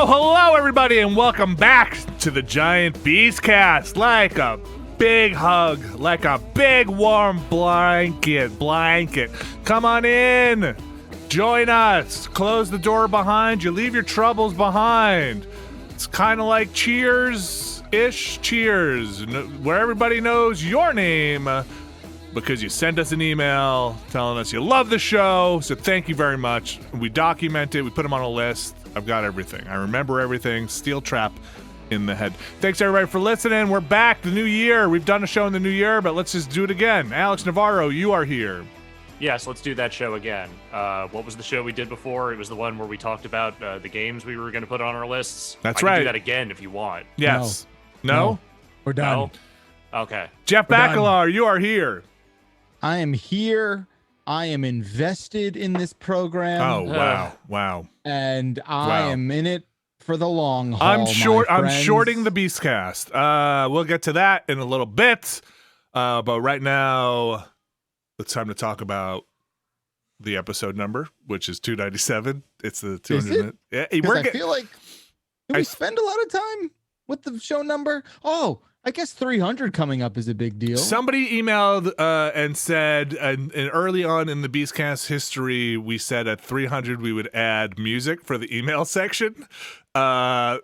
Hello, everybody, and welcome back to the Giant Beastcast. Like a big hug, like a big warm blanket. Come on in. Join us. Close the door behind you. Leave your troubles behind. It's kind of like Cheers-ish. Cheers, where everybody knows your name because you sent us an email telling us you love the show. So thank you very much. We document it. We put them on a list. I've got everything. I remember everything. Steel trap in the head. Thanks, everybody, for listening. We're back. The new year. We've done a show in the new year, but let's just do it again. Alex Navarro, you are here. Yes, let's do that show again. What was the show we did before? It was the one where we talked about the games we were going to put on our lists. That's I right. can do that again if you want. Yes. No? We're done. No? Okay. Jeff Bakalar, you are here. I am here. I am invested in this program. Oh, wow. And I am in it for the long haul. I'm shorting the Beastcast. We'll get to that in a little bit. But right now, it's time to talk about the episode number, which is 297. It's the 200. Yeah, I feel like we spend a lot of time with the show number. Oh, I guess 300 coming up is a big deal. Somebody emailed and said, and early on in the Beastcast history, we said at 300 we would add music for the email section.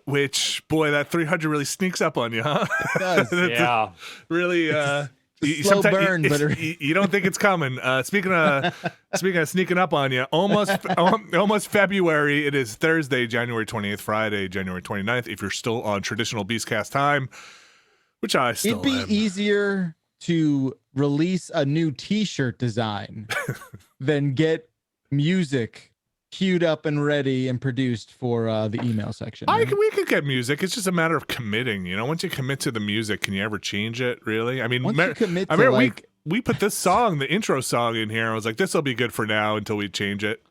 Which, boy, that 300 really sneaks up on you, huh? It does. Yeah. Really. Slow burn, but you don't think it's coming. Speaking of sneaking up on you, almost February. It is Thursday, January 28th, Friday, January 29th. If you're still on traditional Beastcast time, which I still it'd be am. easier to release a new T-shirt design than get music queued up and ready and produced for the email section. Right? We could get music. It's just a matter of committing. You know, once you commit to the music, can you ever change it? Really? I mean, we put this song, the intro song, in here. I was like, this will be good for now until we change it.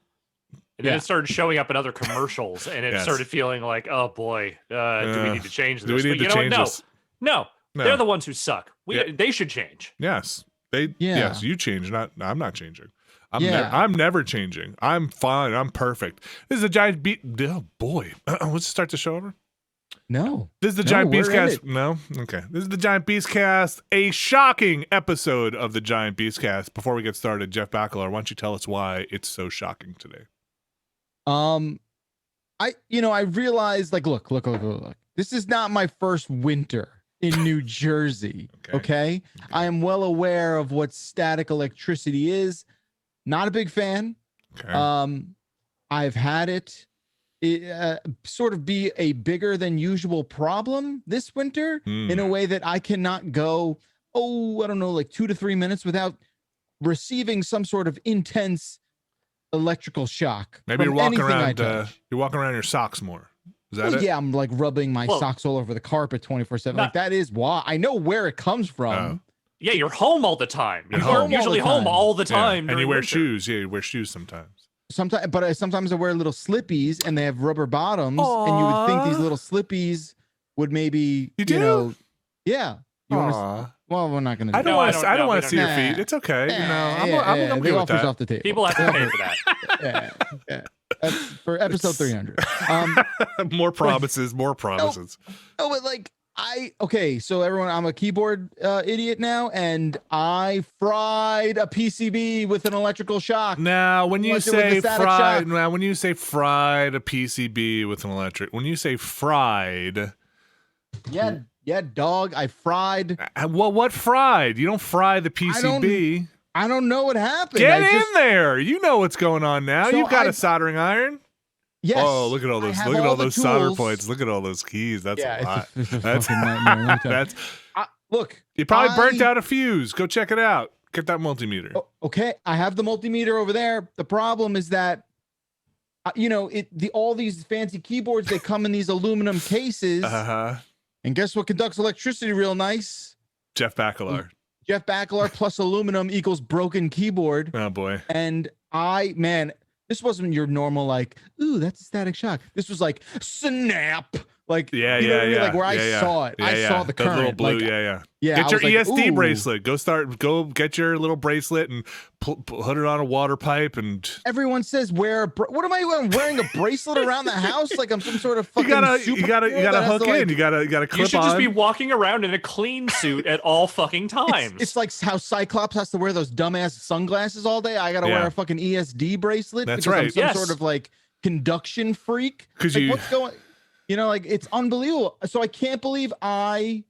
And then it started showing up in other commercials, and it started feeling like, oh boy, do we need to change this? Do we need to change this? No. They're the ones who suck. They should change. Yes. Yes, you change. I'm not changing. I'm never changing. I'm fine. I'm perfect. This is a giant beat. Oh boy. Let's start the show over. No. This is the Giant Beastcast. No? Okay. This is the Giant Beastcast, a shocking episode of the Giant Beastcast. Before we get started, Jeff Bakalar, why don't you tell us why it's so shocking today? I realized, like, look. This is not my first winter in New Jersey. Okay. I am well aware of what static electricity is. Not a big fan. Okay. I've had it sort of be a bigger than usual problem this winter in a way that I cannot go, like 2 to 3 minutes without receiving some sort of intense electrical shock. Maybe you're walking around your socks more. Is that it? Yeah, I'm like rubbing my socks all over the carpet 24/7. Like, that is why I know where it comes from. Yeah, you're home all the time. You're usually home all the time. Yeah. And you wear shoes. Yeah, you wear shoes sometimes. Sometimes I wear little slippies, and they have rubber bottoms. Aww. And you would think these little slippies would maybe, yeah. Well, we're not gonna. I don't want to see your feet. It's okay. I'm good with that. Off the table. People have to pay for that. Yeah. That's for episode 300. More promises. More promises. No, but like so everyone, I'm a keyboard idiot now, and I fried a PCB with an electrical shock. Now, when you say fried a PCB with an electric, when you say fried, yeah, dog, I fried. Well, what fried? You don't fry the PCB. I don't know what happened. Get in there. You know what's going on now. You've got a soldering iron. Yes. Oh, look at all those! Look at all those solder points. Look at all those keys. That's a lot. That's look. You probably burnt out a fuse. Go check it out. Get that multimeter. Okay, I have the multimeter over there. The problem is that, all these fancy keyboards, they come in these aluminum cases. And guess what conducts electricity real nice? Jeff Bakalar. Jeff Bakalar plus aluminum equals broken keyboard. Oh boy. And this wasn't your normal like, ooh, that's a static shock. This was like, snap. Like, Yeah, you know what I mean? yeah, Like where yeah, I yeah. saw it. Yeah, I yeah. saw the current. little blue, like, yeah. yeah. Get I your was like, ESD ooh. bracelet. Go get your little bracelet and put it on a water pipe and. Everyone says what am I wearing a bracelet around the house? Like I'm some sort of fucking You gotta superhero that has hook to, like, in. You gotta clip You should on. just be walking around in a clean suit at all fucking times. It's like how Cyclops has to wear those dumbass sunglasses all day. I gotta wear a fucking ESD bracelet. That's because I'm right. some sort of like conduction freak. Because like, what's going? You know, like it's unbelievable. So I can't believe I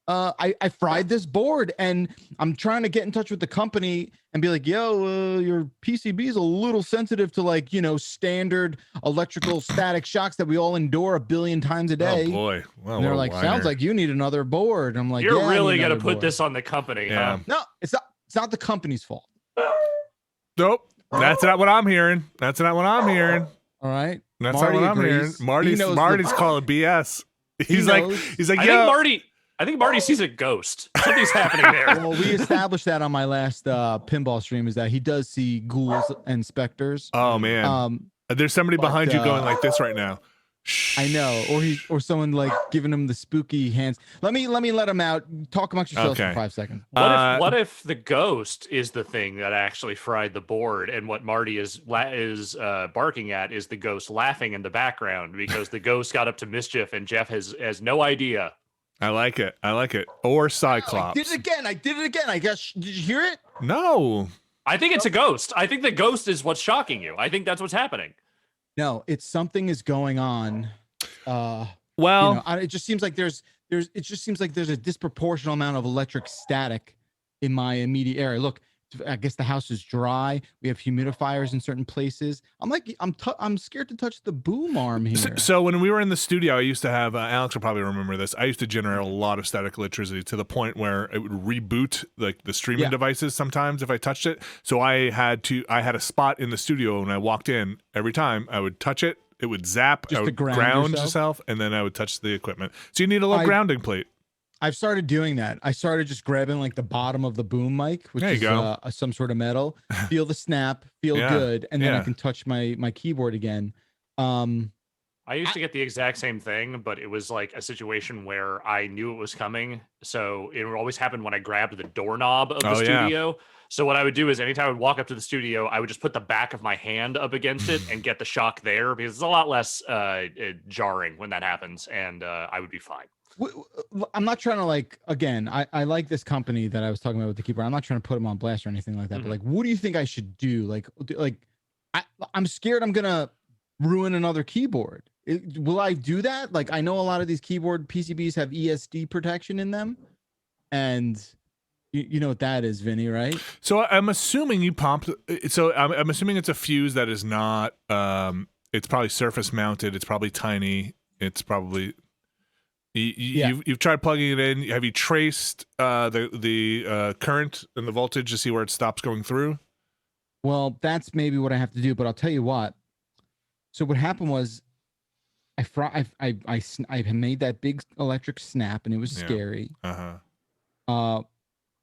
fried this board, and I'm trying to get in touch with the company and be like, yo, your PCB is a little sensitive to, like, you know, standard electrical static shocks that we all endure a billion times a day. Oh boy. Well, and they're like, sounds like you need another board. I'm like, you're yeah, really gonna put this on the company, huh? No, it's not the company's fault. Nope. That's not what I'm hearing. All right. That's Marty not what I'm agrees. hearing. Marty's calling BS. He's like, I think Marty sees a ghost. Something's happening there. Well, we established that on my last pinball stream, is that he does see ghouls and specters. Oh man. There's somebody behind you going like this right now. I know, or someone like giving him the spooky hands. Let him out. Talk amongst yourselves for 5 seconds. What if the ghost is the thing that actually fried the board, and what Marty is barking at is the ghost laughing in the background because the ghost got up to mischief and Jeff has no idea. I like it. Or Cyclops. I did it again. I guess. Did you hear it? No. I think it's a ghost. I think the ghost is what's shocking you. I think that's what's happening. No, it's something is going on. Well, you know, it just seems like there's a disproportional amount of electric static in my immediate area. Look, I guess the house is dry. We have humidifiers in certain places. I'm scared to touch the boom arm here. So when we were in the studio, I used to have Alex will probably remember this. I used to generate a lot of static electricity to the point where it would reboot like the streaming devices sometimes if I touched it. So I had a spot in the studio when I walked in. Every time I would touch it, it would zap. Just I would to ground yourself, and then I would touch the equipment. So you need a little grounding plate. I've started doing that. I started just grabbing like the bottom of the boom mic, which is some sort of metal. Feel the snap, feel good, and then I can touch my keyboard again. I used to get the exact same thing, but it was like a situation where I knew it was coming. So it would always happen when I grabbed the doorknob of the studio. So what I would do is anytime I would walk up to the studio, I would just put the back of my hand up against it and get the shock there because it's a lot less jarring when that happens, and I would be fine. I'm not trying to I like this company that I was talking about with the keyboard. I'm not trying to put them on blast or anything like that. But like, what do you think I should do? I'm scared I'm gonna ruin another keyboard. Will I do that? Like, I know a lot of these keyboard PCBs have ESD protection in them, and you know what that is, Vinny, right? So I'm assuming you pumped. So I'm assuming it's a fuse that is not. It's probably surface mounted. It's probably tiny. It's probably. You've tried plugging it in. Have you traced the current and the voltage to see where it stops going through? Well, that's maybe what I have to do. But I'll tell you what. So what happened was, I made that big electric snap, and it was scary.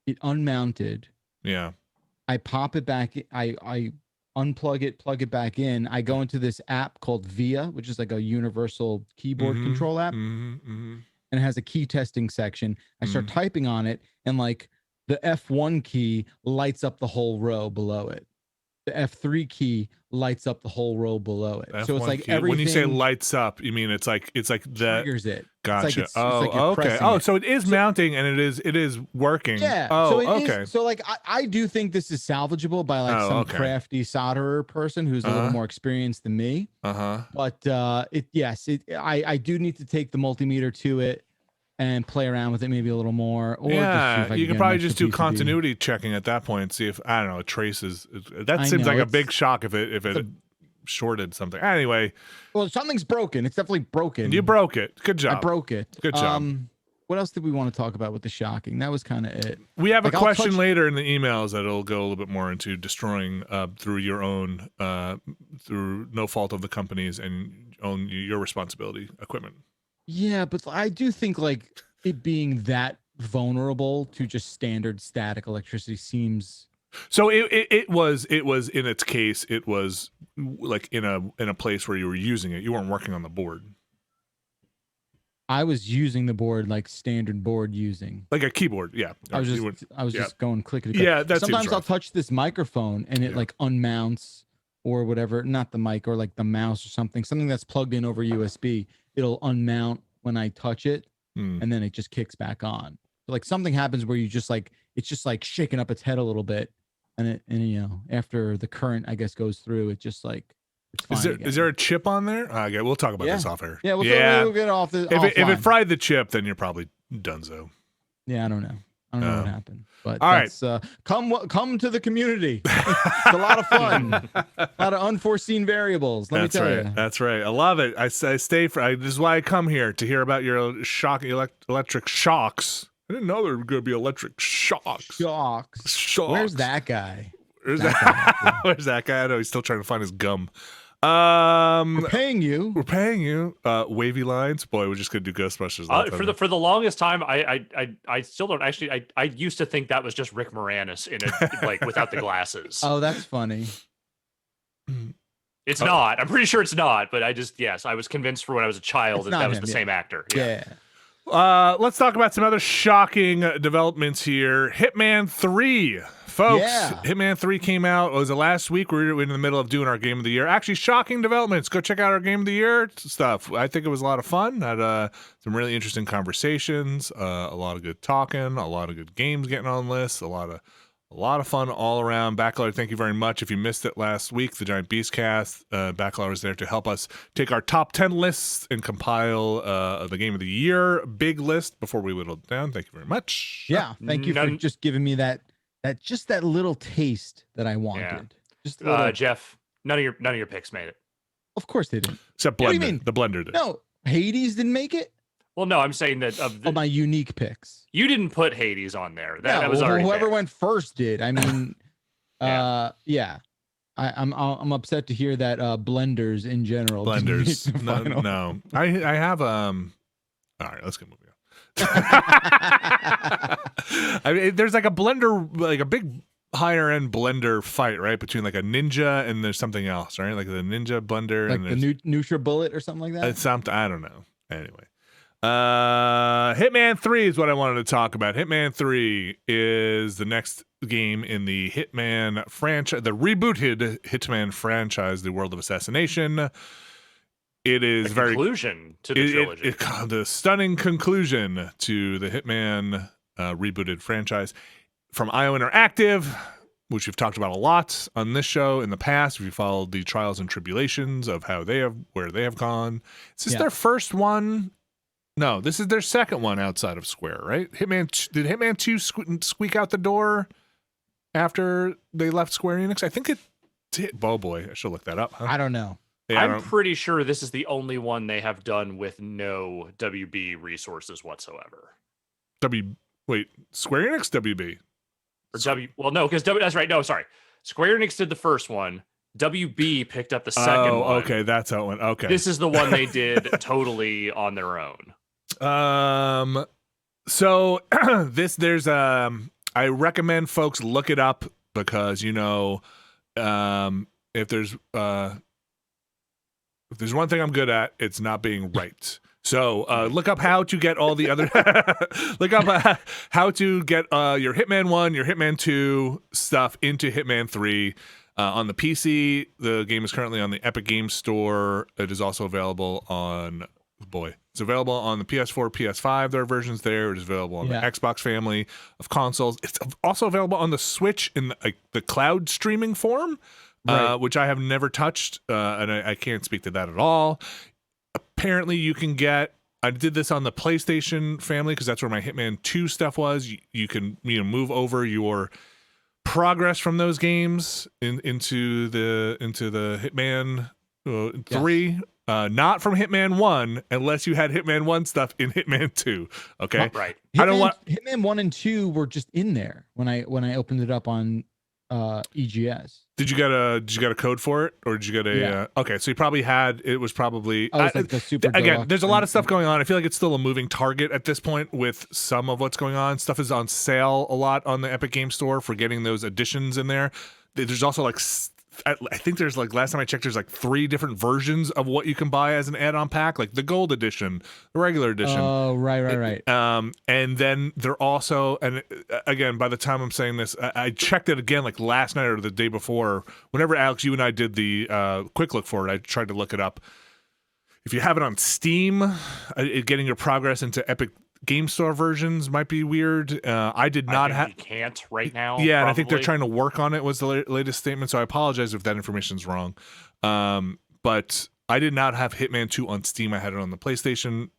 It unmounted. Yeah. I pop it back. I unplug it, plug it back in. I go into this app called VIA, which is like a universal keyboard control app, and it has a key testing section. I start typing on it, and like the F1 key lights up the whole row below it. The F3 key lights up the whole row below it. So it's like everything. When you say lights up, you mean it's like that triggers it. Gotcha. It's like okay. Oh, so it is mounting and it is working. Yeah. Oh, so okay. So like I do think this is salvageable by like some crafty solderer person who's a little more experienced than me. But I do need to take the multimeter to it and play around with it maybe a little more. Or you could probably just do continuity checking at that point. See if it traces. That seems like a big shock if it shorted something. Anyway, well, something's broken. It's definitely broken. You broke it. Good job. I broke it. Good job. What else did we want to talk about with the shocking? That was kind of it. We have a question later in the emails that'll go a little bit more into destroying through your own through no fault of the company's and own your responsibility equipment. Yeah, but I do think like it being that vulnerable to just standard static electricity seems. So it was in its case, it was like in a place where you were using it. You weren't working on the board. I was using the board like standard board using. Like a keyboard, yeah. I was just going clickety. Yeah, that sometimes seems I'll rough. touch this microphone and it like unmounts or whatever, not the mic or like the mouse or something that's plugged in over USB. It'll unmount when I touch it, and then it just kicks back on. So like something happens where you just like it's just like shaking up its head a little bit, and you know, after the current I guess goes through, it just like it's fine. Is there a chip on there? Okay, we'll talk about this off air. Yeah, we'll get off the. If it fried the chip, then you're probably donezo. Yeah, I don't know. I don't know what happened, but all that's, right. Come to the community. It's a lot of fun, a lot of unforeseen variables. Let me tell you. That's right. I love it. I stay for. This is why I come here to hear about your electric shocks. I didn't know there were going to be electric shocks. Shocks. Where's that guy? Where's that guy? I know he's still trying to find his gum. We're paying you. Wavy lines. Boy, we're just gonna do Ghostbusters. For the longest time, I still don't actually. I used to think that was just Rick Moranis in it, like without the glasses. Oh, that's funny. It's not. I'm pretty sure it's not. But I was convinced for when I was a child that was the same actor. Yeah. Let's talk about some other shocking developments here. Hitman 3. Folks, Hitman 3 came out. Was it last week? We were in the middle of doing our Game of the Year. Actually, shocking developments. Go check out our Game of the Year stuff. I think it was a lot of fun. Had some really interesting conversations, a lot of good talking, a lot of good games getting on lists, a lot of fun all around. Backlar, thank you very much. If you missed it last week, the Giant Beastcast, Backlar was there to help us take our top 10 lists and compile the Game of the Year big list before we whittled it down. Thank you very much. Yeah, thank you for just giving me that little taste that I wanted. Yeah. Just little... Jeff, none of your picks made it. Of course they didn't. Except Blender. What do you mean? The Blender did. No, Hades didn't make it. Well, no, I'm saying that of my unique picks. You didn't put Hades on there. That was already whoever there. went first did. I mean, I'm upset to hear that blenders in general. Blenders. No. I have All right, let's get moving on. I mean, there's like a blender, like a big higher end blender fight, right, between like a ninja and there's something else, right? Like the ninja blender, like and the NutriBullet or something like that. It's something I don't know. Anyway, Hitman 3 is what I wanted to talk about. Hitman 3 is the next game in the Hitman franchise, the rebooted Hitman franchise, the World of Assassination. It is the conclusion to the trilogy. The stunning conclusion to the Hitman rebooted franchise from IO Interactive, which we've talked about a lot on this show in the past. If you followed the trials and tribulations of where they have gone. Is this their first one? No, this is their second one outside of Square, right? Did Hitman 2 squeak out the door after they left Square Enix? I think it did. Oh boy, I should look that up. Huh? I don't know. Yeah, I'm pretty sure this is the only one they have done with no WB resources whatsoever. Square Enix, WB? Well, no, because that's right. No, sorry. Square Enix did the first one. WB picked up the second one. Okay, that's how it went. Okay. This is the one they did totally on their own. So I recommend folks look it up because, if there's one thing I'm good at, it's not being right. So look up how to get all the other look up how to get your Hitman 1, your Hitman 2 stuff into Hitman 3 on the PC. The game is currently on the Epic Games Store. It is also available on it's available on the PS4, PS5. There are versions there. It is available on the Xbox family of consoles. It's also available on the Switch in the cloud streaming form. Right. Which I have never touched, and I can't speak to that at all. Apparently, you can get. I did this on the PlayStation family because that's where my Hitman 2 stuff was. You can move over your progress from those games into the Hitman 3. Not from Hitman 1, unless you had Hitman 1 stuff in Hitman 2. Okay, right. Hitman 1 and 2 were just in there when I opened it up on EGS. Did you get a code for it, or did you get a? Okay, so you probably had. It was probably. It's like the super. Again, there's a lot of stuff going on. I feel like it's still a moving target at this point with some of what's going on. Stuff is on sale a lot on the Epic Game Store for getting those additions in there. There's also like I think there's like, last time I checked, there's like 3 different versions of what you can buy as an add-on pack, like the gold edition, the regular edition. Oh, right. And then they're also, and again, by the time I'm saying this, I checked it again like last night or the day before. Whenever Alex, you and I did the quick look for it, I tried to look it up. If you have it on Steam, getting your progress into Epic Game Store versions might be weird. I did not have. You can't right now. Yeah, and I think they're probably. trying to work on it. Was the latest statement. So I apologize if that information's wrong. But I did not have Hitman 2 on Steam. I had it on the PlayStation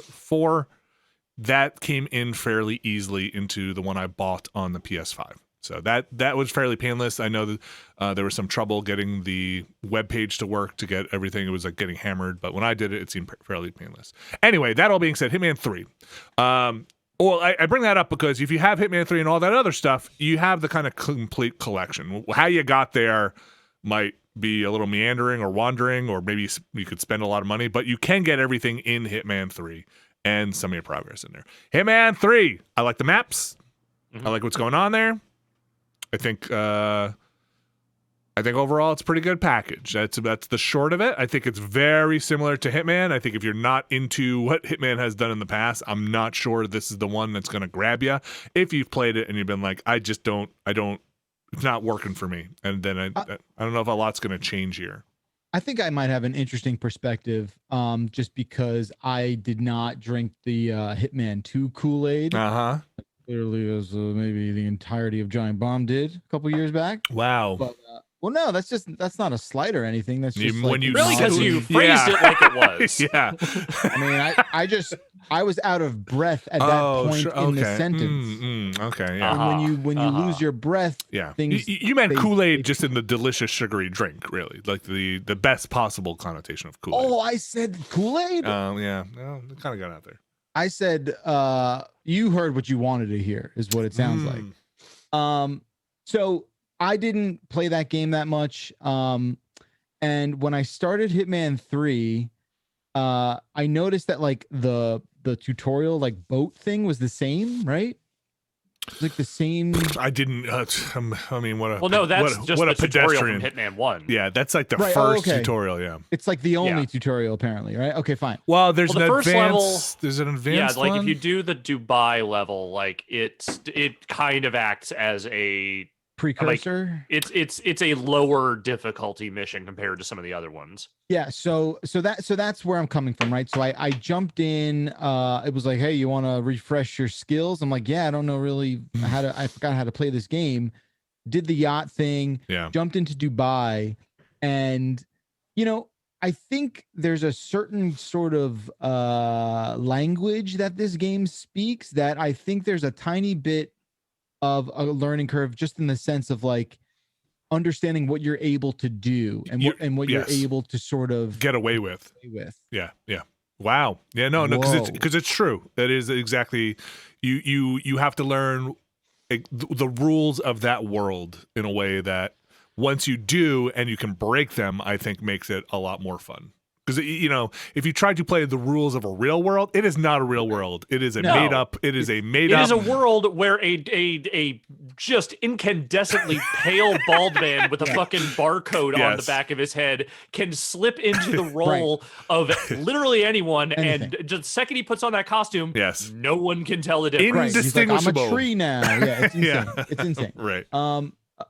4. That came in fairly easily into the one I bought on the PS5. So that was fairly painless. I know that there was some trouble getting the web page to work to get everything. It was like getting hammered, but when I did it, it seemed fairly painless. Anyway, that all being said, Hitman 3. Well, I bring that up because if you have Hitman 3 and all that other stuff, you have the kind of complete collection. How you got there might be a little meandering or wandering, or maybe you could spend a lot of money, but you can get everything in Hitman 3 and some of your progress in there. Hitman 3, I like the maps. I like what's going on there. I think overall it's a pretty good package. That's the short of it. I think it's very similar to Hitman. I think if you're not into what Hitman has done in the past, I'm not sure this is the one that's going to grab you. If you've played it and you've been like, it's not working for me. And then I don't know if a lot's going to change here. I think I might have an interesting perspective, just because I did not drink the Hitman 2 Kool-Aid. Clearly, as maybe the entirety of Giant Bomb did a couple years back. Wow. But, well, no, that's not a slight or anything. That's just when you really, because you phrased it like it was. Yeah. I mean, I was out of breath at that point in the sentence. Okay. Yeah. And when you lose your breath, things. You meant Kool-Aid just in the delicious sugary drink, really, like the best possible connotation of Kool-Aid. Oh, I said Kool-Aid. Yeah. Well, it kind of got out there. I said, you heard what you wanted to hear, is what it sounds like. So I didn't play that game that much. And when I started Hitman 3, I noticed that like the tutorial, like boat thing was the same, right? It's like the same. I didn't. I mean, what a that's just what the a pedestrian. tutorial from Hitman 1. Yeah, that's like the first tutorial. Yeah, it's like the only tutorial apparently, right? Okay, fine. Well, there's the an first advanced. level, there's an advanced. Yeah, like one? if you do the Dubai level, like it kind of acts as a precursor. Like, it's a lower difficulty mission compared to some of the other ones. Yeah, so that's where I'm coming from, right? So I jumped in. It was like, hey, you want to refresh your skills? I'm like, yeah, I don't know really I forgot how to play this game. Did the yacht thing. Yeah. Jumped into Dubai, and I think there's a certain sort of language that this game speaks that I think there's a tiny bit of a learning curve, just in the sense of like understanding what you're able to do and what you're able to sort of get away with. Yeah. Wow. Yeah. No. Because it's true. That is exactly. You have to learn the rules of that world in a way that once you do and you can break them, I think makes it a lot more fun. Because if you try to play the rules of a real world, it is not a real world. It is made up. It is a made up. It is a world where a just incandescently pale bald man with a fucking barcode on the back of his head can slip into the role of literally anyone, and just the second he puts on that costume, no one can tell the difference. Indistinguishable. Like, I'm a tree now. Yeah, it's insane. It's insane. Right.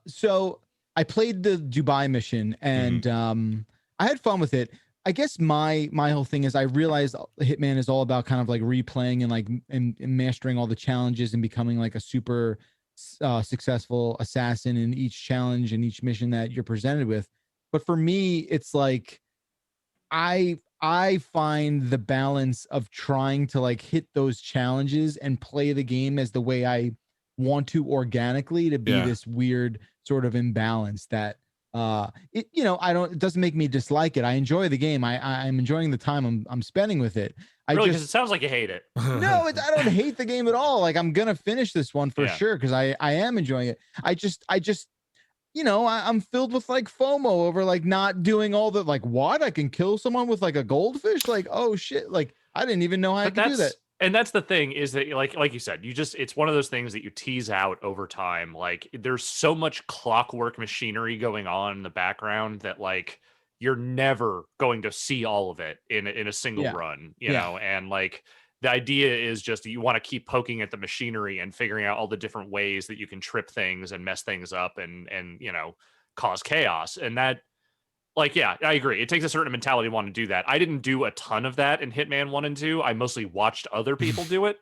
So I played the Dubai mission, and I had fun with it. I guess my whole thing is I realized Hitman is all about kind of like replaying and like and mastering all the challenges and becoming like a super successful assassin in each challenge and each mission that you're presented with. But for me, it's like I find the balance of trying to like hit those challenges and play the game as the way I want to organically to be this weird sort of imbalance that it doesn't make me dislike it. I enjoy the game. I'm enjoying the time I'm spending with it. Because it sounds like you hate it. No, I don't hate the game at all. Like, I'm gonna finish this one for sure because I am enjoying it. I just I'm filled with like FOMO over like not doing all the like, what, I can kill someone with like a goldfish, like, oh shit, like I didn't even know I could do that. And that's the thing is that like you said, it's one of those things that you tease out over time. Like there's so much clockwork machinery going on in the background that like you're never going to see all of it in a single run, you know, and like the idea is just you want to keep poking at the machinery and figuring out all the different ways that you can trip things and mess things up and you know, cause chaos. And that, like, yeah, I agree. It takes a certain mentality to want to do that. I didn't do a ton of that in Hitman 1 and 2. I mostly watched other people do it,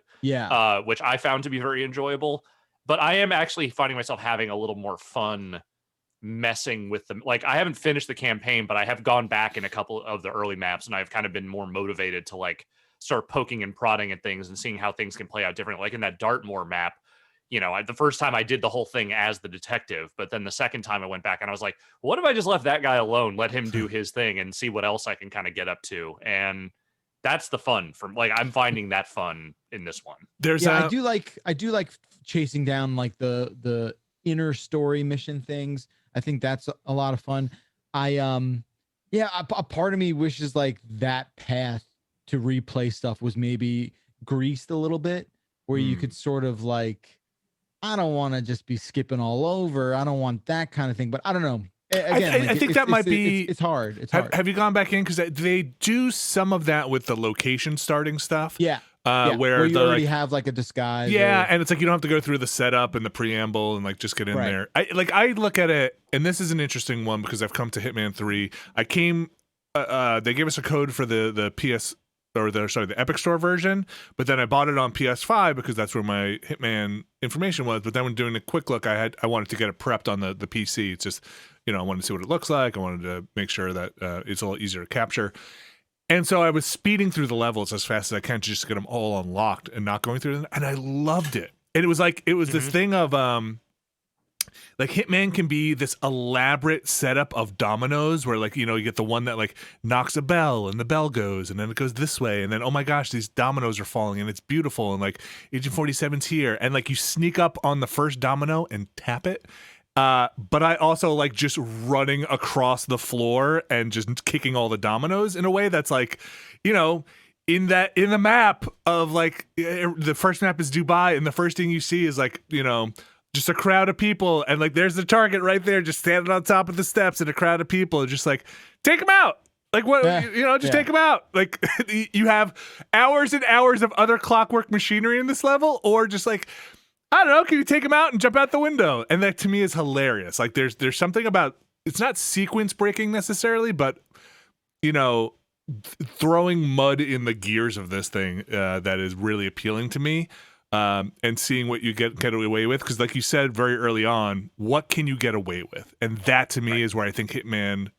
which I found to be very enjoyable. But I am actually finding myself having a little more fun messing with them. Like, I haven't finished the campaign, but I have gone back in a couple of the early maps, and I've kind of been more motivated to, like, start poking and prodding at things and seeing how things can play out differently. Like in that Dartmoor map, you know, the first time I did the whole thing as the detective, but then the second time I went back and I was like, what if I just left that guy alone, let him do his thing and see what else I can kind of get up to? And that's the fun from like, I'm finding that fun in this one. I do like chasing down like the inner story mission things. I think that's a lot of fun. A part of me wishes like that path to replay stuff was maybe greased a little bit, where you could sort of like, I don't want to just be skipping all over. I don't want that kind of thing, but I don't know. Again, I think that might be. It's hard. It's hard. Have you gone back in? Because they do some of that with the location starting stuff. Where you already have like a disguise. Yeah, and it's like you don't have to go through the setup and the preamble and like just get in there. I look at it, and this is an interesting one because I've come to Hitman 3. I came. They gave us a code for the PS. The Epic Store version, but then I bought it on PS5 because that's where my Hitman information was. But then when doing a quick look, I wanted to get it prepped on the PC. It's just, you know, I wanted to see what it looks like. I wanted to make sure that it's a little easier to capture. And so I was speeding through the levels as fast as I can to just get them all unlocked and not going through them. And I loved it. And it was this thing of like Hitman can be this elaborate setup of dominoes where like, you know, you get the one that like knocks a bell and the bell goes and then it goes this way. And then, oh my gosh, these dominoes are falling and it's beautiful. And like Agent 47's here. And like you sneak up on the first domino and tap it. But I also like just running across the floor and just kicking all the dominoes in a way that's like, you know, in the map of like the first map is Dubai. And the first thing you see is like, you know, just a crowd of people, and like there's the target right there, just standing on top of the steps, and a crowd of people, just like take them out. Like what, you know, just take them out. Like you have hours and hours of other clockwork machinery in this level, or just like I don't know, can you take them out and jump out the window? And that to me is hilarious. Like there's something about it's not sequence breaking necessarily, but you know, throwing mud in the gears of this thing that is really appealing to me. And seeing what you get away with, because like you said very early on, what can you get away with? And that to me is where I think Hitman,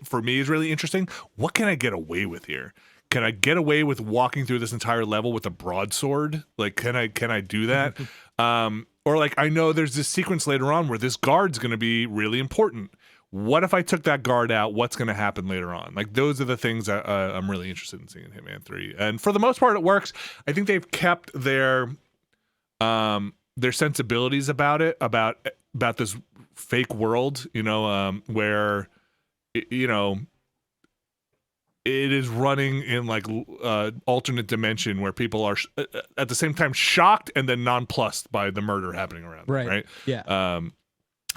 for me, is really interesting. What can I get away with here? Can I get away with walking through this entire level with a broadsword? Like, can I do that? Or like, I know there's this sequence later on where this guard's going to be really important. What if I took that guard out? What's going to happen later on? Like, those are the things that I'm really interested in seeing in Hitman 3. And for the most part, it works. I think they've kept their sensibilities about it, about this fake world, you know, where, you know, it is running in like alternate dimension where people are at the same time shocked and then nonplussed by the murder happening around them, right? Yeah.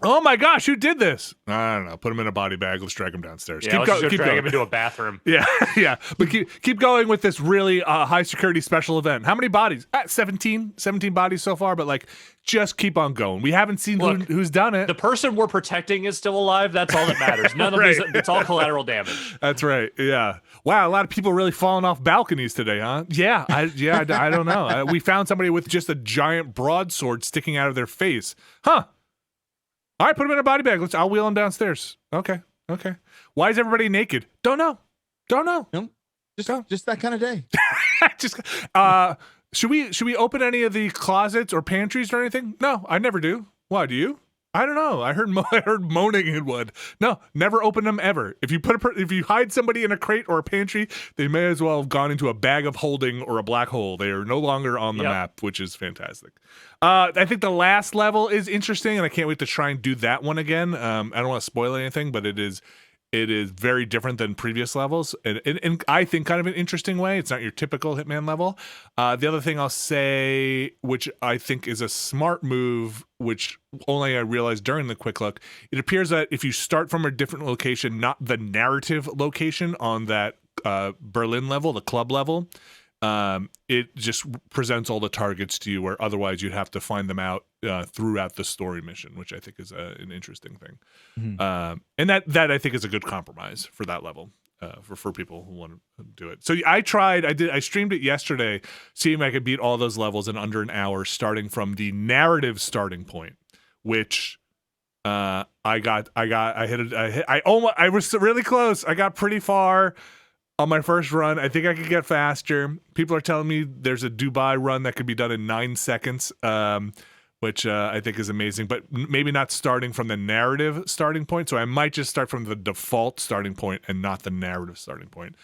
Oh my gosh, who did this? I don't know. Put him in a body bag. Let's drag him downstairs. Yeah, keep drag him into a bathroom. Yeah. But keep going with this really high security special event. How many bodies? 17 bodies so far, but like just keep on going. We haven't seen who's done it. The person we're protecting is still alive. That's all that matters. None of these, it's all collateral damage. That's right. Yeah. Wow, a lot of people really falling off balconies today, huh? Yeah. I don't know. We found somebody with just a giant broadsword sticking out of their face. Huh. All right, put him in a body bag. I'll wheel him downstairs. Okay. Why is everybody naked? Don't know. No, just that kind of day. Should we open any of the closets or pantries or anything? No, I never do. Why do you? I don't know. I heard moaning in wood. No, never open them ever. If you hide somebody in a crate or a pantry, they may as well have gone into a bag of holding or a black hole. They are no longer on the map, which is fantastic. I think the last level is interesting, and I can't wait to try and do that one again. I don't want to spoil anything, but it is It is very different than previous levels, and I think kind of an interesting way. It's not your typical Hitman level. The other thing I'll say, which I think is a smart move, which only I realized during the quick look, it appears that if you start from a different location, not the narrative location on that Berlin level, the club level, it just presents all the targets to you, where otherwise you'd have to find them out throughout the story mission, which I think is an interesting thing. And that I think is a good compromise for that level, for people who want to do it. So I streamed it yesterday, seeing if I could beat all those levels in under an hour, starting from the narrative starting point, which I was really close. I got pretty far on my first run. I think I could get faster. People are telling me there's a Dubai run that could be done in 9 seconds, which I think is amazing, but maybe not starting from the narrative starting point. So I might just start from the default starting point and not the narrative starting point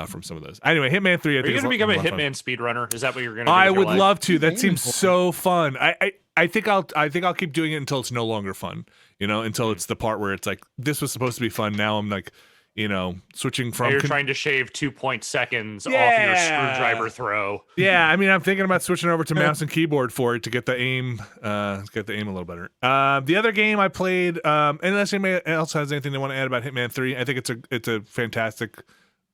from some of those. Anyway, Hitman 3. Are you going to become a Hitman speedrunner? Is that what you're going to do? I would love to. That seems so fun. I think I'll keep doing it until it's no longer fun. Until it's the part where it's like, this was supposed to be fun. Now I'm like, switching from. You're trying to shave 2 seconds off your screwdriver throw. Yeah, I mean, I'm thinking about switching over to mouse and keyboard for it to get the aim, a little better. The other game I played, unless anybody else has anything they want to add about Hitman 3, I think it's a fantastic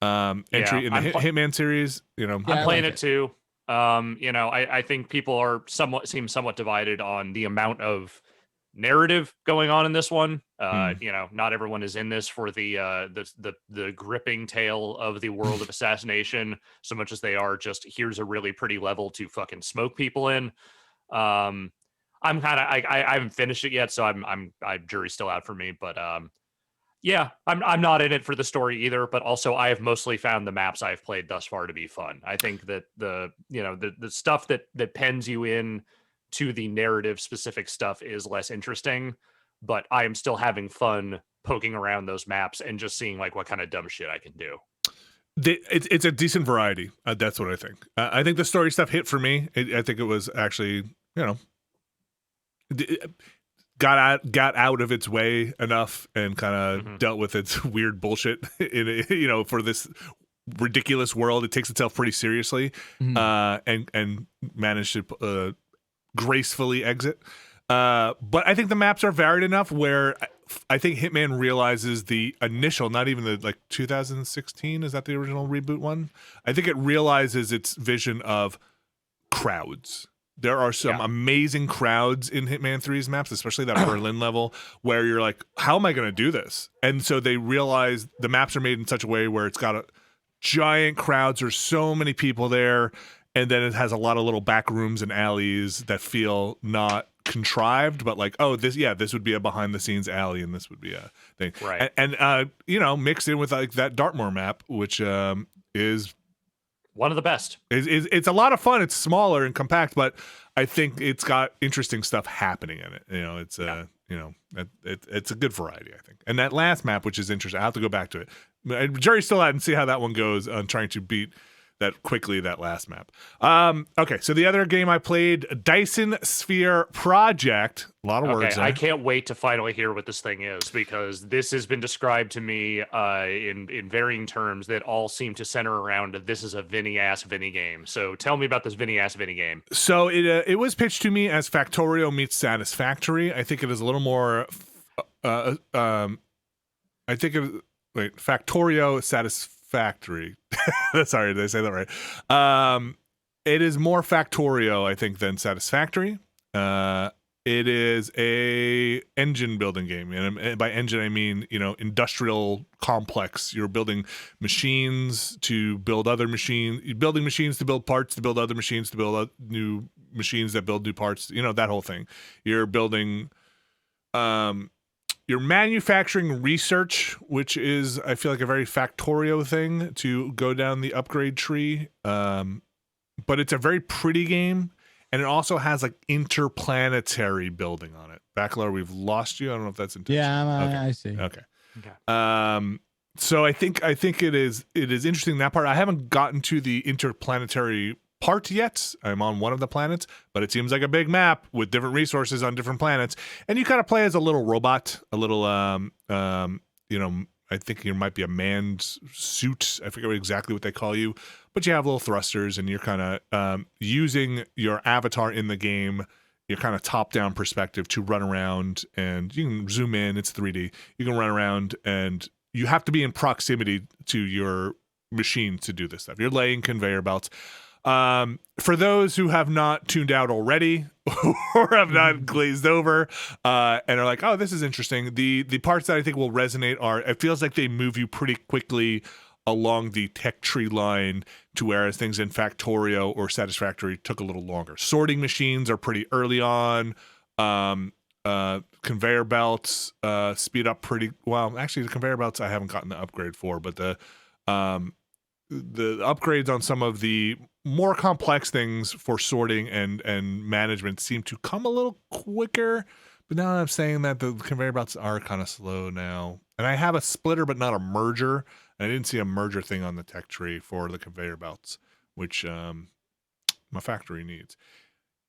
entry in the Hitman series. I'm playing it too. I think people seem somewhat divided on the amount of narrative going on in this one. Not everyone is in this for the gripping tale of the world of assassination so much as they are just, here's a really pretty level to fucking smoke people in. I'm kind of I haven't finished it yet, so I'm jury's still out for me, but I'm not in it for the story either, but also I have mostly found the maps I've played thus far to be fun. I think that the stuff that pens you in to the narrative specific stuff is less interesting, but I am still having fun poking around those maps and just seeing like what kind of dumb shit I can do. It's a decent variety. That's what I think. I think the story stuff hit for me. I think it was actually, got out of its way enough and kind of dealt with its weird bullshit for this ridiculous world. It takes itself pretty seriously, and managed to gracefully exit. But I think the maps are varied enough where I think Hitman realizes the initial, not even the 2016, is that the original reboot one? I think it realizes its vision of crowds. There are some amazing crowds in Hitman 3's maps, especially that Berlin level, where you're like, how am I going to do this? And so they realize the maps are made in such a way where it's got giant crowds. There's so many people there. And then it has a lot of little back rooms and alleys that feel not contrived, but like, oh, this would be a behind the scenes alley, and this would be a thing, right? And mixed in with like that Dartmoor map, which is one of the best. It's a lot of fun. It's smaller and compact, but I think it's got interesting stuff happening in it. It's a good variety, I think. And that last map, which is interesting, I have to go back to it. Jury's still out and see how that one goes on trying to beat that last map. Okay, so the other game I played, Dyson Sphere Project. A lot of words there. I can't wait to finally hear what this thing is, because this has been described to me in varying terms that all seem to center around this is a Vinny-ass Vinny game. So tell me about this Vinny-ass Vinny game. So it was pitched to me as Factorio meets Satisfactory. I think it is a little more Factorio Satisfactory. Sorry, did I say that right? It is more Factorio, I think, than Satisfactory. It is a engine building game, and by engine I mean industrial complex. You're building machines to build other machines. You're building machines to build parts to build other machines to build new machines that build new parts. That whole thing. You're building. You're manufacturing research, which is, I feel like, a very Factorio thing to go down the upgrade tree. But it's a very pretty game, and it also has like interplanetary building on it. Backlar, we've lost you. I don't know if that's intentional. Yeah, I see. Okay. So I think it is interesting, that part. I haven't gotten to the interplanetary part yet. I'm on one of the planets, but it seems like a big map with different resources on different planets, and you kind of play as a little robot, a little I think you might be a manned suit. I forget exactly what they call you, but you have little thrusters, and you're kind of using your avatar in the game, your kind of top-down perspective to run around, and you can zoom in. It's 3D. You can run around, and you have to be in proximity to your machine to do this stuff. You're laying conveyor belts. For those who have not tuned out already or have not glazed over and are like, oh, this is interesting, the parts that I think will resonate are, it feels like they move you pretty quickly along the tech tree line, to whereas things in Factorio or Satisfactory took a little longer. Sorting machines are pretty early on. Conveyor belts speed up pretty well. Actually, the conveyor belts I haven't gotten the upgrade for, but the upgrades on some of the more complex things for sorting and management seem to come a little quicker. But now I'm saying that the conveyor belts are kind of slow now. And I have a splitter, but not a merger. And I didn't see a merger thing on the tech tree for the conveyor belts, which my factory needs.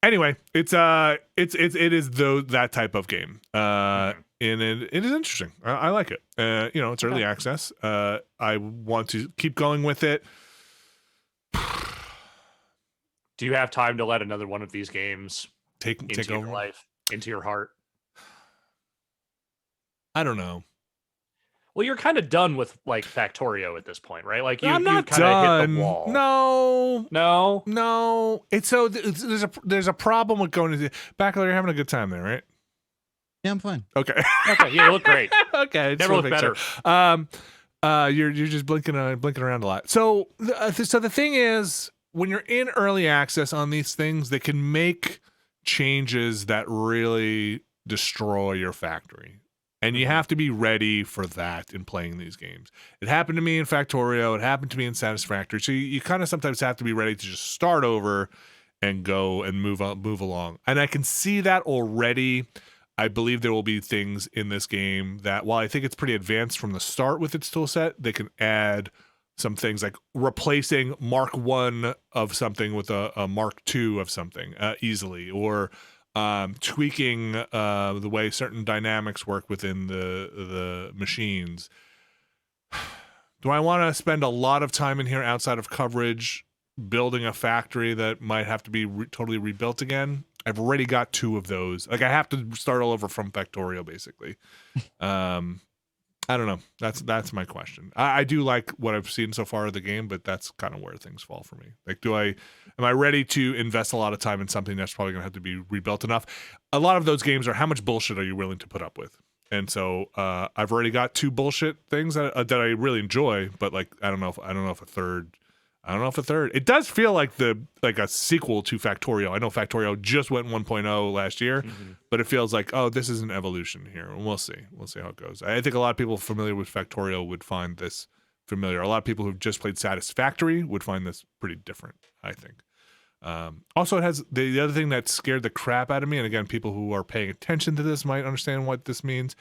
Anyway, it is that type of game. And it is interesting. I like it. It's early access. I want to keep going with it. Do you have time to let another one of these games take into over your life, into your heart? I don't know. Well, you're kind of done with like Factorio at this point, right? Like I'm not kind of hit done. the wall. No. It's so there's a problem with going to Backler. You're having a good time there, right? Yeah, I'm fine. Okay. Okay. Yeah, you look great. Okay. Never look better. You're just blinking around a lot. So the thing is, when you're in early access on these things, they can make changes that really destroy your factory. And you have to be ready for that in playing these games. It happened to me in Factorio. It happened to me in Satisfactory. So you kind of sometimes have to be ready to just start over and go and move along. And I can see that already. I believe there will be things in this game that, while I think it's pretty advanced from the start with its tool set, they can add some things like replacing Mark 1 of something with a Mark 2 of something easily, or tweaking the way certain dynamics work within the machines. Do I want to spend a lot of time in here outside of coverage building a factory that might have to be totally rebuilt again? I've already got 2 of those. Like, I have to start all over from Factorio, basically. I don't know. That's my question. I do like what I've seen so far of the game, but that's kind of where things fall for me. Like, am I ready to invest a lot of time in something that's probably going to have to be rebuilt enough? A lot of those games are, how much bullshit are you willing to put up with? And so I've already got 2 bullshit things that I really enjoy, but like I don't know if a third. It does feel like a sequel to Factorio. I know Factorio just went 1.0 last year, but it feels like, oh, this is an evolution here. And we'll see. We'll see how it goes. I think a lot of people familiar with Factorio would find this familiar. A lot of people who've just played Satisfactory would find this pretty different, I think. Also, it has the other thing that scared the crap out of me, and again, people who are paying attention to this might understand what this means.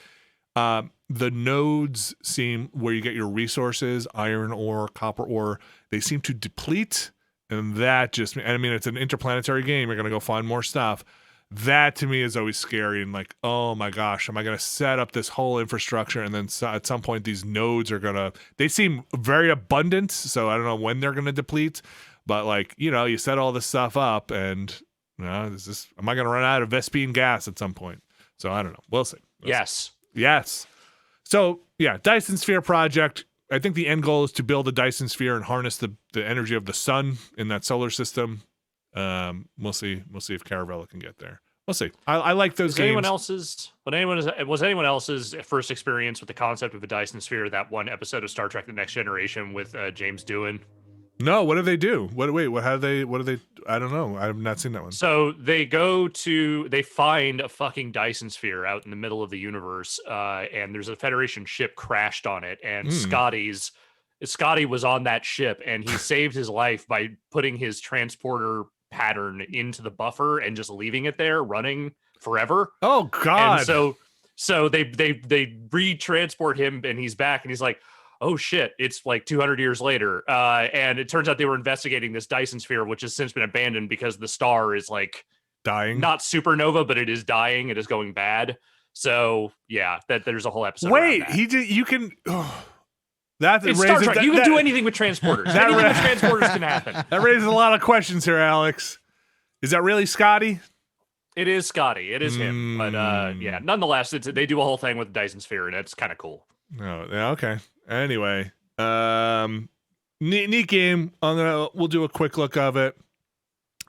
The nodes seem, where you get your resources, iron ore, copper ore, they seem to deplete, and that just, I mean, it's an interplanetary game. You're going to go find more stuff. That to me is always scary, and like, oh my gosh, am I going to set up this whole infrastructure, and then at some point these nodes are they seem very abundant, so I don't know when they're going to deplete, but like, you set all this stuff up, and am I going to run out of Vespine gas at some point? So I don't know. We'll see. Yes. So yeah, Dyson Sphere project. I think the end goal is to build a Dyson Sphere and harness the energy of the sun in that solar system. We'll see. We'll see if Caravella can get there. We'll see. I like those games. Was anyone else's first experience with the concept of a Dyson Sphere that one episode of Star Trek: The Next Generation with James Doohan? No, what do they do? What do they? I don't know. I've not seen that one. So they find a fucking Dyson Sphere out in the middle of the universe, and there's a Federation ship crashed on it, and Scotty was on that ship, and he saved his life by putting his transporter pattern into the buffer and just leaving it there running forever. Oh God! And so they re-transport him, and he's back, and he's like, oh shit, it's like 200 years later. And it turns out they were investigating this Dyson Sphere, which has since been abandoned because the star is like dying. Not supernova, but it is dying. It is going bad. So yeah, that there's a whole episode. Wait, he did. You can. Oh, It's Star Trek. You can do anything with transporters. Anything with transporters can happen. That raises a lot of questions here, Alex. Is that really Scotty? It is Scotty. It is him. But yeah, nonetheless, they do a whole thing with the Dyson Sphere, and it's kind of cool. Oh, yeah, okay. Anyway, neat game. We'll do a quick look of it.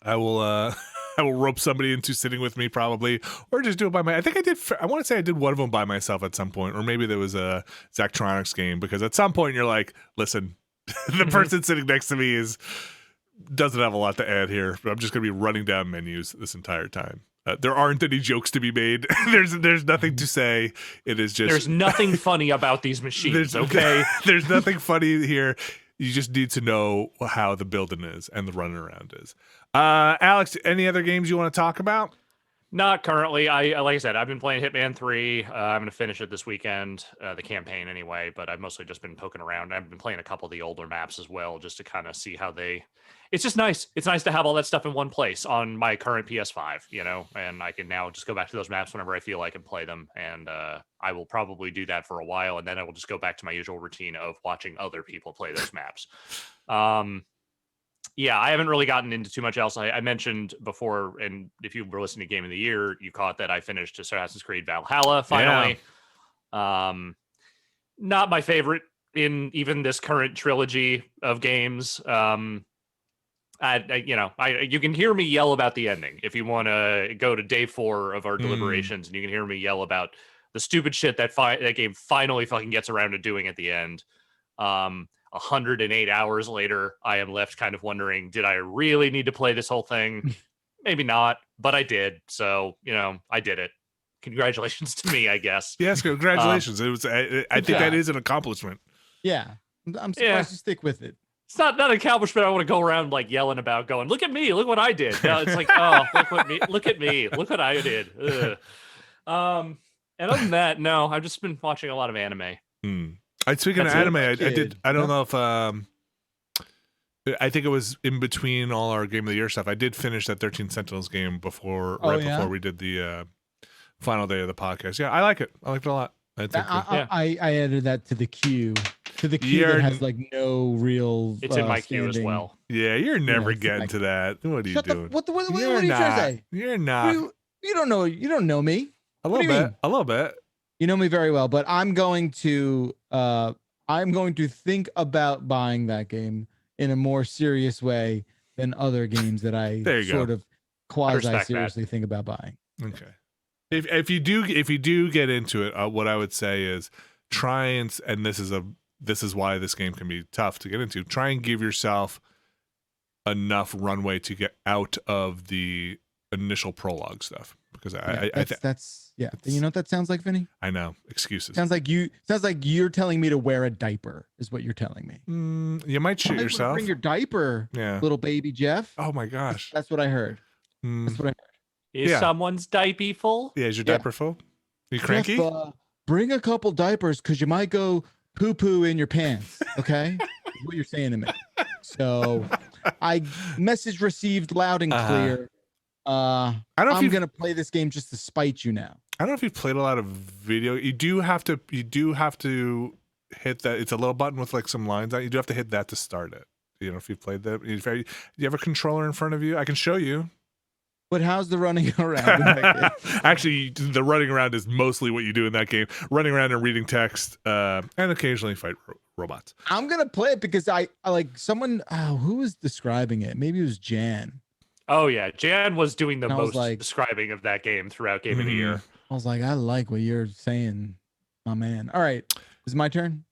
I will rope somebody into sitting with me probably, or just do it by I want to say I did one of them by myself at some point, or maybe there was a Zachtronics game, because at some point you're like, listen, the person sitting next to me doesn't have a lot to add here, but I'm just going to be running down menus this entire time. There aren't any jokes to be made. There's nothing to say. It is just there's nothing funny about these machines. Okay, there's nothing funny here. You just need to know how the building is and the running around is. Alex, any other games you want to talk about? Not currently. Like I said, I've been playing Hitman 3. I'm going to finish it this weekend, the campaign anyway, but I've mostly just been poking around. I've been playing a couple of the older maps as well, just to kind of see how it's just nice. It's nice to have all that stuff in one place on my current PS5, and I can now just go back to those maps whenever I feel like and play them. And I will probably do that for a while, and then I will just go back to my usual routine of watching other people play those maps. Yeah, I haven't really gotten into too much else. I mentioned before, and if you were listening to Game of the Year, you caught that I finished Assassin's Creed Valhalla finally. Yeah. Not my favorite in even this current trilogy of games. You can hear me yell about the ending if you want to go to day 4 of our deliberations, and you can hear me yell about the stupid shit that game finally fucking gets around to doing at the end. 108 hours later, I am left kind of wondering, did I really need to play this whole thing? Maybe not, but I did. So, I did it. Congratulations to me, I guess. Yes, congratulations. I think that is an accomplishment. Yeah. I'm surprised you stick with it. It's not an accomplishment I want to go around like yelling about, going, look at me, look what I did. No, it's like, oh, look at me, look what I did. And other than that, no, I've just been watching a lot of anime. Speaking of anime, I did. I don't know if I think it was in between all our Game of the Year stuff. I did finish that 13 Sentinels game before we did the final day of the podcast. Yeah, I like it. I liked it a lot. I added that to the queue. That has like no real. It's in my queue as well. Yeah, you're never getting to that. What are you doing? What are you trying to say? You're not. You don't know. You don't know me. A little bit. You know me very well, but I'm going to think about buying that game in a more serious way than other games that I sort of quasi seriously think about buying. Okay. If you do get into it, what I would say is try and this is why this game can be tough to get into. Try and give yourself enough runway to get out of the initial prologue stuff, because you know what that sounds like, Vinny? I know, excuses. Sounds like you're telling me to wear a diaper is what you're telling me. You might shoot yourself. Bring your diaper, little baby Jeff. Oh my gosh, that's what I heard. That's what I heard. Is someone's diaper full? Yeah, is your diaper full? Are you cranky? Jeff, bring a couple diapers because you might go poo poo in your pants. Okay, what you're saying to me. So, message received loud and clear. I'm gonna play this game just to spite you now. I don't know if you've played a lot of video. You do have to hit that. It's a little button with like some lines on it. You do have to hit that to start it. If you've played that. Do you have a controller in front of you? I can show you. But how's the running around in that game? Actually, the running around is mostly what you do in that game. Running around and reading text, and occasionally fight robots. I'm gonna play it because I like someone who was describing it. Maybe it was Jan. Oh yeah, Jan was doing the most describing of that game throughout Game of the Year. I was like, I like what you're saying, my man. All right, is it my turn?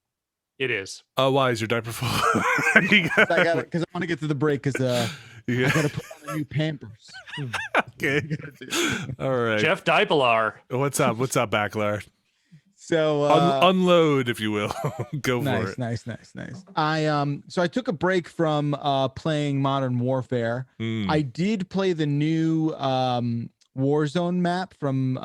It is. Why is your diaper full? I got it because I want to get to the break because I gotta put on the new Pampers. Okay. All right. Jeff Dypelar. What's up, Backlar? So unload, if you will. Go for it. Nice. So I took a break from playing Modern Warfare. I did play the new Warzone map from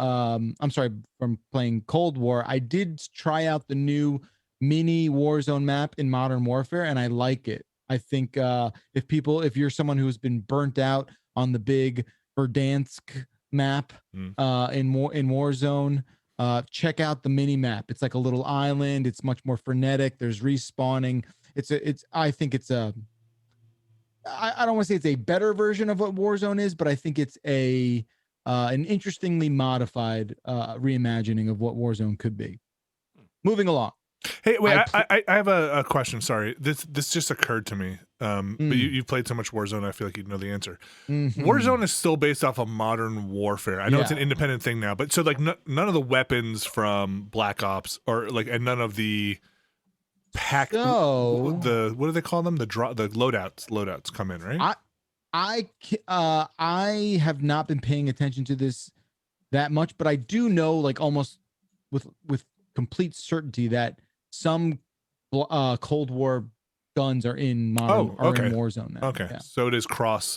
playing Cold War. I did try out the new mini Warzone map in Modern Warfare, and I like it. I think if you're someone who's been burnt out on the big Verdansk map in Warzone, check out the mini map. It's like a little island. It's much more frenetic. There's respawning. I think it's a, I don't want to say it's a better version of what Warzone is, but I think it's an interestingly modified reimagining of what Warzone could be. Moving along. Hey, wait, I have a question. Sorry. This just occurred to me. But you've played so much Warzone, I feel like you know the answer. Warzone is still based off of Modern Warfare. I know it's an independent thing now, but so like none of the weapons from Black Ops or like, and none of the what do they call them? The loadouts come in, right? I have not been paying attention to this that much, but I do know like almost with complete certainty that some Cold War guns are in in Warzone now. Okay, so it is cross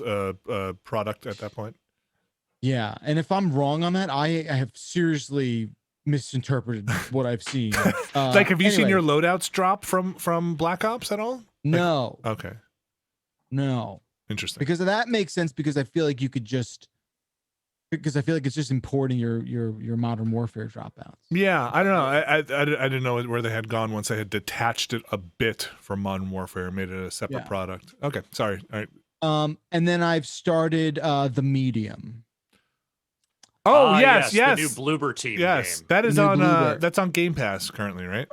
product at that point. Yeah, and if I'm wrong on that, I have seriously misinterpreted what I've seen. Like, have you seen your loadouts drop from Black Ops at all? No. Okay. No. Interesting. Because that makes sense, because I feel like it's just importing your Modern Warfare dropouts. Yeah, I don't know. I didn't know where they had gone once they had detached it a bit from Modern Warfare and made it a separate product. Okay, sorry. All right. And then I've started the Medium. Oh yes, the new Bloober Team game. That is on that's on Game Pass currently, right?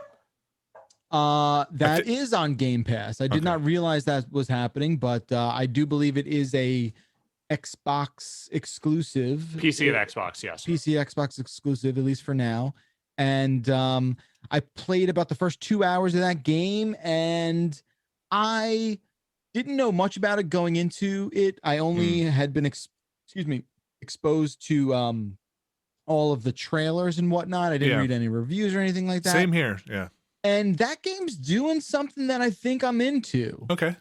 That is on Game Pass. I did not realize that was happening, but I do believe it is a Xbox exclusive. PC and Xbox, yes. PC, Xbox exclusive, at least for now. And I played about the first 2 hours of that game, and I didn't know much about it going into it. I only had been exposed to all of the trailers and whatnot. I didn't read any reviews or anything like that. Same here. Yeah. And that game's doing something that I think I'm into. Okay.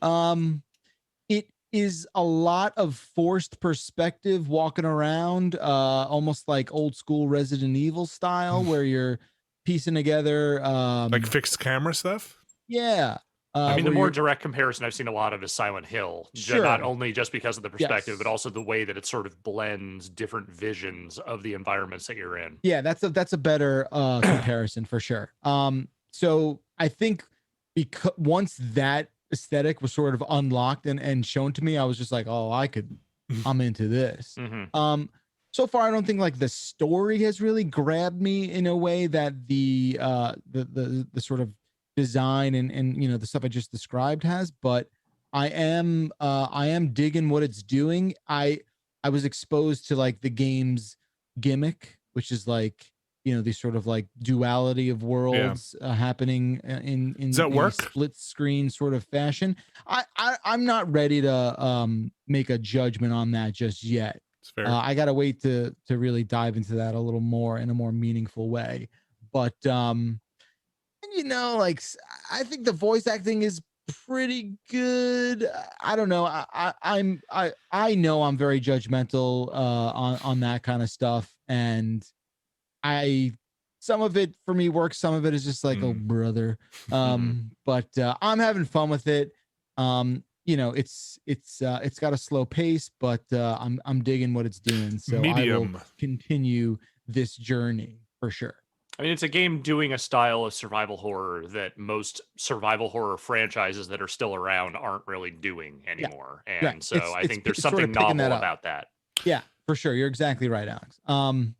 It is a lot of forced perspective, walking around, almost like old school Resident Evil style, where you're piecing together like fixed camera stuff. Yeah. I mean, the more direct comparison I've seen a lot of is Silent Hill, not only just because of the perspective, but also the way that it sort of blends different visions of the environments that you're in. Yeah, that's a better comparison for sure. So I think because once that aesthetic was sort of unlocked and shown to me, I was just like, oh, I'm into this. So far, I don't think like the story has really grabbed me in a way that the sort of design and the stuff I just described has, but I am digging what it's doing. I was exposed to like the game's gimmick, which is like these sort of like duality of worlds happening in Does that work? A split screen sort of fashion. I'm not ready to make a judgment on that just yet. It's fair. I gotta wait to really dive into that a little more in a more meaningful way. But like I think the voice acting is pretty good. I don't know. I know I'm very judgmental on that kind of stuff, and some of it for me works, some of it is just like, oh brother. But I'm having fun with it. It's got a slow pace, but I'm digging what it's doing. So Medium. I will continue this journey for sure. I mean, it's a game doing a style of survival horror that most survival horror franchises that are still around aren't really doing anymore. And right. so I think there's something sort of novel about that. Yeah, for sure. You're exactly right, Alex. I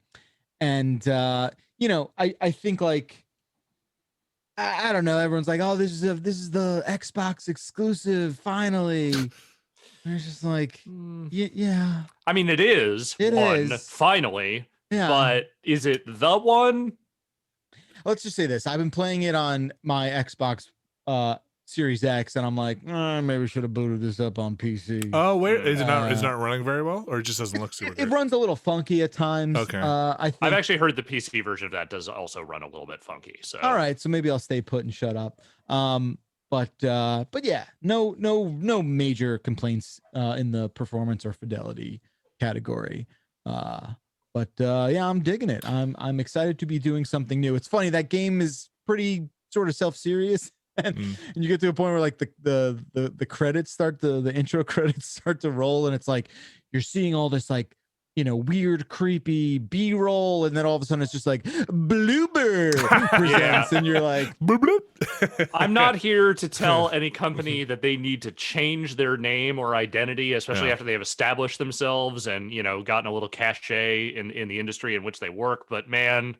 think like, I don't know. Everyone's like, oh, this is the Xbox exclusive. Finally. And it's just like, yeah. I mean, it is. Finally. Yeah. But is it the one? Let's just say this. I've been playing it on my Xbox Series X, and I'm like, maybe we should have booted this up on PC. Oh, wait, is it not running very well, or it just doesn't look super good? It runs a little funky at times. Okay. I've actually heard the PC version of that does also run a little bit funky. So all right, so maybe I'll stay put and shut up. But yeah, no major complaints in the performance or fidelity category. But yeah, I'm digging it. I'm excited to be doing something new. It's funny, that game is pretty sort of self-serious, and you get to a point where like the credits start, the intro credits start to roll, and it's like you're seeing all this like weird, creepy B-roll, and then all of a sudden it's just like Bloober presents, and you're like, Bloop, bloop. I'm not here to tell any company that they need to change their name or identity, especially after they have established themselves and gotten a little cachet in the industry in which they work. But man,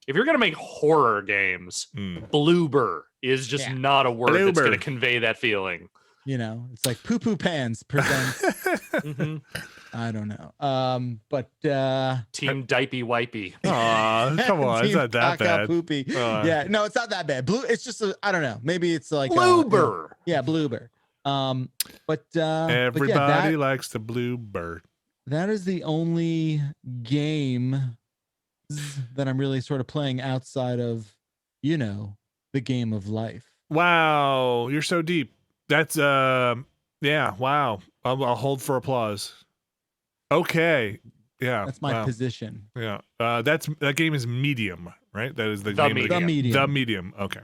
if you're gonna make horror games, Bloober is just not a word that's gonna convey that feeling. It's like Poo Poo Pants presents. I don't know. But Team Dipey Wipey. Aw, come on, it's not that bad. Poopy. Yeah, no, it's not that bad. It's just I don't know. Maybe it's like Bloober. Bloober. Everybody likes the Bloober. That is the only game that I'm really sort of playing outside of, the game of life. Wow, you're so deep. That's wow. I'll hold for applause. Okay. Yeah. That's my position. Yeah. That game is Medium, right? That is the name of the game. Medium. The Medium. Okay.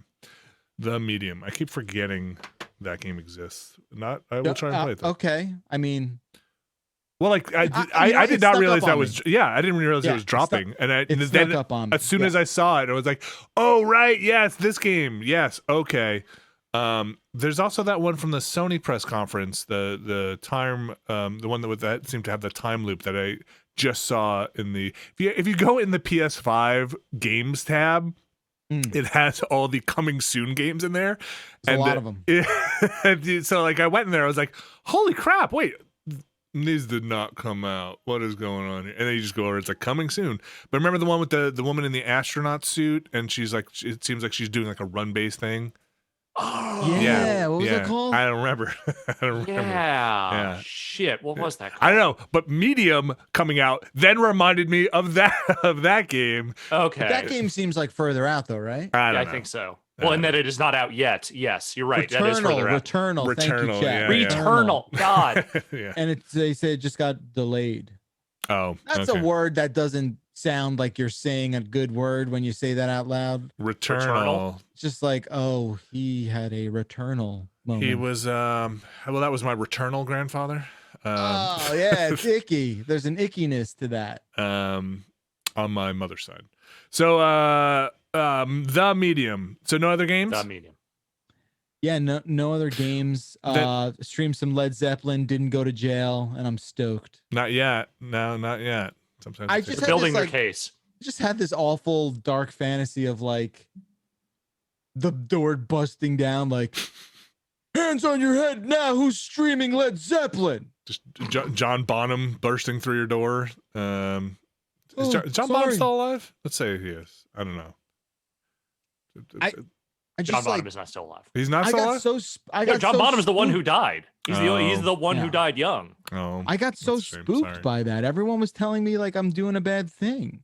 The Medium. I keep forgetting that game exists. I will try and play it though. Okay. I mean, well, like I did not realize that was I didn't realize it was dropping. And then as soon as I saw it, I was like, oh right, yes, this game. Yes, okay. There's also that one from the Sony press conference, the time, the one that seemed to have the time loop that I just saw in the. If you go in the PS5 games tab, it has all the coming soon games in there. There's a lot of them. So like I went in there, I was like, holy crap! Wait, these did not come out. What is going on here? And then you just go over. It's like coming soon. But remember the one with the woman in the astronaut suit, and she's like, it seems like she's doing like a run based thing. Oh yeah, what was it called? I don't remember. Yeah. Shit, what was that called? I don't know, but Medium coming out then reminded me of that game. Okay. But that game seems like further out though, right? I think so. Well, and that it is not out yet. Yes, you're right. That is further out. Returnal. Thank you, Chad. Returnal. God. Yeah. And they say it just got delayed. Oh, that's a word that doesn't sound like you're saying a good word when you say that out loud. Returnal. Just like, oh, he had a returnal moment. He was well, that was my returnal grandfather. Oh yeah, it's icky. There's an ickiness to that. On my mother's side. So The Medium. So no other games? The Medium. Yeah, no other games. Streamed some Led Zeppelin, didn't go to jail, and I'm stoked. Not yet. No, not yet. Sometimes I just building their case. I just had this awful dark fantasy of like the door busting down, like hands on your head now. Who's streaming Led Zeppelin? Just John Bonham bursting through your door. Is John Bonham still alive? Let's say he is. I don't know. John Bonham is not still alive. He's not still alive? John Bonham is the one who died. He's the one who died young. Oh, I got so spooked by that. Everyone was telling me like I'm doing a bad thing.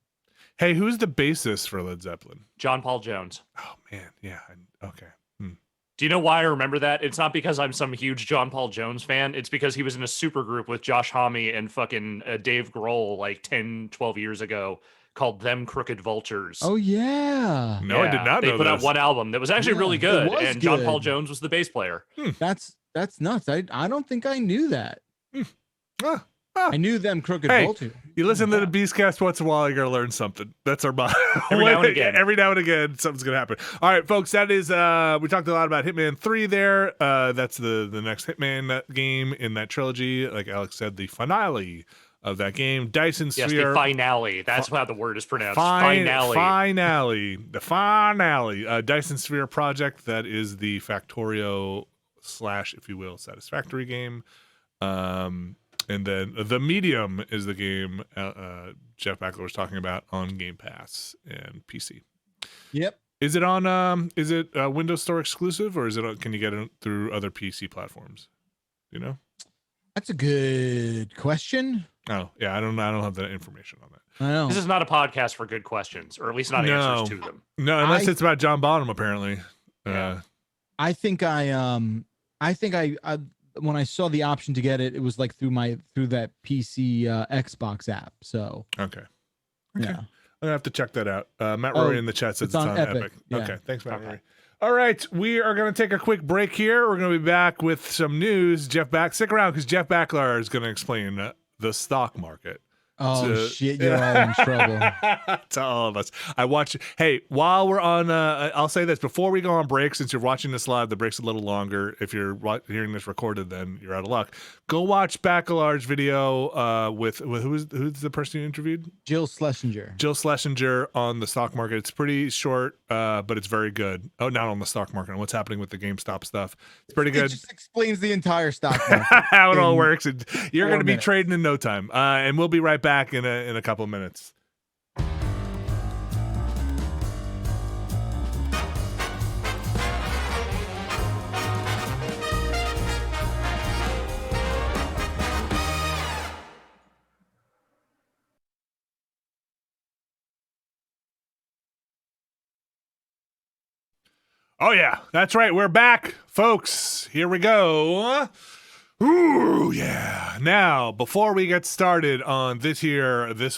Hey, who's the bassist for Led Zeppelin? John Paul Jones. Oh man, yeah. Okay. Do you know why I remember that? It's not because I'm some huge John Paul Jones fan. It's because he was in a super group with Josh Homme and fucking Dave Grohl like 10, 12 years ago called Them Crooked Vultures. Oh, yeah. No, I did not know They put out one album that was actually really good, and John Paul Jones was the bass player. That's nuts. I don't think I knew that. I knew Them Crooked Vultures. You listen to the Beastcast once in a while, you're going to learn something. That's our motto. Every now and again. Every now and again, something's going to happen. All right, folks, that is, we talked a lot about Hitman 3 there. That's the next Hitman game in that trilogy. Like Alex said, the finale of that game. Dyson Sphere. Yes, the finale. That's how the word is pronounced. Finale. The finale. Dyson Sphere project. That is the Factorio / if you will, Satisfactory game. And then The Medium is the game Jeff Backler was talking about on Game Pass and PC. Yep. Is it on? Is it Windows Store exclusive, or is it? Can you get it through other PC platforms? You know. That's a good question. Oh yeah, I don't have that information on that. I know. This is not a podcast for good questions, or at least not answers to them. No, unless it's about John Bonham, apparently. Yeah. I think when I saw the option to get it, it was like through that PC Xbox app. So okay. Yeah. I'm gonna have to check that out. Matt Rory in the chat says it's on Epic. Yeah. Okay, thanks, Matt Rory. All right, we are going to take a quick break here. We're going to be back with some news. Stick around because Jeff Backler is going to explain the stock market Oh shit, you're all in trouble. To all of us. I watch. Hey, while we're on, I'll say this before we go on break. Since you're watching this live, the break's a little longer. If you're hearing this recorded, then you're out of luck. Go watch Bacalar's video with who's the person you interviewed? Jill Schlesinger. Jill Schlesinger on the stock market. It's pretty short, but it's very good. Oh, not on the stock market. On what's happening with the GameStop stuff. It's pretty good. It just explains the entire stock market. How it all works. And you're going to be minutes. trading in no time. And we'll be right back in a couple of minutes. Oh yeah, that's right. We're back, folks. Here we go. Ooh, yeah. Now, before we get started on this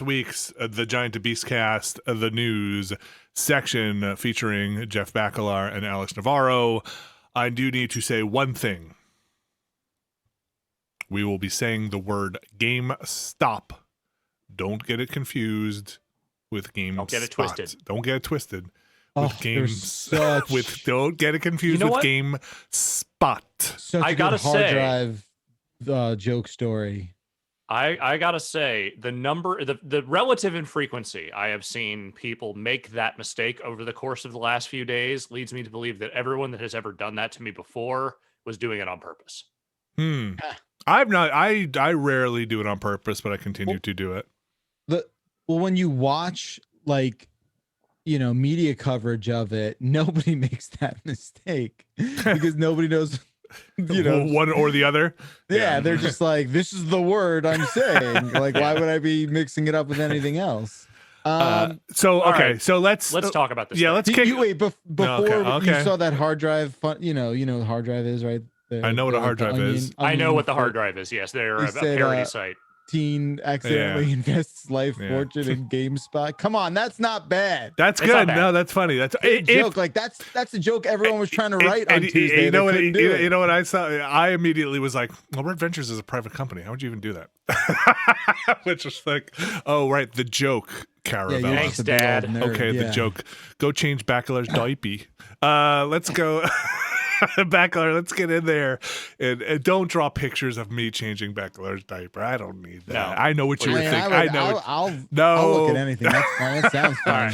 week's The Giant to Beastcast, the news section featuring Jeff Bacalar and Alex Navarro, I do need to say one thing. We will be saying the word GameStop. Don't get it confused with GameSpot. Don't get it twisted. Don't get it twisted. With don't get it confused with GameSpot. Such I a gotta good hard say, drive joke story. I gotta say, the relative infrequency I have seen people make that mistake over the course of the last few days leads me to believe that everyone that has ever done that to me before was doing it on purpose. I've not. I rarely do it on purpose, but I continue to do it. When you watch media coverage of it, nobody makes that mistake because nobody knows, one or the other. Yeah, they're just like, this is the word I'm saying. Like, why would I be mixing it up with anything else? So let's talk about this. Yeah, let's kick. Before you saw that hard drive. You know what hard drive is, right? I know what a hard drive is. I know what the hard drive is. Yes, they're a parody site. Teen accidentally invests life fortune in GameSpot. Come on, that's not bad. That's good. No, that's funny. That's a joke. Like that's a joke everyone was trying to write on Tuesday. You know what I saw? I immediately was like, "Well, Red Ventures is a private company. How would you even do that?" Which was like, "Oh, right, the joke." Caravelle. Yeah, thanks, Dad. Okay, the joke. Go change Bacalar's diaper. Let's go. Bacalar, let's get in there and don't draw pictures of me changing Bacalar's diaper. I don't need that. No. I know what you were thinking. I'll look at anything. That's fine. That sounds fine.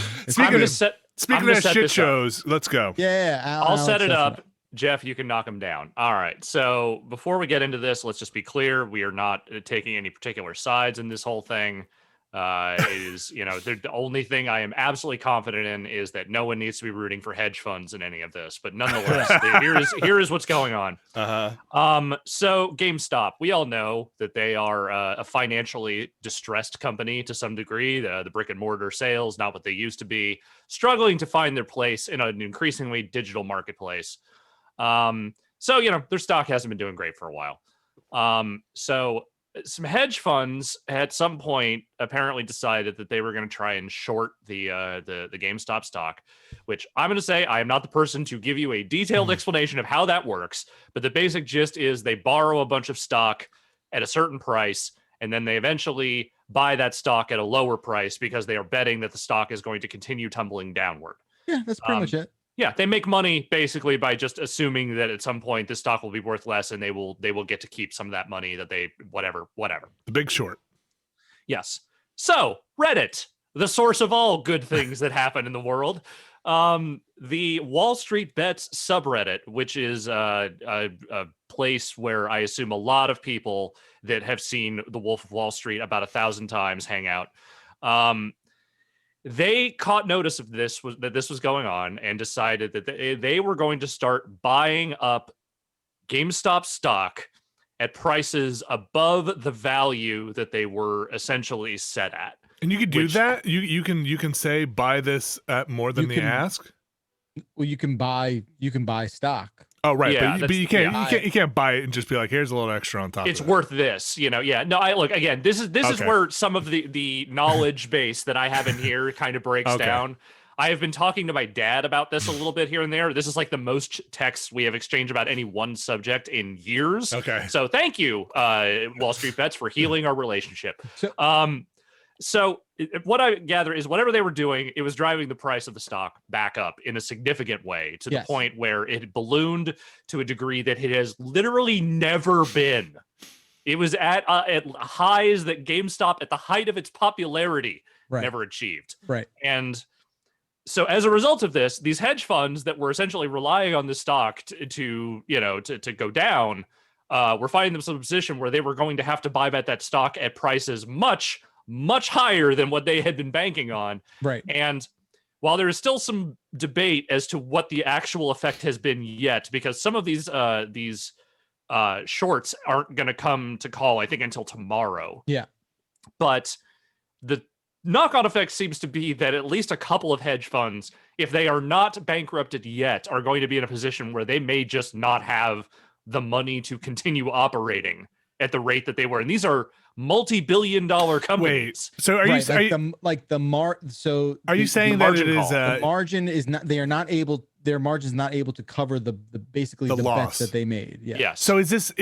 Speaking of shit shows, let's go. Yeah, I'll set it up. Jeff, you can knock them down. All right. So before we get into this, let's just be clear. We are not taking any particular sides in this whole thing. The only thing I am absolutely confident in is that no one needs to be rooting for hedge funds in any of this. But nonetheless, here is what's going on. So GameStop, we all know that they are a financially distressed company to some degree. The brick and mortar sales, not what they used to be, struggling to find their place in an increasingly digital marketplace. So their stock hasn't been doing great for a while. So some hedge funds at some point apparently decided that they were going to try and short the GameStop stock, which I'm going to say I am not the person to give you a detailed explanation of how that works, but the basic gist is they borrow a bunch of stock at a certain price, and then they eventually buy that stock at a lower price because they are betting that the stock is going to continue tumbling downward. Yeah, that's pretty much it. Yeah, they make money basically by just assuming that at some point the stock will be worth less, and they will get to keep some of that money that they whatever. The Big Short. Yes. So Reddit, the source of all good things that happen in the world. The Wall Street Bets subreddit, which is a place where I assume a lot of people that have seen The Wolf of Wall Street about 1,000 times hang out. They caught notice of this was going on and decided that they were going to start buying up GameStop stock at prices above the value that they were essentially set at. And you could do that. You can say buy this at more than the ask. Well, you can buy stock. Oh, right. Yeah, but you can't buy it and just be like, here's a little extra on top. It's worth this, Yeah. No, look again. This is where some of the knowledge base that I have in here kind of breaks down. I have been talking to my dad about this a little bit here and there. This is like the most texts we have exchanged about any one subject in years. Okay. So thank you, Wall Street Bets, for healing our relationship. So what I gather is whatever they were doing, it was driving the price of the stock back up in a significant way to the point where it ballooned to a degree that it has literally never been. It was at highs that GameStop, at the height of its popularity, never achieved. Right. And so as a result of this, these hedge funds that were essentially relying on the stock to go down, were finding themselves in a position where they were going to have to buy back that stock at prices much higher than what they had been banking on. Right. And while there is still some debate as to what the actual effect has been yet, because some of these shorts aren't going to come to call, I think, until tomorrow. Yeah. But the knock-on effect seems to be that at least a couple of hedge funds, if they are not bankrupted yet, are going to be in a position where they may just not have the money to continue operating at the rate that they were. And these are multi-billion-dollar companies. Wait, so are you saying the margin is not, they are not able, their margin is not able to cover the basically the bets that they made. Yeah. Yes. So is this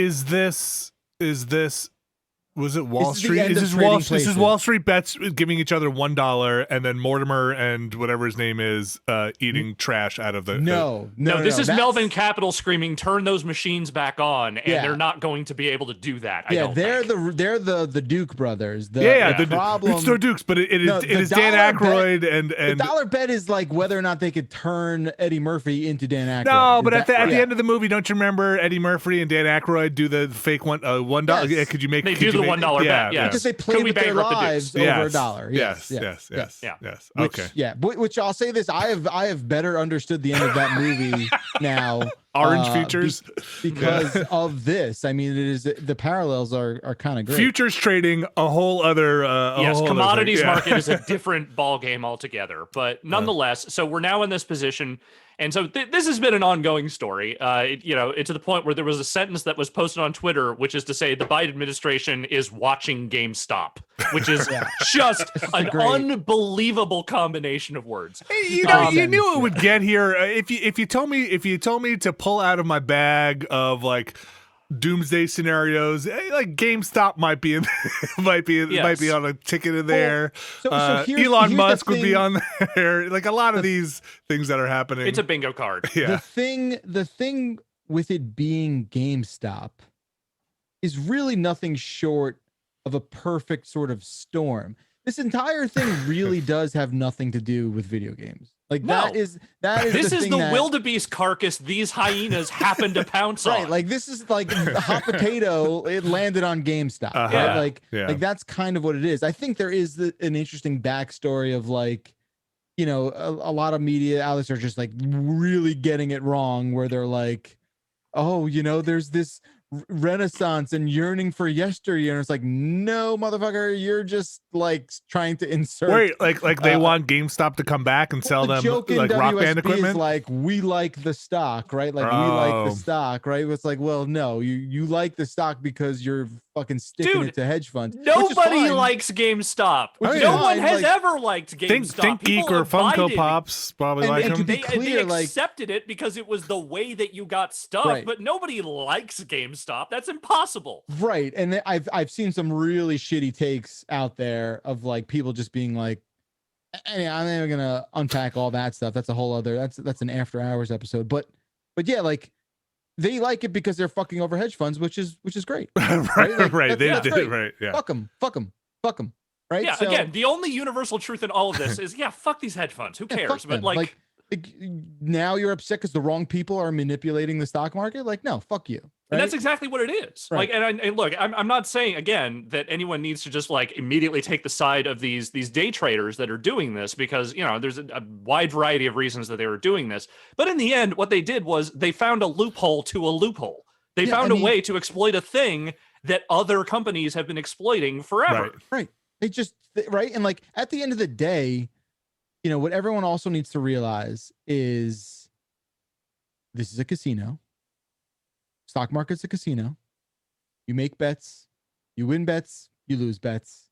was it Wall Street? Is this Wall Street bets giving each other $1 and then Mortimer and whatever his name is eating trash out of the No, this is Melvin Capital screaming, turn those machines back on, and they're not going to be able to do that. They're the Duke brothers. The problem, it's the Dukes, but it is Dan Aykroyd and the dollar bet is like whether or not they could turn Eddie Murphy into Dan Aykroyd. No, but at the end of the movie, don't you remember Eddie Murphy and Dan Aykroyd do the fake $1? Yes. Could you make? They do the $1 bet, yeah. Because they play with their lives over $1. Yes. Okay. Which I'll say this: I have better understood the end of that movie now. Orange futures because of this. I mean, it is the parallels are kind of great. Futures trading, a whole other. Commodities market is a different ball game altogether. But nonetheless, so we're now in this position. And so this has been an ongoing story, it's to the point where there was a sentence that was posted on Twitter, which is to say the Biden administration is watching GameStop, which is just an unbelievable combination of words. Hey, you knew it would get here. If you told me to pull out of my bag of like doomsday scenarios, like GameStop might be on a ticket in there. Elon Musk would be on there. Like a lot of these things that are happening. It's a bingo card. Yeah. The thing with it being GameStop is really nothing short of a perfect sort of storm. This entire thing really does have nothing to do with video games. Like that is this is the wildebeest carcass these hyenas happen to pounce on. Right, like this is like the hot potato. It landed on GameStop. Right? Like that's kind of what it is. I think there is an interesting backstory of like, a lot of media outlets are just like really getting it wrong, where they're like, oh, there's this renaissance and yearning for yesteryear, and it's like, no, motherfucker, you're just like trying to insert. Wait, like they want GameStop to come back and sell them like Rock Band equipment. Is like, we like the stock, right? Like we like the stock, right? It's like, well, no, you like the stock because you're fucking sticking it to hedge funds. Nobody likes GameStop. No one has ever liked GameStop. Think Geek or Funko Pops probably like them. They accepted it because it was the way that you got stuff, but nobody likes GameStop. That's impossible. Right. And I've seen some really shitty takes out there of like people just being like, hey, I'm never gonna unpack all that stuff. That's a whole other that's an after hours episode. But yeah, like they like it because they're fucking over hedge funds, which is great. Right. Like, right. They did great. Right. Yeah. Fuck them. Right. Yeah. So, again, the only universal truth in all of this is fuck these hedge funds. Who cares? But like now you're upset because the wrong people are manipulating the stock market. Like, no, fuck you. And that's exactly what it is. Right. Like, and look, I'm not saying again that anyone needs to just like immediately take the side of these day traders that are doing this, because there's a wide variety of reasons that they were doing this. But in the end, what they did was they found a loophole to a loophole. They found a way to exploit a thing that other companies have been exploiting forever. Right. They just and like at the end of the day, what everyone also needs to realize is this is a casino. Stock market's a casino. You make bets, you win bets, you lose bets.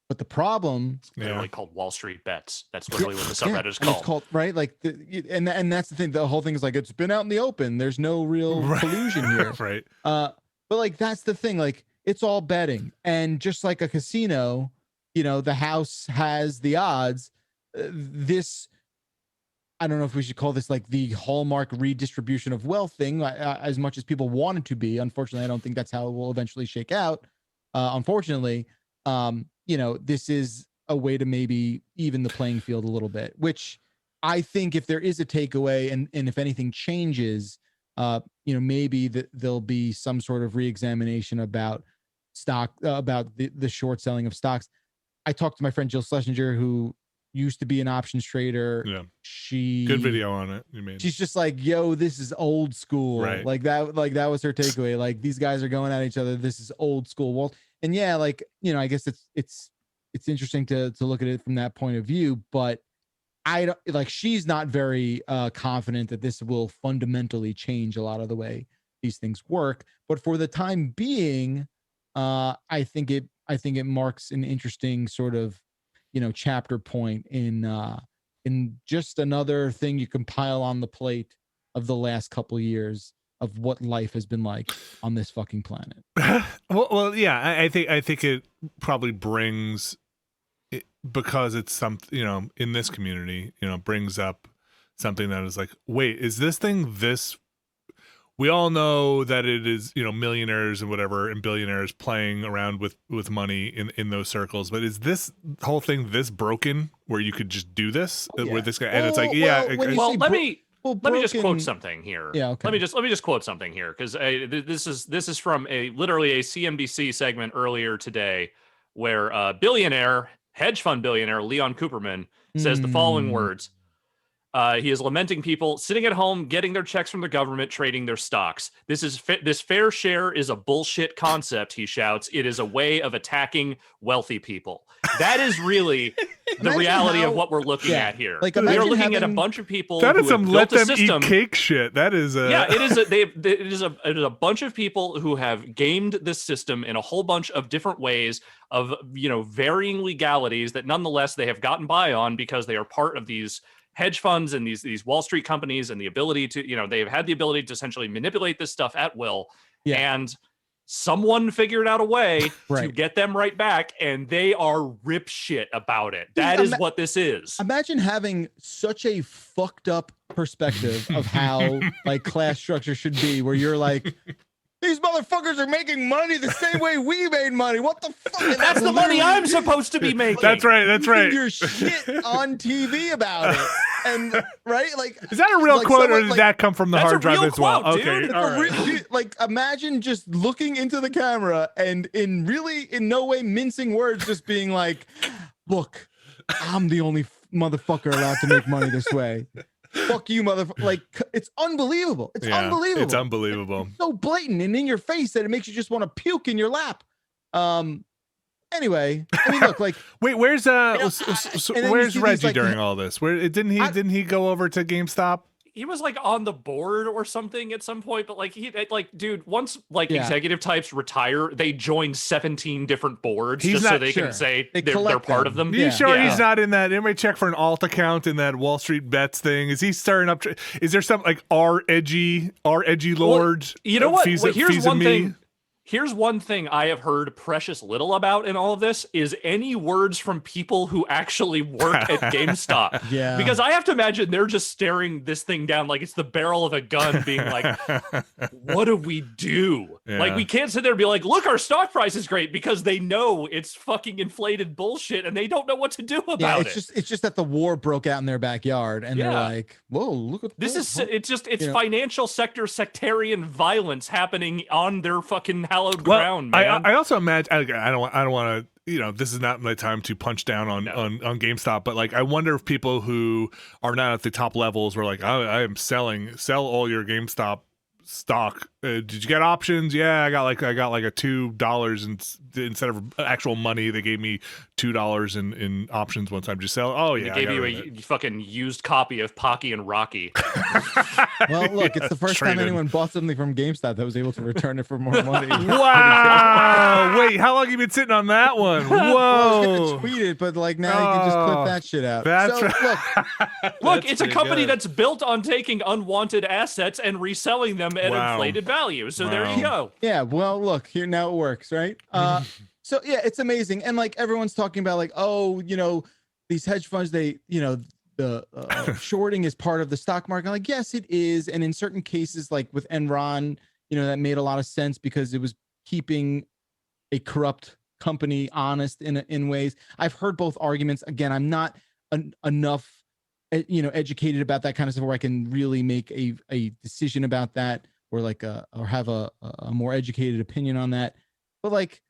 But the problem, it's literally called Wall Street bets. That's literally what the subreddit is called. It's called like and that's the thing. The whole thing is like it's been out in the open. There's no real collusion here. Right. But like that's the thing. Like it's all betting, and just like a casino, the house has the odds. This, I don't know if we should call this like the hallmark redistribution of wealth thing, as much as people want it to be. Unfortunately, I don't think that's how it will eventually shake out. Unfortunately, this is a way to maybe even the playing field a little bit, which I think if there is a takeaway and if anything changes, maybe there'll be some sort of reexamination about about the short selling of stocks. I talked to my friend Jill Schlesinger, who used to be an options trader. Yeah. She good video on it. She's just like, yo, this is old school. Right. Like that was her takeaway. Like, these guys are going at each other. This is old school. Well, and yeah, like, I guess it's interesting to look at it from that point of view, but I don't like, she's not very confident that this will fundamentally change a lot of the way these things work. But for the time being, I think it marks an interesting sort of, chapter point in just another thing you can pile on the plate of the last couple of years of what life has been like on this fucking planet. well, yeah, I think it probably brings, because it's something, in this community, brings up something that is like, wait, is this thing this? We all know that it is, millionaires and whatever and billionaires playing around with money in those circles. But is this whole thing this broken where you could just do this? Yeah. Where this guy, and it's like, yeah. Let me just quote something here. Yeah, okay. Let me just quote something here, because this is from literally a CNBC segment earlier today, where hedge fund billionaire Leon Cooperman says the following words. He is lamenting people sitting at home, getting their checks from the government, trading their stocks. This fair share is a bullshit concept, he shouts. It is a way of attacking wealthy people. That is really the reality of what we're looking at here. Like, we are looking at a bunch of people that is some let them system. Eat cake shit. That is it is a bunch of people who have gamed this system in a whole bunch of different ways of varying legalities that nonetheless they have gotten by on because they are part of these hedge funds and these Wall Street companies, and the ability to, they've had the ability to essentially manipulate this stuff at will. Yeah. And someone figured out a way to get them right back, and they are rip shit about it. That is what this is. Imagine having such a fucked up perspective of how like class structure should be, where you're like, these motherfuckers are making money the same way we made money. What the fuck? That's the money I'm supposed to be making. That's right. Your shit on TV about it. And like, is that a real quote, or did that come from the hard drive as well? Quote, okay, all right. Like, imagine just looking into the camera and in no way mincing words, just being like, look, I'm the only motherfucker allowed to make money this way. Fuck you, motherfucker. Like, it's unbelievable. It's unbelievable. It's unbelievable. It's so blatant and in your face that it makes you just want to puke in your lap. Anyway, I mean, look, like, wait, where's where's Reggie during all this? Where didn't he go over to GameStop? He was like on the board or something at some point, but dude, once executive types retire, they join 17 different boards so they can say they're part of them. Are you sure he's not in that? Anybody check for an alt account in that Wall Street Bets thing? Is he stirring up? Is there some like our edgy lord? Well, you know what? Here's one thing I have heard precious little about in all of this is any words from people who actually work at GameStop. Yeah. Because I have to imagine they're just staring this thing down like it's the barrel of a gun, being like, what do we do? Yeah. Like, we can't sit there and be like, look, our stock price is great, because they know it's fucking inflated bullshit and they don't know what to do about it. It's just that the war broke out in their backyard and they're like, whoa, look at this. It's financial sector sectarian violence happening on their fucking hallowed ground, man. I also imagine I don't want to, this is not my time to punch down on GameStop, but like, I wonder if people who are not at the top levels were like, I am sell all your GameStop stock. Did you get options? Yeah, I got like a $2 instead of actual money. They gave me $2 in options one time. Just sell. Oh yeah, they gave you a fucking used copy of Pocky and Rocky. Well, look, it's the first time anyone bought something from GameStop that was able to return it for more money. Wow! Wait, how long have you been sitting on that one? Whoa! Well, I was gonna tweet it, but like now you can just clip that shit out. That's right. Look, it's a company that's built on taking unwanted assets and reselling them at inflated value. So there you go. Yeah, well, look, here now it works, right? So yeah, it's amazing. And like everyone's talking about like, oh, these hedge funds, they, the shorting is part of the stock market. Like, yes, it is. And in certain cases, like with Enron, that made a lot of sense because it was keeping a corrupt company honest in ways. I've heard both arguments. Again, I'm not enough, educated about that kind of stuff where I can really make a decision about that or or have a more educated opinion on that. But like,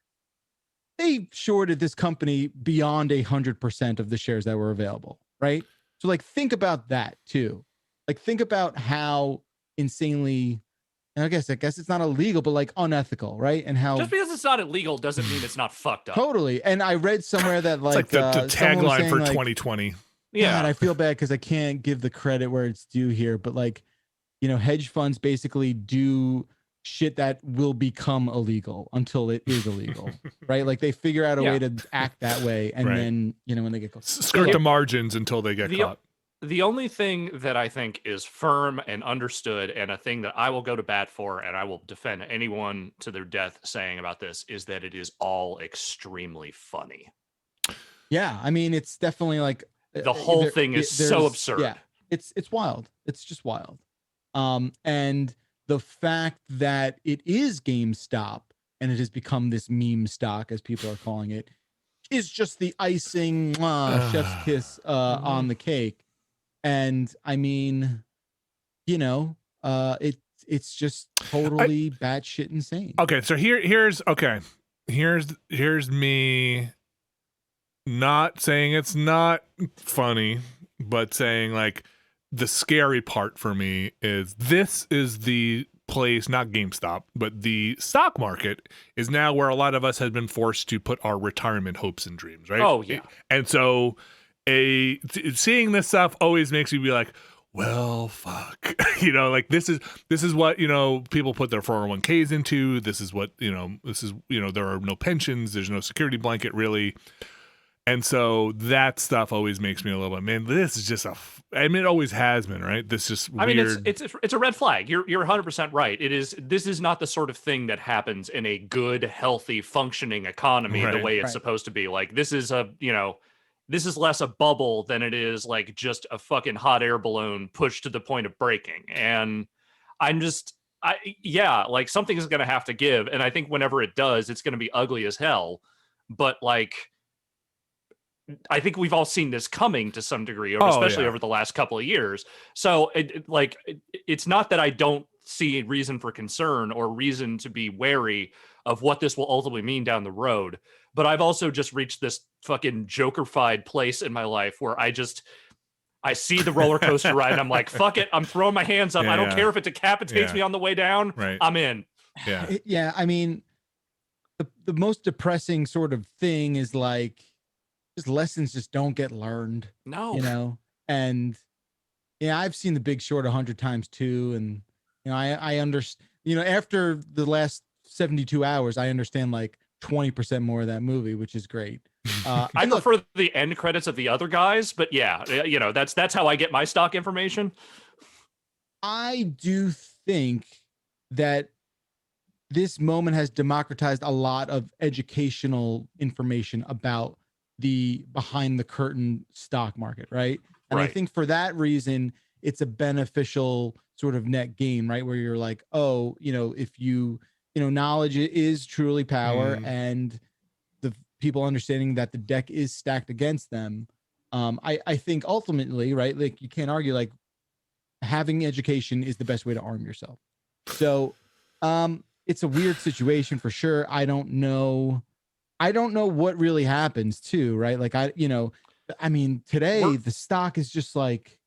they shorted this company beyond 100% of the shares that were available, right? So like, think about that too. Like, think about how insanely, and I guess it's not illegal, but like unethical, right? And how just because it's not illegal doesn't mean it's not fucked up. Totally. And I read somewhere that like the tagline for 2020. Yeah, and I feel bad because I can't give the credit where it's due here, but like, hedge funds basically do shit that will become illegal until it is illegal, right? Like they figure out a way to act that way, and then when they get caught, skirt the margins until they get caught. The only thing that I think is firm and understood, and a thing that I will go to bat for, and I will defend anyone to their death saying about this, is that it is all extremely funny. Yeah, I mean, it's definitely like the whole thing is so absurd. Yeah, it's wild. It's just wild. And the fact that it is GameStop and it has become this meme stock, as people are calling it, is just the icing, chef's kiss on the cake. And I mean, it's just totally batshit insane. Okay, so here's me not saying it's not funny, but saying like the scary part for me is this is the place, not GameStop, but the stock market is now where a lot of us have been forced to put our retirement hopes and dreams, right? Oh yeah. And so seeing this stuff always makes me be like, well, fuck, like this is what, people put their 401ks into. This is what, there are no pensions. There's no security blanket really. And so that stuff always makes me a little bit, man, this is just it always has been, right? This just weird. I mean, it's a red flag. You're 100% right. This is not the sort of thing that happens in a good, healthy, functioning economy the way it's supposed to be. Like this is this is less a bubble than it is like just a fucking hot air balloon pushed to the point of breaking. And like something is going to have to give. And I think whenever it does, it's going to be ugly as hell. But like, I think we've all seen this coming to some degree, especially over the last couple of years. So it's not that I don't see reason for concern or reason to be wary of what this will ultimately mean down the road. But I've also just reached this fucking Joker-fied place in my life where I see the roller coaster ride and I'm like, fuck it. I'm throwing my hands up. I don't care if it decapitates me on the way down. Right. I'm in. Yeah. Yeah. I mean, the most depressing sort of thing is like, just lessons just don't get learned. No. And I've seen The Big Short 100 times too. And, I understand, after the last 72 hours, I understand like 20% more of that movie, which is great. I prefer the end credits of the other guys, but yeah, that's how I get my stock information. I do think that this moment has democratized a lot of educational information about the behind the curtain stock market, right? And I think for that reason, it's a beneficial sort of net gain, right? Where you're like, oh, if knowledge is truly power, and the people understanding that the deck is stacked against them. I think ultimately, right, like you can't argue like having education is the best way to arm yourself. So it's a weird situation for sure. I don't know what really happens too, right? Like I mean, today the stock is just like,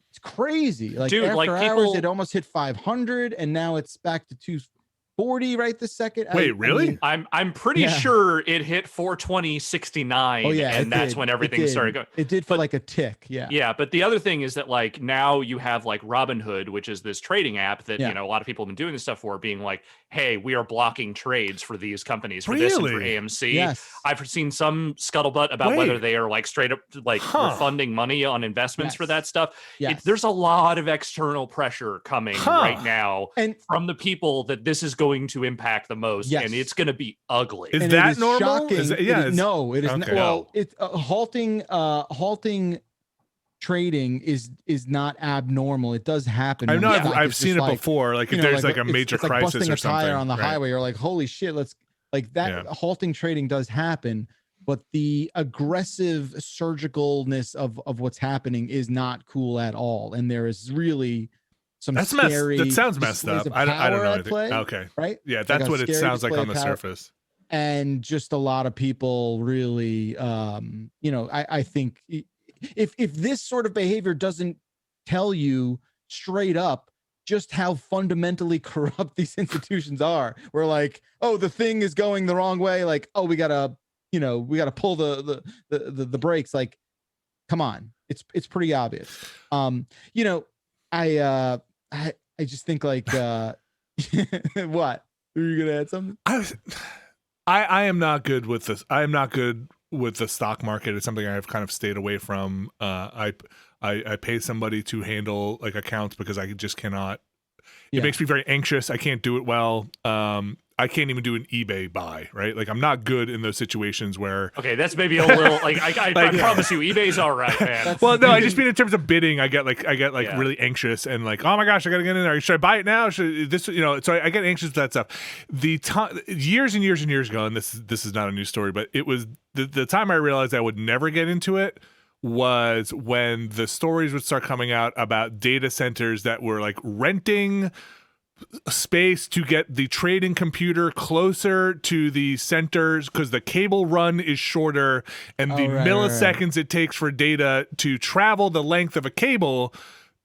it's crazy. Like dude, after like hours, it almost hit 500 and now it's back to 240 right this second. Wait, really? I'm pretty sure it hit 420.69. Oh yeah, and that's when everything started going. It did for like a tick. Yeah. Yeah, but the other thing is that like now you have like Robinhood, which is this trading app that a lot of people have been doing this stuff for, being like, hey, we are blocking trades for these companies for this and for AMC. Yes. I've seen some scuttlebutt about whether they are like straight up like refunding money on investments for that stuff. There's a lot of external pressure coming right now from the people that this is going to impact the most, and it's going to be ugly. Is that normal? No, it is not. Well, it's halting trading is not abnormal. It does happen. I know I've seen it before. Like if there's like a major crisis busting or a something tire on the highway, you're like, holy shit, let's like that. Halting trading does happen, but the aggressive surgicalness of what's happening is not cool at all. And there is really some scary. That sounds messed up. I don't know anything. Okay, right? Yeah, that's what it sounds like on the surface. And just a lot of people really, I think if this sort of behavior doesn't tell you straight up just how fundamentally corrupt these institutions are, we're like, oh, the thing is going the wrong way. Like, oh, we gotta pull the brakes. Like, come on, it's pretty obvious. I just think like, what? Are you gonna add something? I am not good with this. I am not good with the stock market. It's something I've kind of stayed away from. I pay somebody to handle like accounts because I just cannot. It makes me very anxious. I can't do it well. I can't even do an eBay buy, right? Like I'm not good in those situations where. Okay, that's maybe a little like I promise you, eBay's all right, man. Well, no, I just mean in terms of bidding, I get really anxious and like, oh my gosh, I gotta get in there. Should I buy it now? Should this, so I get anxious with that stuff. The time years and years and years ago, and this is not a new story, but it was the time I realized I would never get into it was when the stories would start coming out about data centers that were like renting space to get the trading computer closer to the centers because the cable run is shorter and the milliseconds it takes for data to travel the length of a cable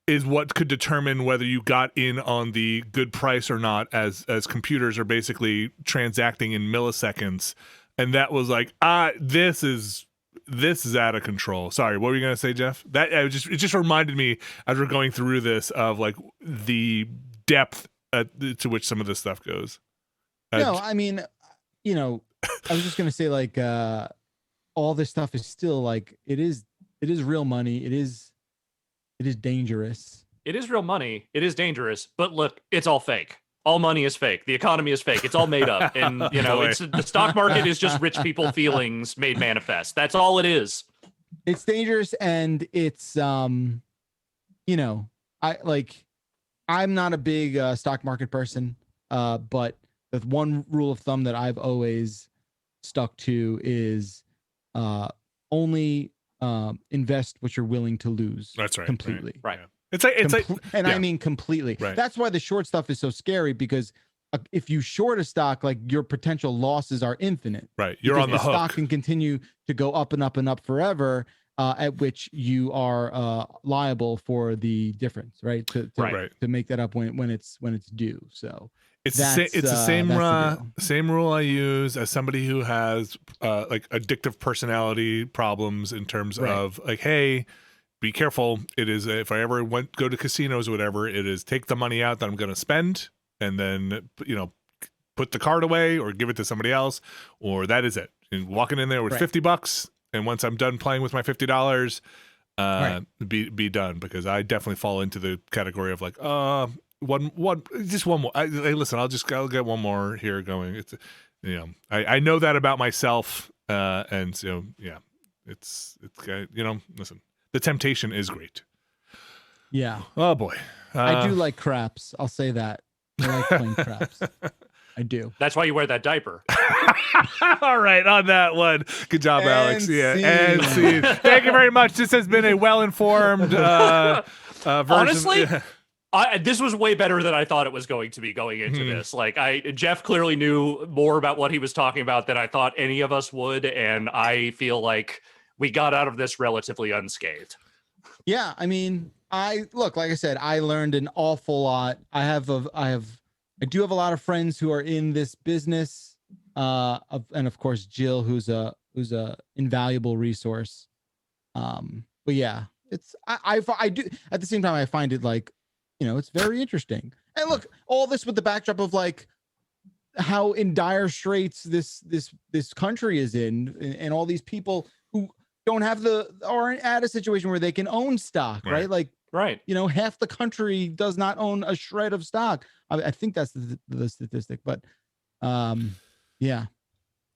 is what could determine whether you got in on the good price or not, as computers are basically transacting in milliseconds. And that was like, this is out of control. Sorry, what were you gonna say, Jeff? It just reminded me as we're going through this of like the depth to which some of this stuff goes. No, I mean, I was just gonna say like all this stuff is still like it is real money. It is dangerous. It is real money. It is dangerous. But look, it's all fake. All money is fake. The economy is fake. It's all made up. And it's the stock market is just rich people feelings made manifest. That's all it is. It's dangerous, and it's I'm not a big stock market person, but the one rule of thumb that I've always stuck to is only invest what you're willing to lose. That's right. Completely. Right. I mean completely. Right. That's why the short stuff is so scary, because if you short a stock, like your potential losses are infinite. Right. You're on the hook. Stock can continue to go up and up and up forever. At which you are liable for the difference, right? To make that up when it's due. So it's the same rule I use as somebody who has like addictive personality problems in terms of like, hey, be careful. It is if I ever go to casinos or whatever, it is take the money out that I'm going to spend and then put the card away or give it to somebody else, or that is it. And walking in there with $50. And once I'm done playing with my $50, be done, because I definitely fall into the category of like, one more. Hey, listen, I'll get one more here going. It's, I know that about myself, and so it's listen, the temptation is great. Yeah. Oh boy, I do like craps. I'll say that. I like playing craps. I do. That's why you wear that diaper. All right, on that one. Good job, Alex. And scene. Thank you very much. This has been a well-informed version. Honestly, this was way better than I thought it was going to be going into this. Like Jeff clearly knew more about what he was talking about than I thought any of us would, and I feel like we got out of this relatively unscathed. Yeah, I mean, like I said, I learned an awful lot. I do have a lot of friends who are in this business, and of course Jill, who's a invaluable resource. But yeah, I do at the same time I find it like, it's very interesting. And look, all this with the backdrop of like how in dire straits this country is in, and all these people who don't have aren't at a situation where they can own stock, right? Like, right. Half the country does not own a shred of stock. I think that's the statistic, but yeah.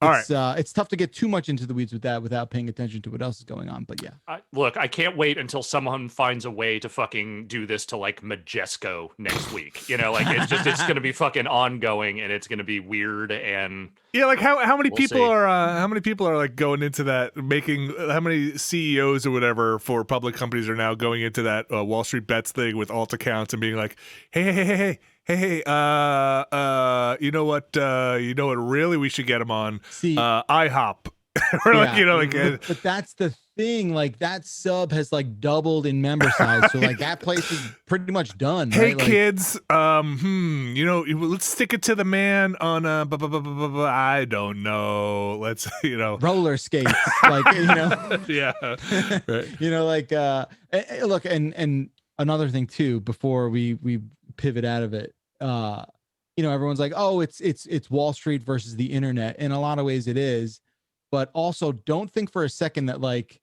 It's tough to get too much into the weeds with that without paying attention to what else is going on. But yeah, look, I can't wait until someone finds a way to fucking do this to like Majesco next week. It's going to be fucking ongoing, and it's going to be weird. And yeah, like how many people are like going into that, making how many CEOs or whatever for public companies are now going into that Wall Street Bets thing with alt accounts and being like, hey, you know what really we should get them on? See, IHOP. Or but that's the thing, like that sub has like doubled in member size, so like that place is pretty much done. Hey, right? kids, let's stick it to the man on I don't know, let's roller skates, like yeah, right. Look, and another thing too, before we pivot out of it, everyone's like, oh, it's Wall Street versus the internet. In a lot of ways it is, but also don't think for a second that like,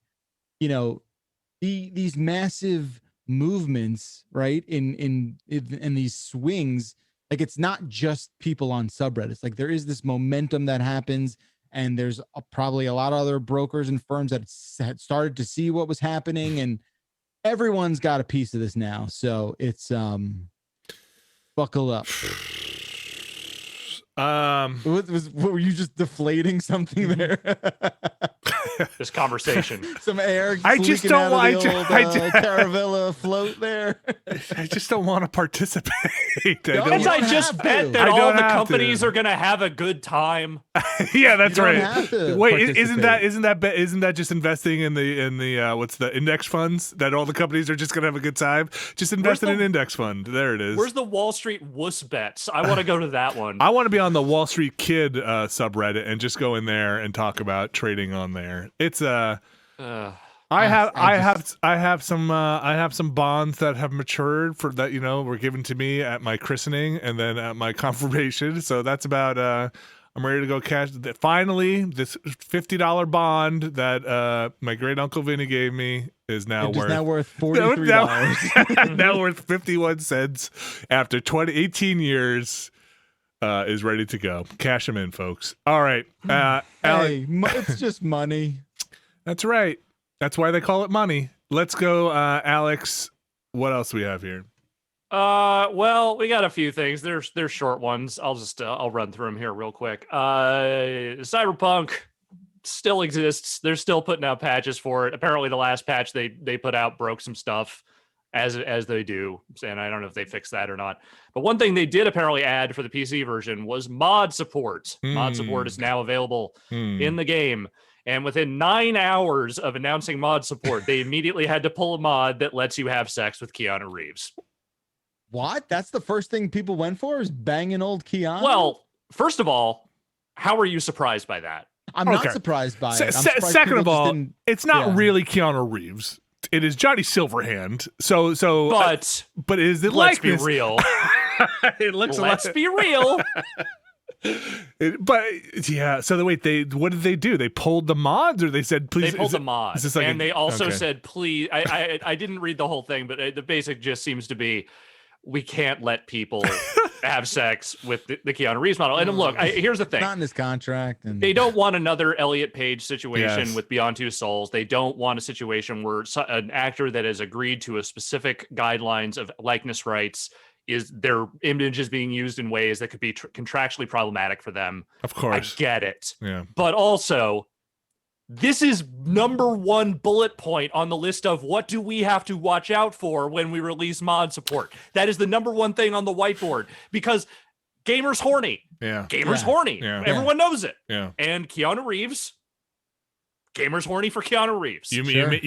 these massive movements, right, in these swings, like it's not just people on subreddits. Like there is this momentum that happens, and there's probably a lot of other brokers and firms that had started to see what was happening, and everyone's got a piece of this now. So it's buckle up. Were you just deflating something there? This conversation. Some air. I just don't want Caravella float there. I just don't want to participate. I just bet that all the companies are going to have a good time. Yeah, that's right. Wait, isn't that just investing in the what's the index funds, that all the companies are just going to have a good time? Just invest in an index fund. There it is. Where's the Wall Street wuss bets? I want to go to that one. I want to be on the Wall Street Kid subreddit and just go in there and talk about trading on there. It's I have some bonds that have matured for that, were given to me at my christening and then at my confirmation. So that's about I'm ready to go cash. Finally, this $50 bond that my great uncle Vinny gave me is now worth $43. Now worth 51 cents after 18 years. Is ready to go. Cash them in, folks. All right. It's just money. That's right. That's why they call it money. Let's go, Alex. What else do we have here? Well, we got a few things. There's short ones. I'll run through them here real quick. Cyberpunk still exists. They're still putting out patches for it. Apparently, the last patch they put out broke some stuff, as they do, and I don't know if they fixed that or not. But one thing they did apparently add for the PC version was mod support. Mod support is now available in the game. And within 9 hours of announcing mod support, they immediately had to pull a mod that lets you have sex with Keanu Reeves. What? That's the first thing people went for, is banging old Keanu? Well, first of all, how are you surprised by that? I'm not surprised by it. Second of all, it's not really Keanu Reeves. It is Johnny Silverhand. But is it let's be real. It looks let's be real. So what did they do? They pulled the mods, or they said please? They pulled the mods, and they also said please. I didn't read the whole thing, but the basic gist seems to be we can't let people have sex with the Keanu Reeves model. And look, here's the thing. Not in this contract. And they don't want another Elliot Page situation with Beyond Two Souls. They don't want a situation where an actor that has agreed to a specific guidelines of likeness rights is their image is being used in ways that could be contractually problematic for them. Of course. I get it. Yeah. But also, this is number one bullet point on the list of what do we have to watch out for when we release mod support. That is the number one thing on the whiteboard, because gamers horny. Yeah. Gamers horny. Yeah. Everyone knows it. Yeah. And Keanu Reeves, gamers horny for Keanu Reeves. You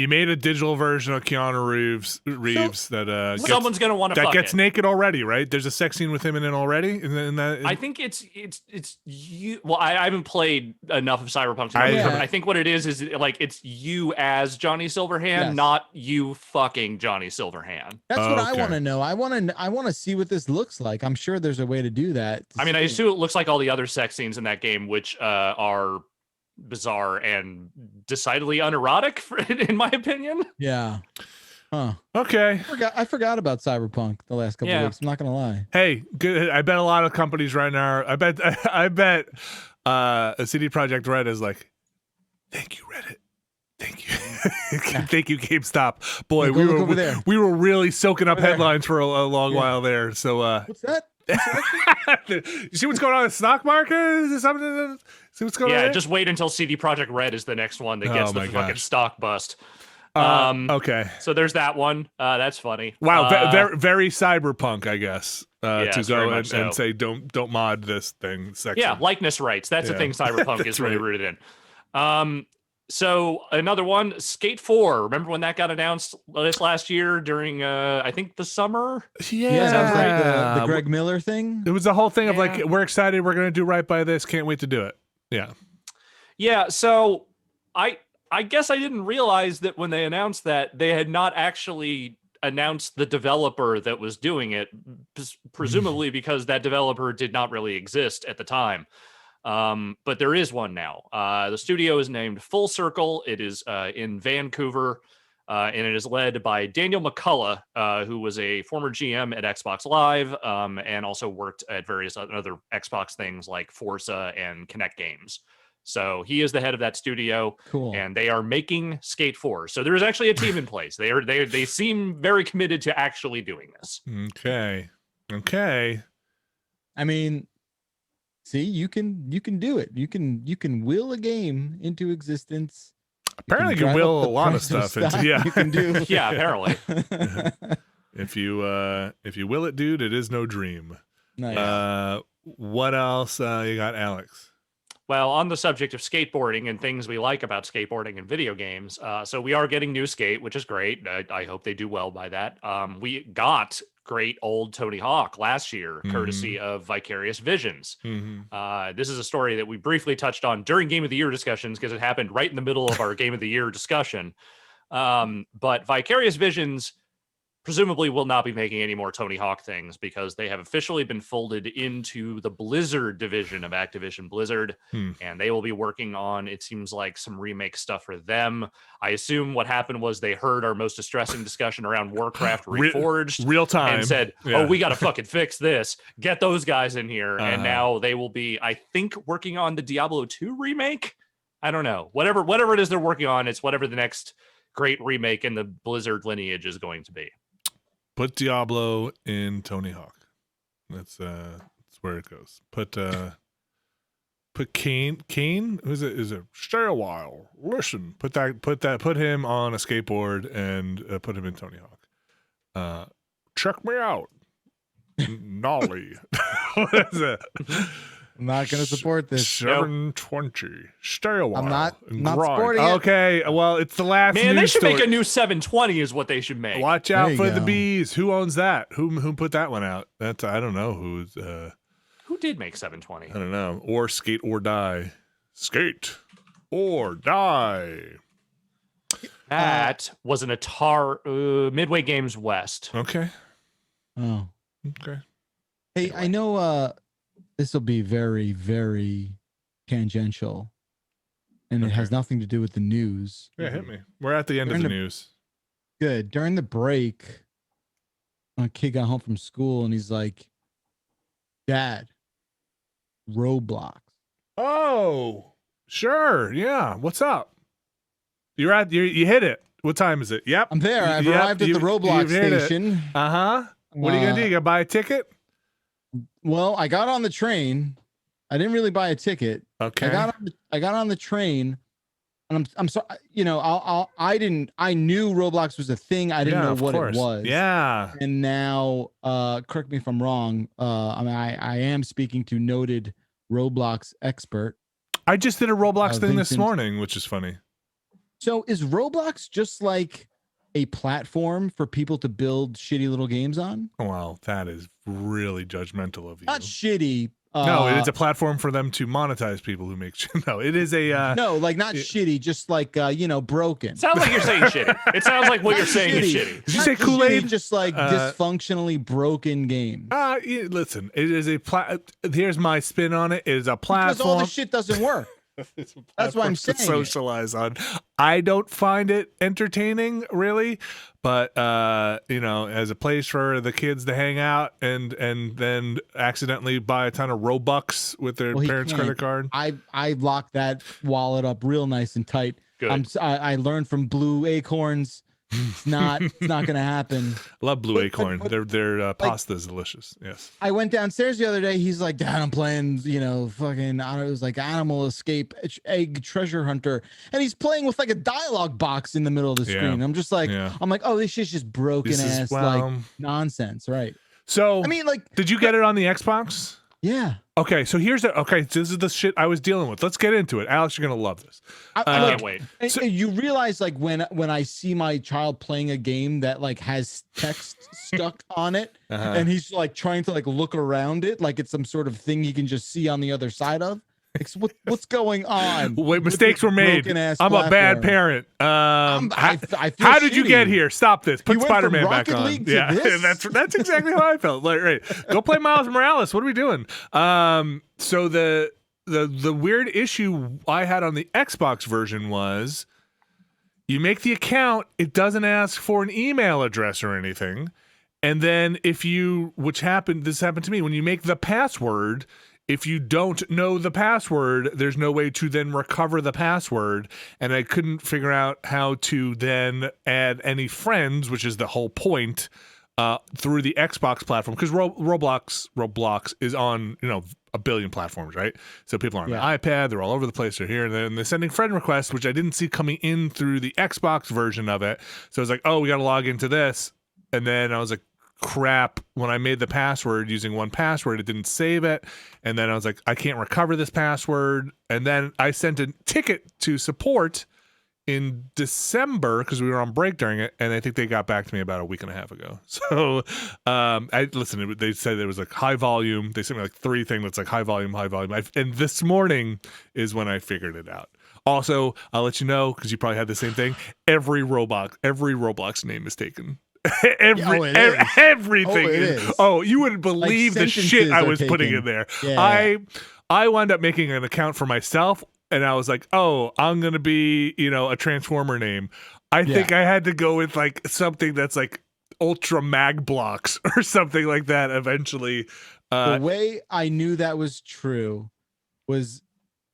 made a digital version of Keanu Reeves that someone's gonna want to fuck gets it. naked already, right? There's a sex scene with him in it already. I think it's you. Well, I haven't played enough of Cyberpunk to know, but I think what it is like it's you as Johnny Silverhand, not you fucking Johnny Silverhand. That's what I want to know. I want to see what this looks like. I'm sure there's a way to do that. I mean, I assume it looks like all the other sex scenes in that game, which are bizarre and decidedly unerotic, in my opinion. Yeah. Huh. Okay. I forgot about Cyberpunk the last couple of weeks. I'm not gonna lie. Hey, good. I bet a lot of companies right now. I bet a CD Projekt Red is like, thank you, Reddit. Thank you. Thank you, GameStop. Boy, we were really soaking up headlines for a long while there. So what's that? You see what's going on in the stock market? Is there something? See what's going on? Yeah, just wait until CD Projekt Red is the next one that gets the fucking stock bust. Okay. So there's that one. That's funny. Wow, very cyberpunk, I guess. To go and say don't mod this thing section. Yeah, likeness rights. That's the thing Cyberpunk is really rooted in. So another one, Skate 4. Remember when that got announced this last year during I think the summer? Yeah, sounds like the Greg Miller thing. It was the whole thing of like, we're excited, we're gonna do right by this, can't wait to do it. Yeah, so I guess I didn't realize that when they announced that they had not actually announced the developer that was doing it, presumably because that developer did not really exist at the time. But there is one now. The studio is named Full Circle. It is in Vancouver, and it is led by Daniel McCullough, who was a former GM at Xbox Live, and also worked at various other Xbox things like Forza and Kinect games. So he is the head of that studio, and they are making Skate 4. So there is actually a team in place. They seem very committed to actually doing this. Okay. I mean, see, you can do it. You can will a game into existence. Apparently, you can will a lot of stuff into. You can do. Yeah, apparently. If you will it, dude, it is no dream. Nice. What else you got, Alex? Well, on the subject of skateboarding and things we like about skateboarding and video games, so we are getting new Skate, which is great. I hope they do well by that. We got great old Tony Hawk last year, courtesy of Vicarious Visions. This is a story that we briefly touched on during Game of the Year discussions because it happened right in the middle of our Game of the Year discussion. But Vicarious Visions presumably will not be making any more Tony Hawk things because they have officially been folded into the Blizzard division of Activision Blizzard, and they will be working on, it seems like, some remake stuff for them. I assume what happened was they heard our most distressing discussion around Warcraft Reforged real time and said, oh, we got to fucking fix this. Get those guys in here. And now they will be, I think, working on the Diablo 2 remake. I don't know. Whatever it is they're working on, it's whatever the next great remake in the Blizzard lineage is going to be. Put Diablo in Tony Hawk. That's where it goes. Put Kane. Who's it? Is it? Stay a while. Listen. Put him on a skateboard and put him in Tony Hawk. Check me out. Nolly. What is it? I'm not going to support this. 720. Stay a while. I'm not supporting it. Okay, well, it's the last. Man, they should story. make a new 720. Is what they should make. Watch out for the bees. Who owns that? Who put that one out? That's I don't know. Who did make 720? I don't know. Or Skate or Die. Skate or Die. That was an Atari Midway Games West. Okay. Oh. Okay. Hey, anyway. I know. This will be very, very tangential, and it has nothing to do with the news. Yeah, hit me. We're at the end of the news. Good. During the break, a kid got home from school, and he's like, Dad, Roblox. Oh, sure. Yeah. What's up? You hit it. What time is it? Yep. I'm there. I've arrived at the Roblox station. Uh-huh. What are you going to do? You going to buy a ticket? Well, I got on the train. I didn't really buy a ticket. Okay. I got on the train, and I'm sorry. You know, I knew Roblox was a thing. I didn't know what it was. Yeah. And now, correct me if I'm wrong. I mean, I am speaking to noted Roblox expert. I just did a Roblox thing this morning, which is funny. So is Roblox just like a platform for people to build shitty little games on? Well, that is really judgmental of you. Not shitty. No, it's a platform for them to monetize people who make shit. No, it is a no, like not shitty, just like broken. Sounds like you're saying shitty. It sounds like what you're saying is shitty. Did you say Kool-Aid? Just like dysfunctionally broken games. Listen, it is here's my spin on it. It is a platform. Because all this shit doesn't work. That's what I'm saying. To socialize on. I don't find it entertaining, really, but as a place for the kids to hang out and then accidentally buy a ton of Robux with their parents' credit card. I locked that wallet up real nice and tight. Good. I learned from Blue Acorns. It's not gonna happen. Love Blue Acorn. Their pasta is delicious. Yes. I went downstairs the other day. He's like, Dad, I'm playing, fucking, I don't know, it was like Animal Escape Egg Treasure Hunter, and he's playing with like a dialogue box in the middle of the screen. I'm just like, I'm like, oh, this shit's just broken ass like nonsense, right? So I mean, like, did you get it on the Xbox? Yeah. Okay, so this is the shit I was dealing with. Let's get into it. Alex, you're gonna love this. I can't wait. So, you realize, like, when I see my child playing a game that like has text stuck on it, and he's like trying to like look around it, like it's some sort of thing he can just see on the other side of. What's going on? Wait, mistakes were made. I'm a bad parent. I feel how did you shitty. get here? Stop this. Put Spider-Man back Rocket on. League to Yeah, this? that's exactly how I felt. Like, right, go play Miles Morales. What are we doing? So the weird issue I had on the Xbox version was you make the account, it doesn't ask for an email address or anything, and then this happened to me, when you make the password. If you don't know the password, there's no way to then recover the password. And I couldn't figure out how to then add any friends, which is the whole point, through the Xbox platform. Because Roblox is on, a billion platforms, right? So people are on the iPad, they're all over the place, they're here, and they're sending friend requests, which I didn't see coming in through the Xbox version of it. So I was like, oh, we got to log into this. And then I was like, crap, when I made the password using 1Password, it didn't save it, and then I was like, I can't recover this password. And then I sent a ticket to support in December because we were on break during it, and I think they got back to me about a week and a half ago. So they said it was like high volume. They sent me like 3 things that's like high volume. And this morning is when I figured it out. Also, I'll let you know, because you probably had the same thing, every Roblox name is taken. Everything is. Oh, you wouldn't believe the shit I was putting in there. Yeah. I wound up making an account for myself, and I was like, oh, I'm gonna be a Transformer name. I think I had to go with like something that's like Ultra Mag Blocks or something like that eventually. The way I knew that was true was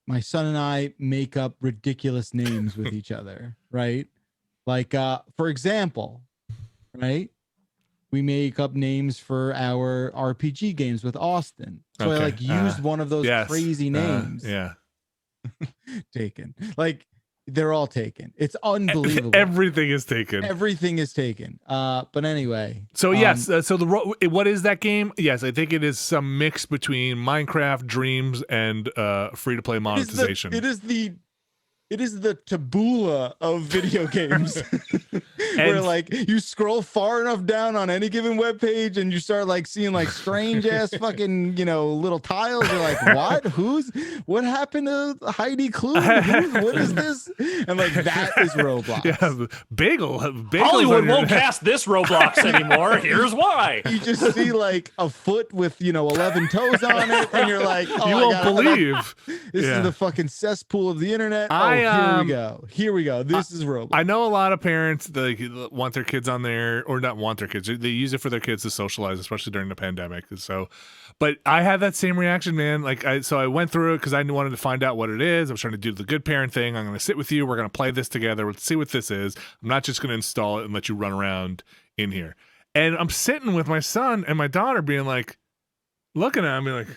my son and I make up ridiculous names with each other, right? Like for example, right? We make up names for our RPG games with Austin. So I used one of those crazy names. Taken. Like, they're all taken. It's unbelievable. Everything is taken. But anyway. So yes. So what is that game? Yes, I think it is some mix between Minecraft, Dreams, and free-to-play monetization. It is the taboola of video games. Where like you scroll far enough down on any given web page and you start like seeing like strange ass fucking, little tiles. You're like, what happened to Heidi Klum? What is this? And like, that is Roblox. Yeah, Bagel Hollywood won't cast this Roblox anymore. Here's why. You just see like a foot with 11 toes on it, and you're like, oh, you won't believe. This is the fucking cesspool of the internet. Here we go. This is Roblox. I know a lot of parents that want their kids on there, or not want their kids. They use it for their kids to socialize, especially during the pandemic. So, but I had that same reaction, man. Like, I went through it because I wanted to find out what it is. I was trying to do the good parent thing. I'm going to sit with you. We're going to play this together. Let's see what this is. I'm not just going to install it and let you run around in here. And I'm sitting with my son and my daughter being like, looking at me like,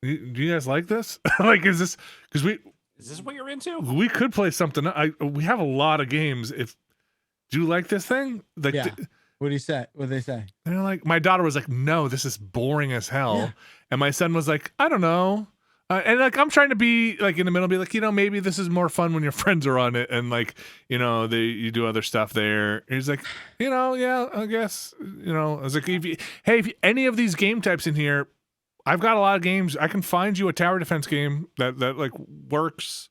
do you guys like this? Like, is this, because is this what you're into? We could play something. We have a lot of games. Do you like this thing? Like, what do you say? What did they say? They're like, my daughter was like, no, this is boring as hell. Yeah. And my son was like, I don't know. And like I'm trying to be like in the middle, be like, maybe this is more fun when your friends are on it, and like, you do other stuff there. He's like, yeah, I guess, I was like, if any of these game types in here, I've got a lot of games. I can find you a tower defense game that like works.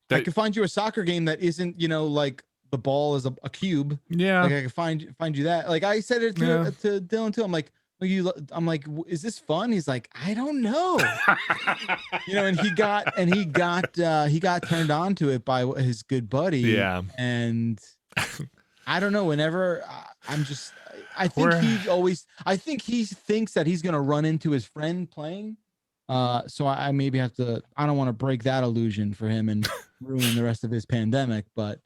I can find you a soccer game that isn't, like the ball is a cube. Yeah. Like I can find you that. Like I said it to Dylan too. I'm like, is this fun? He's like, I don't know. And he got turned on to it by his good buddy. Yeah. And I don't know. Whenever I think he thinks that he's gonna run into his friend playing. So I maybe have to. I don't want to break that illusion for him and ruin the rest of his pandemic. But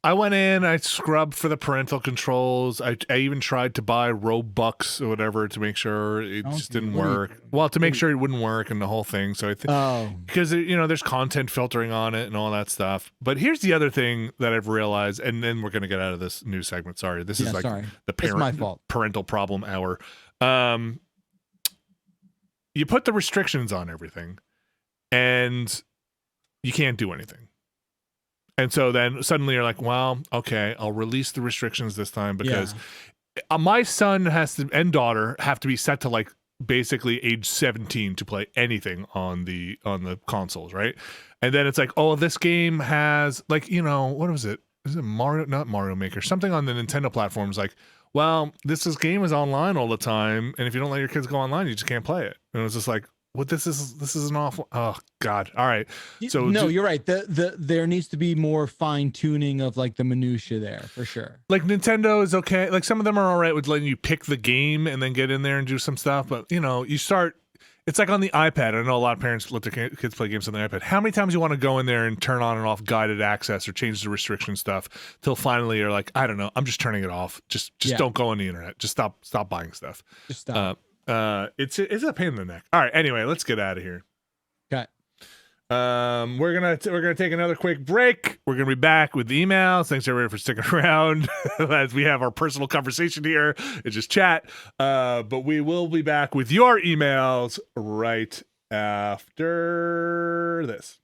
I went in, I scrubbed for the parental controls. I even tried to buy Robux or whatever to make sure it just didn't work. Well, to make sure it wouldn't work and the whole thing. So I think because there's content filtering on it and all that stuff. But here's the other thing that I've realized, and then we're gonna get out of this news segment. Sorry, this is like the my fault. Parental problem hour. You put the restrictions on everything, and you can't do anything. And so then suddenly you're like, well, okay, I'll release the restrictions this time because my son and daughter have to be set to like basically age 17 to play anything on the consoles, right? And then it's like, oh, this game has like, what was it? Is it Mario? Not Mario Maker. Something on the Nintendo platforms like, well, this game is online all the time, and if you don't let your kids go online, you just can't play it. And it was just like, what? This is an awful. Oh God! All right. So you're right. There needs to be more fine tuning of like the minutia there for sure. Like Nintendo is okay. Like some of them are all right with letting you pick the game and then get in there and do some stuff. But you start. It's like on the iPad. I know a lot of parents let their kids play games on the iPad. How many times you want to go in there and turn on and off guided access or change the restriction stuff till finally you're like, I don't know, I'm just turning it off. Just don't go on the internet. Just stop buying stuff. Just stop. It's a pain in the neck. All right. Anyway, let's get out of here. Okay. We're gonna take another quick break. We're gonna be back with the emails. Thanks everybody for sticking around as we have our personal conversation here. It's just chat. But we will be back with your emails right after this.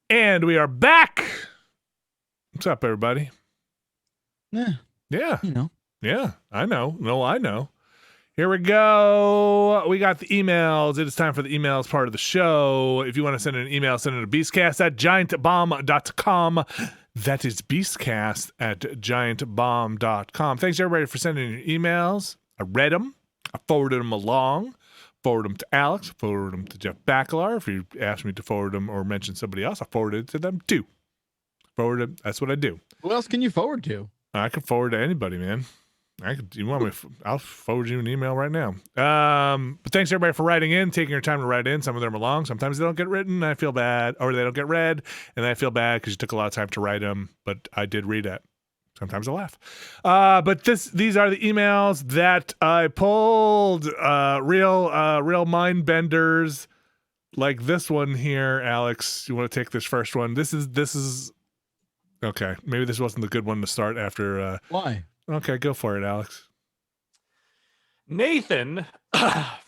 And we are back. What's up, everybody? Yeah. Yeah. Yeah, I know. No, I know. Here we go. We got the emails. It is time for the emails part of the show. If you want to send an email, send it to beastcast@giantbomb.com. That is beastcast@giantbomb.com. Thanks, everybody, for sending your emails. I read them. I forwarded them along. Forward them to Alex, forward them to Jeff Bakalar. If you ask me to forward them or mention somebody else, I forwarded it to them too. Forward them. That's what I do. Who else can you forward to? I can forward to anybody, man. You want me? I'll forward you an email right now. But thanks everybody for writing in, taking your time to write in. Some of them are long. Sometimes they don't get written. I feel bad, or they don't get read, and I feel bad because you took a lot of time to write them. But I did read it. Sometimes I laugh. But these are the emails that I pulled. Real mind benders, like this one here. Alex, you want to take this first one? This is okay. Maybe this wasn't the good one to start after. Why? Okay, go for it, Alex. Nathan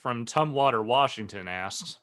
from Tumwater, Washington asks,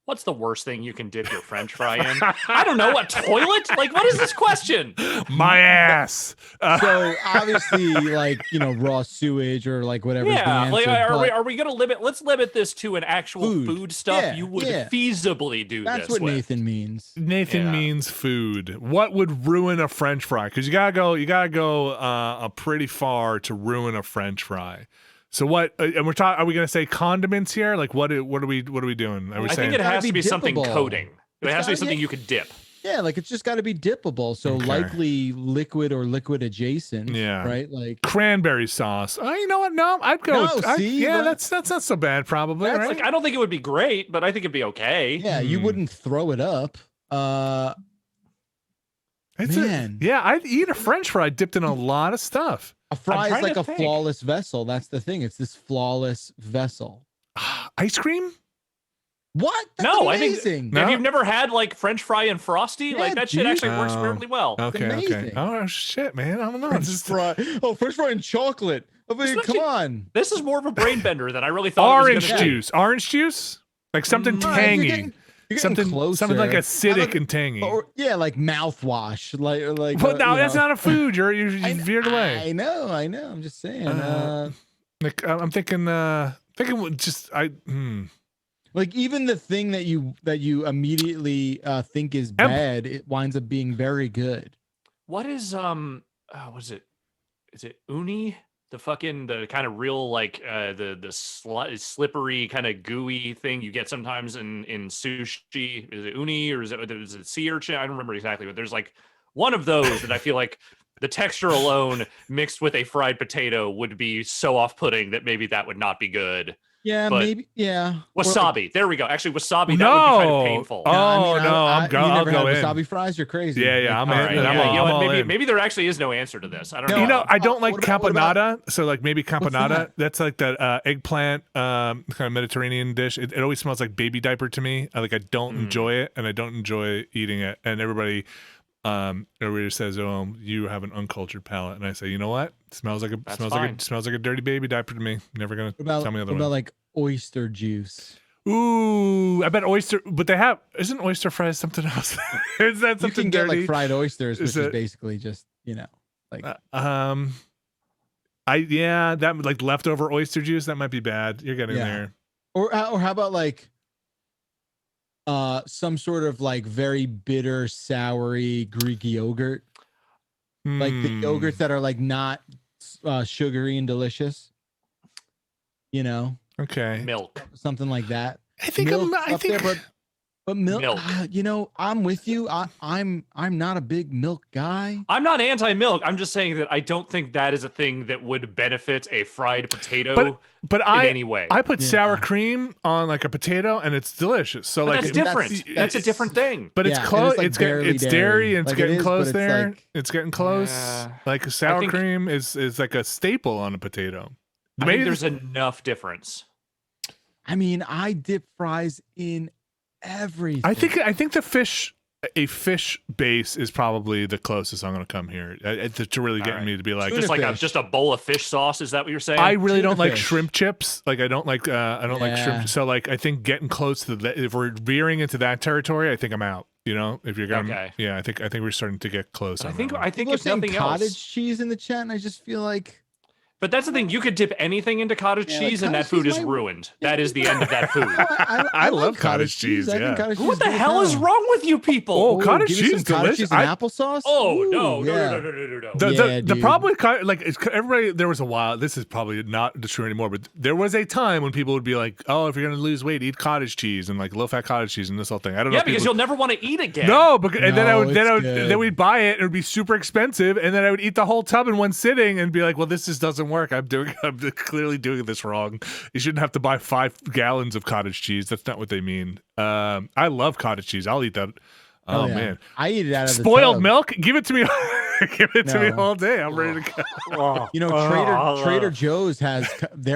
what's the worst thing you can dip your French fry in? I don't know. A toilet? Like, what is this question? My ass. So obviously, like, raw sewage or like whatever. Yeah. Like, are we going to limit? Let's limit this to an actual food stuff you would feasibly do. That's this what with. Nathan means. Nathan means food. What would ruin a French fry? Because you gotta go pretty far to ruin a French fry. So what? And we're talking. Are we going to say condiments here? Like what are we doing? Are we saying think it has to be something coating. It has to be something you could dip. Yeah, like it's just got to be dippable. So likely liquid or liquid adjacent. Yeah, right. Like cranberry sauce. Oh, you know what? No, I'd go. That's not so bad. Probably. Right? Like, I don't think it would be great, but I think it'd be okay. Yeah, you wouldn't throw it up. I'd eat a French fry dipped in a lot of stuff. A fry is like a flawless vessel. That's the thing. It's this flawless vessel. Ice cream? What? That's No, amazing. Have you never had like French fry and Frosty? Yeah, like that shit dude. actually works really well. Okay. Oh shit, man. I don't know. French fry. Oh, French fry and chocolate. I mean, come on. This is more of a brain bender than I really thought. Orange juice. Orange juice? Like something tangy. You're getting something closer. Something like acidic and tangy. Like mouthwash. Like. Well, no, that's not a food. You're veered away. I know. I'm just saying. Like I'm thinking just Like even the thing that you immediately think is bad, it winds up being very good. What is what is it? Is it uni? The kind of real like the slippery kind of gooey thing you get sometimes in sushi. Is it uni or is it sea urchin? I don't remember exactly, but there's like one of those that I feel like the texture alone mixed with a fried potato would be so off-putting that maybe that would not be good. Yeah, but maybe. Yeah. Wasabi. There we go. Actually, wasabi. That would be kind of painful. Oh, I'll go in. Wasabi fries? You're crazy. Yeah. I'm in. Right. Maybe there actually is no answer to this. I don't know. You know, I don't like caponata. So like maybe caponata. That's like that eggplant kind of Mediterranean dish. It always smells like baby diaper to me. I don't enjoy it, and I don't enjoy eating it. And everybody says, "Oh, you have an uncultured palate," and I say, "You know what? It smells like a dirty baby diaper to me. Never gonna tell me otherwise." What about like oyster juice? Ooh, I bet oyster, but isn't oyster fries something else? Is that something you can dirty? get like fried oysters, which is basically just like that like leftover oyster juice. That might be bad. You're getting there. Or how about like some sort of like very bitter, soury Greek yogurt, like the yogurts that are like not sugary and delicious. Okay. Milk, something like that. I think but milk. I'm with you. I'm not a big milk guy. I'm not anti-milk. I'm just saying that I don't think that is a thing that would benefit a fried potato in any way. I put sour cream on like a potato and it's delicious. So that's different. That's a different thing. But it's close. It's dairy and it's getting close there. It's getting close. Like sour cream is like a staple on a potato. I think there's enough difference. I mean, I dip fries in everything. I think a fish base is probably the closest I'm going to come here to really getting me to be like just a bowl of fish sauce. Is that what you're saying? I really don't like shrimp chips. Like I don't like shrimp. So like I think getting close to that, if we're veering into that territory, I think I'm out. If you're going, I think we're starting to get close. I think if nothing cottage cheese in the chat, and I just feel like. But that's the thing. You could dip anything into cottage cheese, and that food is ruined. That is the end of that food. I love cottage cheese. What the hell is wrong with you people? Oh, cottage cheese is delicious. And applesauce. Oh no. The problem with everybody. There was a while. This is probably not true anymore. But there was a time when people would be like, "Oh, if you're gonna lose weight, eat cottage cheese and like low-fat cottage cheese and this whole thing." I don't know. Yeah, because you'll never want to eat again. No, then we'd buy it. It would be super expensive, and then I would eat the whole tub in one sitting and be like, "Well, this just doesn't work. I'm clearly doing this wrong. You shouldn't have to buy 5 gallons of cottage cheese. That's not what they mean." I love cottage cheese. I'll eat that. Oh man, I eat it out of spoiled milk. Give it to me. Give it to me all day. I'm ready to go. Trader Joe's has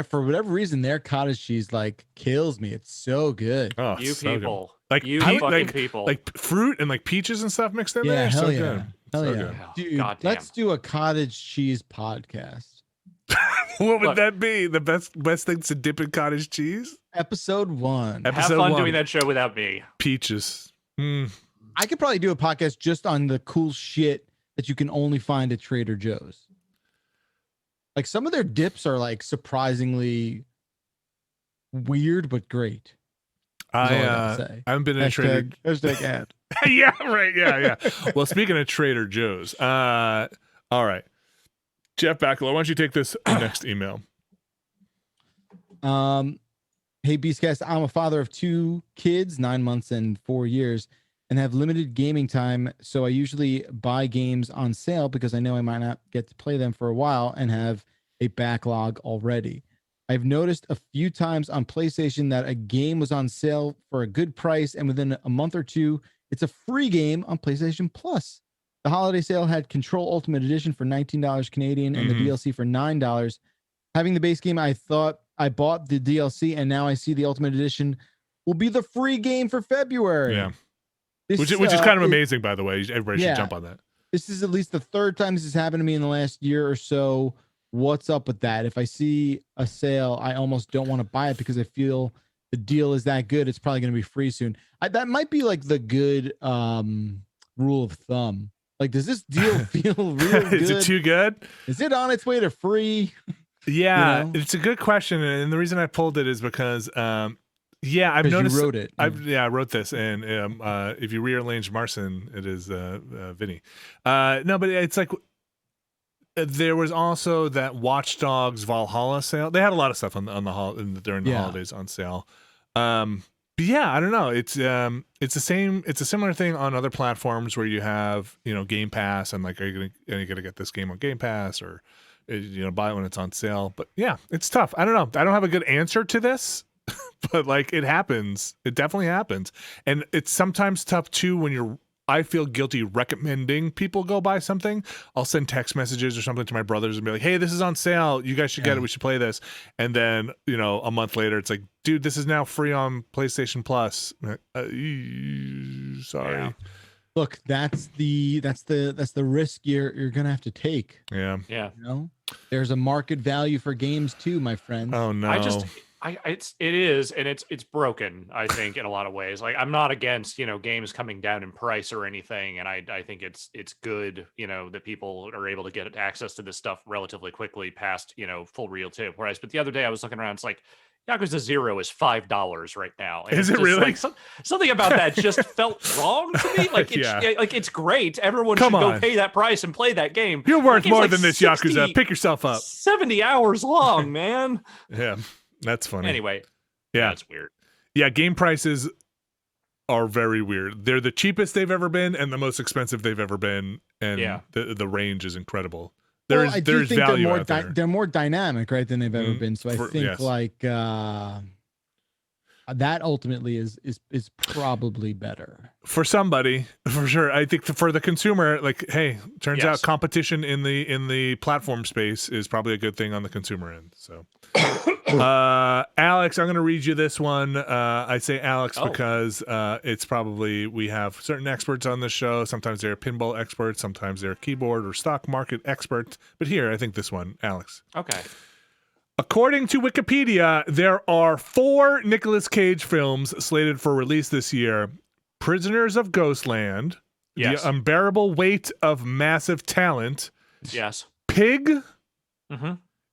for whatever reason their cottage cheese like kills me. It's so good. Oh, you so people, good. Like people, like fruit and like peaches and stuff mixed in there. Hell so yeah. good. Hell so yeah. good. Dude, let's do a cottage cheese podcast. What would that be? The best things to dip in cottage cheese? Episode 1. Have fun doing that show without me. Peaches. I could probably do a podcast just on the cool shit that you can only find at Trader Joe's. Like some of their dips are like surprisingly weird but great. I haven't been in a Trader. Hashtag ad. Yeah, right. Yeah. Well, speaking of Trader Joe's, all right. Jeff Backler, why don't you take this next email? Hey, Beastcast, I'm a father of 2 kids, 9 months and 4 years, and have limited gaming time, so I usually buy games on sale because I know I might not get to play them for a while and have a backlog already. I've noticed a few times on PlayStation that a game was on sale for a good price, and within a month or two, it's a free game on PlayStation Plus. The holiday sale had Control Ultimate Edition for $19 Canadian and the DLC for $9. Having the base game, I thought I bought the DLC, and now I see the Ultimate Edition will be the free game for February. Yeah. Which is kind of amazing, by the way. Everybody should jump on that. This is at least the third time this has happened to me in the last year or so. What's up with that? If I see a sale, I almost don't want to buy it because I feel the deal is that good. It's probably going to be free soon. That might be like the good rule of thumb. Like, does this deal feel real good? Is it too good? Is it on its way to free? Yeah, it's a good question. And the reason I pulled it is because I've noticed. You wrote it. I wrote this, and if you rearrange Marcin, it is Vinny. No, but it's like there was also that Watch Dogs Valhalla sale. They had a lot of stuff on the during the holidays on sale. But yeah, I don't know. It's the same. It's a similar thing on other platforms where you have Game Pass and like are you gonna get this game on Game Pass or buy it when it's on sale. But yeah, it's tough. I don't know. I don't have a good answer to this. But like it happens. It definitely happens. And it's sometimes tough too when I feel guilty recommending people go buy something. I'll send text messages or something to my brothers and be like, hey, this is on sale. You guys should get it. We should play this. And then, a month later, it's like, dude, this is now free on PlayStation Plus. Sorry. Yeah. Look, that's the risk you're gonna have to take. Yeah. Yeah. There's a market value for games too, my friend. Oh no. It is, and it's broken, I think, in a lot of ways. Like, I'm not against, games coming down in price or anything. And I think it's good, that people are able to get access to this stuff relatively quickly past, full retail price. But the other day I was looking around, it's like, Yakuza 0 is $5 right now. And is it really? Like, something about that just felt wrong to me. Like, it's great. Everyone should go pay that price and play that game. You're worth more than this, Yakuza. Pick yourself up. 70 hours long, man. Yeah. That's funny. Anyway, that's weird. Yeah, game prices are very weird. They're the cheapest they've ever been and the most expensive they've ever been, and the range is incredible. There's value out there. They're more dynamic, right, than they've ever been. So I think that ultimately is probably better for somebody, for sure. I think for the consumer, like, hey, turns out competition in the platform space is probably a good thing on the consumer end. So, Alex, I'm going to read you this one. I say Alex because it's probably we have certain experts on the show. Sometimes they're pinball experts, sometimes they're keyboard or stock market experts. But here, I think this one, Alex. Okay. According to Wikipedia, there are 4 Nicolas Cage films slated for release this year. Prisoners of Ghostland, The Unbearable Weight of Massive Talent, Pig,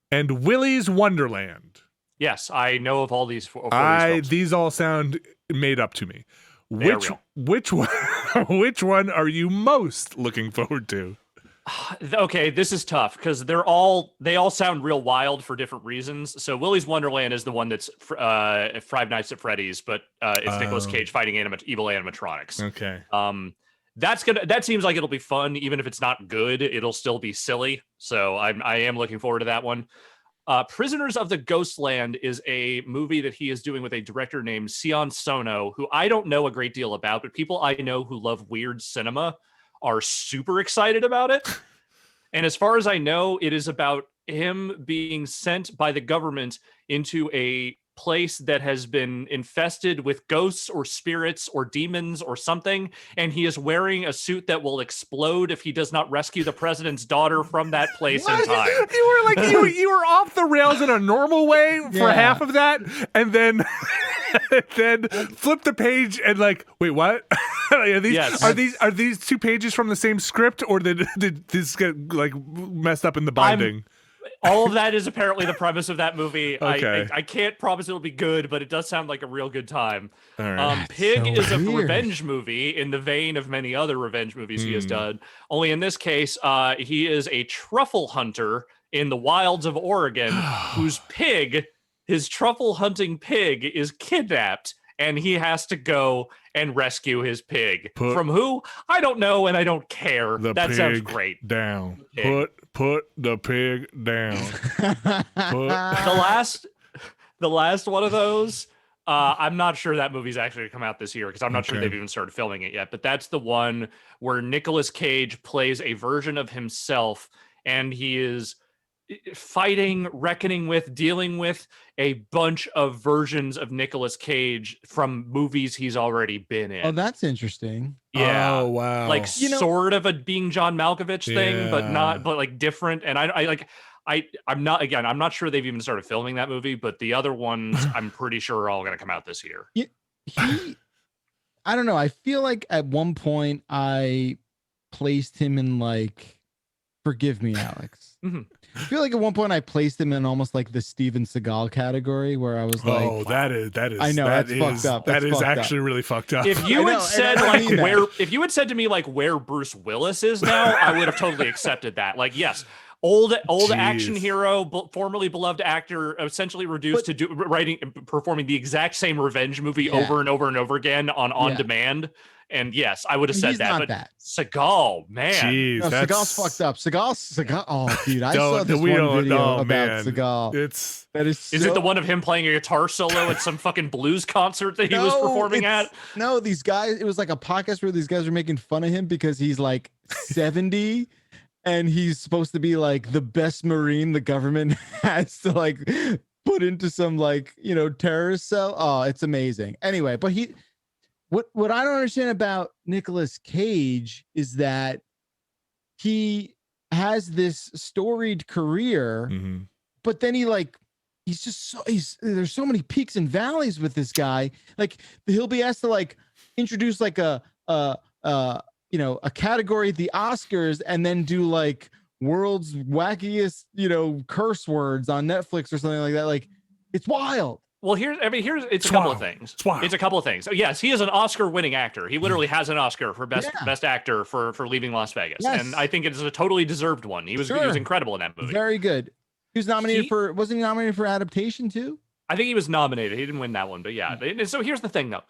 and Willy's Wonderland. Yes, I know of all these 4 films. These all sound made up to me. Which one are you most looking forward to? Okay, this is tough because they all sound real wild for different reasons. So Willy's Wonderland is the one that's Five Nights at Freddy's, but it's Nicolas Cage fighting evil animatronics. Okay. That seems like it'll be fun, even if it's not good. It'll still be silly. So I am looking forward to that one. Prisoners of the Ghostland is a movie that he is doing with a director named Sion Sono, who I don't know a great deal about, but people I know who love weird cinema are super excited about it. And as far as I know, it is about him being sent by the government into a place that has been infested with ghosts or spirits or demons or something, and he is wearing a suit that will explode if he does not rescue the president's daughter from that place in time. You were like you were off the rails in a normal way for half of that, and then flip the page and like, wait, what? Are these 2 pages from the same script, or did this get like messed up in the binding? All of that is apparently the premise of that movie. Okay. I can't promise it'll be good, but it does sound like a real good time. All right. Pig is a revenge movie in the vein of many other revenge movies he has done. Only in this case, he is a truffle hunter in the wilds of Oregon whose pig, his truffle hunting pig, is kidnapped, and he has to go and rescue his pig. From who? I don't know, and I don't care. That sounds great. Down. Put the pig down. The last one of those, I'm not sure that movie's actually going to come out this year because I'm not sure they've even started filming it yet. But that's the one where Nicolas Cage plays a version of himself, and he is fighting, reckoning with, dealing with a bunch of versions of Nicolas Cage from movies he's already been in. Oh, that's interesting. Yeah. Oh, wow. Like sort of a being John Malkovich thing, but like different. And I'm not sure they've even started filming that movie, but the other ones I'm pretty sure are all going to come out this year. I don't know. I feel like at one point I placed him in like, forgive me, Alex. I feel like at one point I placed him in almost like the Steven Seagal category, where I was like, "Oh, that is." I know that's fucked up. That is actually really fucked up. If you had said if you had said to me like where Bruce Willis is now, I would have totally accepted that. Like, yes, old action hero, formerly beloved actor, essentially reduced to performing the exact same revenge movie over and over and over again on demand. And yes, I would have said that. But Seagal, man. Jeez, no, Seagal's fucked up. Seagal. Oh, dude, I saw this one video about Seagal. Is it the one of him playing a guitar solo at some fucking blues concert that he was performing at? No, these guys, it was like a podcast where these guys were making fun of him because he's like 70 and he's supposed to be like the best Marine the government has to like put into some like, terrorist cell. Oh, it's amazing. Anyway, but what I don't understand about Nicolas Cage is that he has this storied career, but then there's so many peaks and valleys with this guy. Like he'll be asked to like introduce like a category at the Oscars and then do like world's wackiest, curse words on Netflix or something like that. Like it's wild. Well, it's a couple of things. It's a couple of things. So yes, he is an Oscar-winning actor. He literally has an Oscar for best actor for Leaving Las Vegas, and I think it is a totally deserved one. He was incredible in that movie. Very good. He was nominated wasn't he nominated for adaptation too? I think he was nominated. He didn't win that one, but yeah. And so here's the thing, though.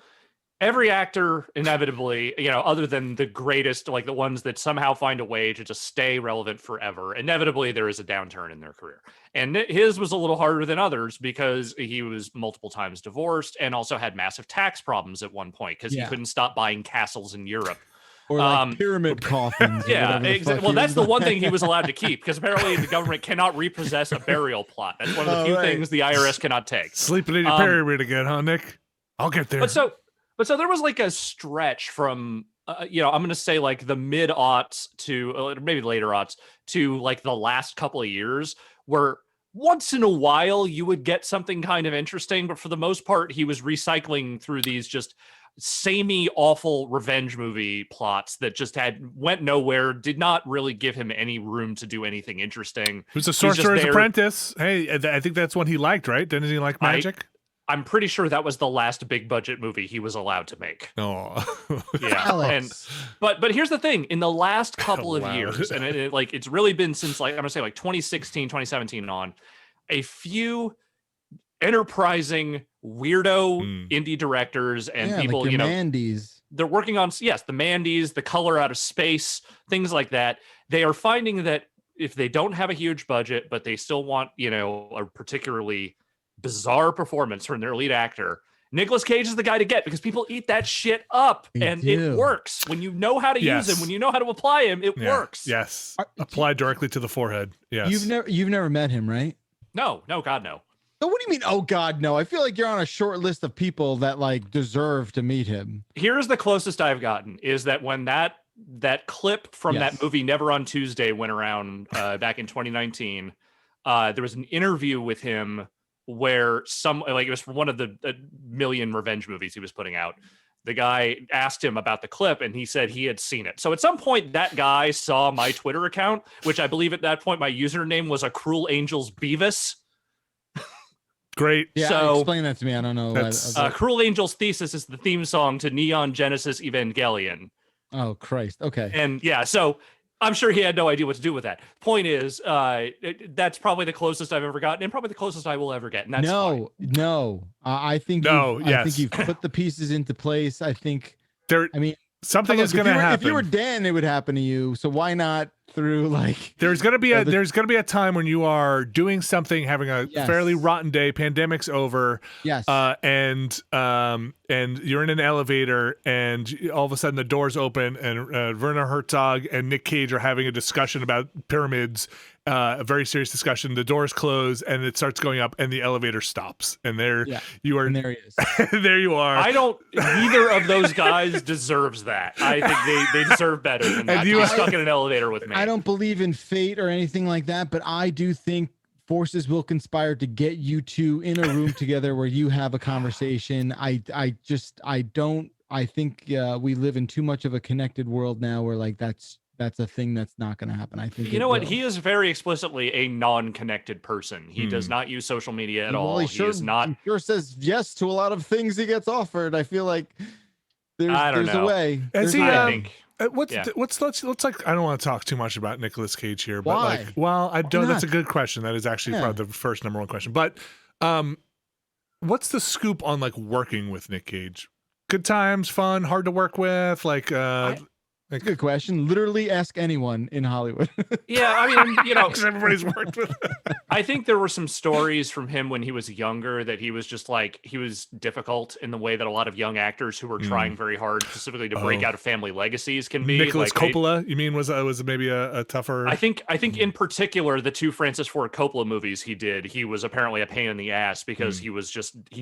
Every actor, inevitably, other than the greatest, like the ones that somehow find a way to just stay relevant forever, inevitably there is a downturn in their career. And his was a little harder than others because he was multiple times divorced and also had massive tax problems at one point because he couldn't stop buying castles in Europe. Or like pyramid coffins. Yeah, exactly. Well, that's the one thing he was allowed to keep because apparently the government cannot repossess a burial plot. That's one of the few things the IRS cannot take. Sleeping in your pyramid again, huh, Nick? I'll get there. But so there was like a stretch from, I'm going to say like the mid-aughts to maybe later aughts to like the last couple of years where once in a while you would get something kind of interesting. But for the most part, he was recycling through these just samey, awful revenge movie plots that just went nowhere, did not really give him any room to do anything interesting. It was a Sorcerer's Apprentice. Hey, I think that's one he liked, right? Didn't he like magic? I'm pretty sure that was the last big budget movie he was allowed to make. Oh, yeah. But here's the thing: in the last couple of years, and it's really been since like I'm gonna say like 2016, 2017 on, a few enterprising weirdo indie directors and people, like Mandy's. They're working on the Mandy's, The Color Out of Space, things like that. They are finding that if they don't have a huge budget, but they still want a particularly bizarre performance from their lead actor, Nicolas Cage is the guy to get because people eat that shit up it works when you know how to use him, when you know how to apply him, it works. Yes, apply directly to the forehead. Yes, you've never met him, right? No, God, no. So what do you mean? Oh God, no! I feel like you're on a short list of people that like deserve to meet him. Here's the closest I've gotten is that when that clip from that movie Never on Tuesday went around back in 2019, there was an interview with him where it was for one of the million revenge movies he was putting out. The guy asked him about the clip and he said he had seen it. So at some point that guy saw my Twitter account, which I believe at that point my username was A Cruel Angel's Beavis. Great. Yeah, so explain that to me. I don't know. Cruel Angel's Thesis is the theme song to Neon Genesis Evangelion. Oh Christ. Okay. And yeah, so I'm sure he had no idea what to do with that. Point is, that's probably the closest I've ever gotten, and probably the closest I will ever get. And that's fine. I think you've put the pieces into place. I think something is going to happen. If you were Dan, it would happen to you. So why not through like there's gonna be a time when you are doing something, having a fairly rotten day, pandemic's over, and you're in an elevator, and all of a sudden the doors open, and Werner Herzog and Nick Cage are having a discussion about pyramids, a very serious discussion. The doors close and it starts going up, and the elevator stops, and you are, and there he is. There you are. Neither of those guys deserves that. I think they deserve better than that. You stuck in an elevator with me. I don't believe in fate or anything like that, but I do think forces will conspire to get you two in a room together where you have a conversation. I think we live in too much of a connected world now where like that's a thing that's not going to happen. I think what? He is very explicitly a non-connected person. He does not use social media at all. He is not. He sure says yes to a lot of things he gets offered. I feel like there's a way. Let's like, I don't want to talk too much about Nicolas Cage here, but why? I don't. That's a good question. That is actually probably the first number one question. But what's the scoop on like working with Nick Cage? Good times, fun, hard to work with, good question. Literally ask anyone in Hollywood. Yeah, I mean, because everybody's worked with. I think there were some stories from him when he was younger that he was just like, he was difficult in the way that a lot of young actors who were trying very hard specifically to break out of family legacies can be. Nicholas Coppola, you mean, was maybe a tougher? I think in particular, the 2 Francis Ford Coppola movies he did, he was apparently a pain in the ass because he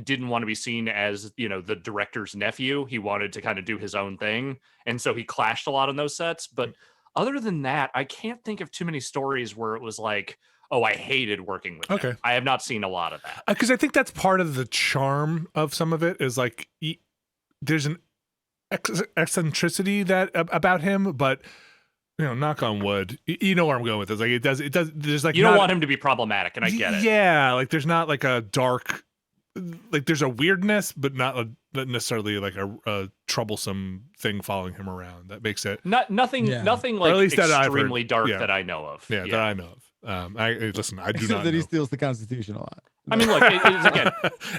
didn't want to be seen as, the director's nephew. He wanted to kind of do his own thing. And so he clashed a lot on those sets. But other than that, I can't think of too many stories where it was like, oh, I hated working with him. I have not seen a lot of that. Because I think that's part of the charm of some of it is like there's an eccentricity that about him, but knock on wood, you know where I'm going with this. Like it does. There's like don't want him to be problematic, and I get it. Yeah, like there's not like a dark, like there's a weirdness, but not necessarily like a troublesome thing following him around that makes it nothing like at least extremely dark that I know of. Yeah, that I know of. I listen. I do not that he steals the Constitution a lot. I mean, look, it's again,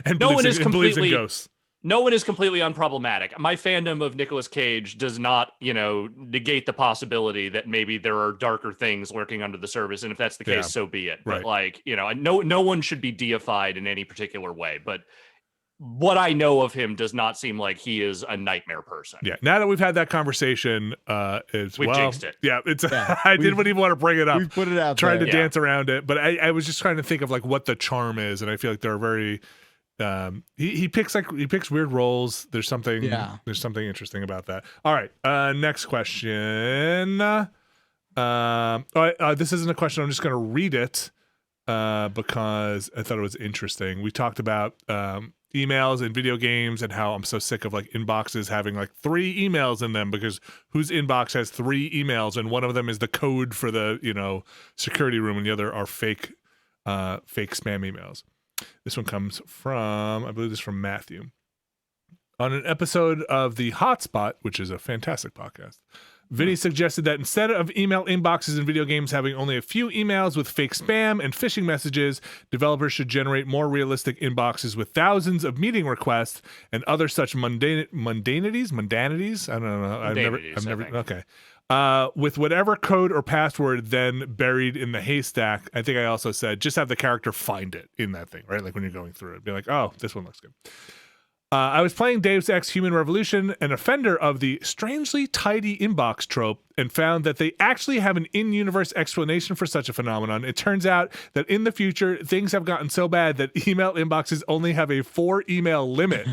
and no one is completely ghosts. No one is completely unproblematic. My fandom of Nicolas Cage does not, negate the possibility that maybe there are darker things lurking under the surface, and if that's the case, so be it. Right. But like, no one should be deified in any particular way. But what I know of him does not seem like he is a nightmare person. Yeah. Now that we've had that conversation, we jinxed it. Yeah. I didn't even want to bring it up. We put it out. Trying to dance around it, but I was just trying to think of like what the charm is, and I feel like there are very. He picks weird roles. There's something interesting about that. All right. Next question. This isn't a question. I'm just going to read it because I thought it was interesting. We talked about emails and video games and how I'm so sick of like inboxes having like 3 emails in them because whose inbox has 3 emails and one of them is the code for the security room and the other are fake spam emails. This one comes from, I believe this is from Matthew. On an episode of The Hotspot, which is a fantastic podcast, Vinny suggested that instead of email inboxes in video games having only a few emails with fake spam and phishing messages, developers should generate more realistic inboxes with thousands of meeting requests and other such mundanities. I don't know. I've never. Okay. With whatever code or password then buried in the haystack. I think I also said just have the character find it in that thing, right? Like when you're going through it, be like, oh, this one looks good. I was playing Deus Ex Human Revolution, an offender of the strangely tidy inbox trope, and found that they actually have an in-universe explanation for such a phenomenon. It turns out that in the future, things have gotten so bad that email inboxes only have a 4-email limit.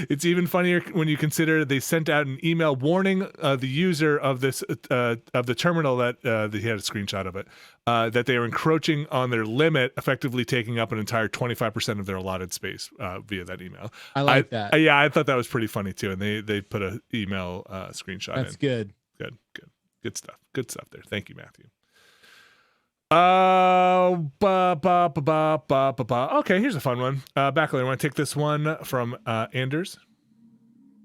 It's even funnier when you consider they sent out an email warning the user of this of the terminal that he had a screenshot of it that they are encroaching on their limit, effectively taking up an entire 25% of their allotted space via that email. I like that. Yeah, I thought that was pretty funny too, and they put an email screenshot. That's in. Good stuff. Good stuff there. Thank you, Matthew. Okay, here's a fun one. Backler, I want to take this one from Anders.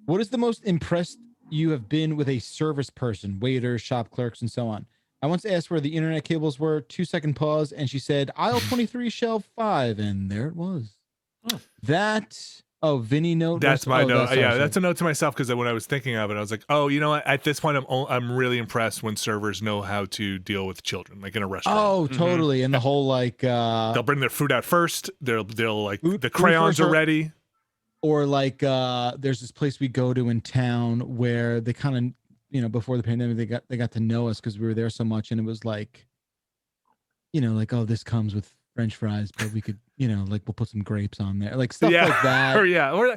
What is the most impressed you have been with a service person, waiters, shop clerks, and so on? I once asked where the internet cables were, 2-second pause, and she said, aisle 23, shelf 5, and there it was. That Oh, Vinny note. That's my note. Sorry. That's a note to myself because when I was thinking of it, I was like, oh, you know what? At this point, I'm really impressed when servers know how to deal with children, like in a restaurant. Oh, totally. And the whole like they'll bring their food out first. They'll like the crayons are ready. Or like there's this place we go to in town where they kind of before the pandemic they got to know us because we were there so much, and it was like, like, oh, this comes with French fries, but we could, like we'll put some grapes on there, like stuff like that. or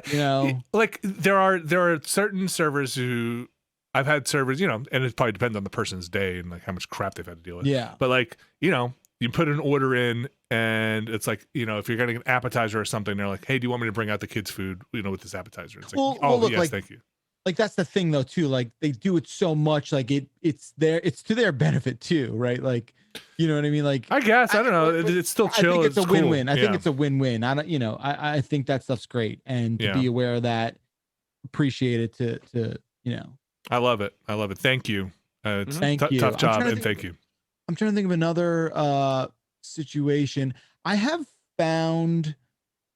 like there are certain servers who I've had servers, and it probably depends on the person's day and like how much crap they've had to deal with. Yeah. But like, you put an order in and it's like, if you're getting an appetizer or something, they're like, hey, do you want me to bring out the kids' food, with this appetizer? It's like, look, yes, thank you. Like that's the thing though too. Like they do it so much, like it's to their benefit too, right? Like, you know what I mean? Like I guess I don't know. It's still chill. I think it's a win-win. Cool. I think it's a win-win. I don't, I think that stuff's great, and to be aware of that, appreciate it. To I love it. Thank you. It's thank you. Tough job, and thank you. I'm trying to think of another situation. I have found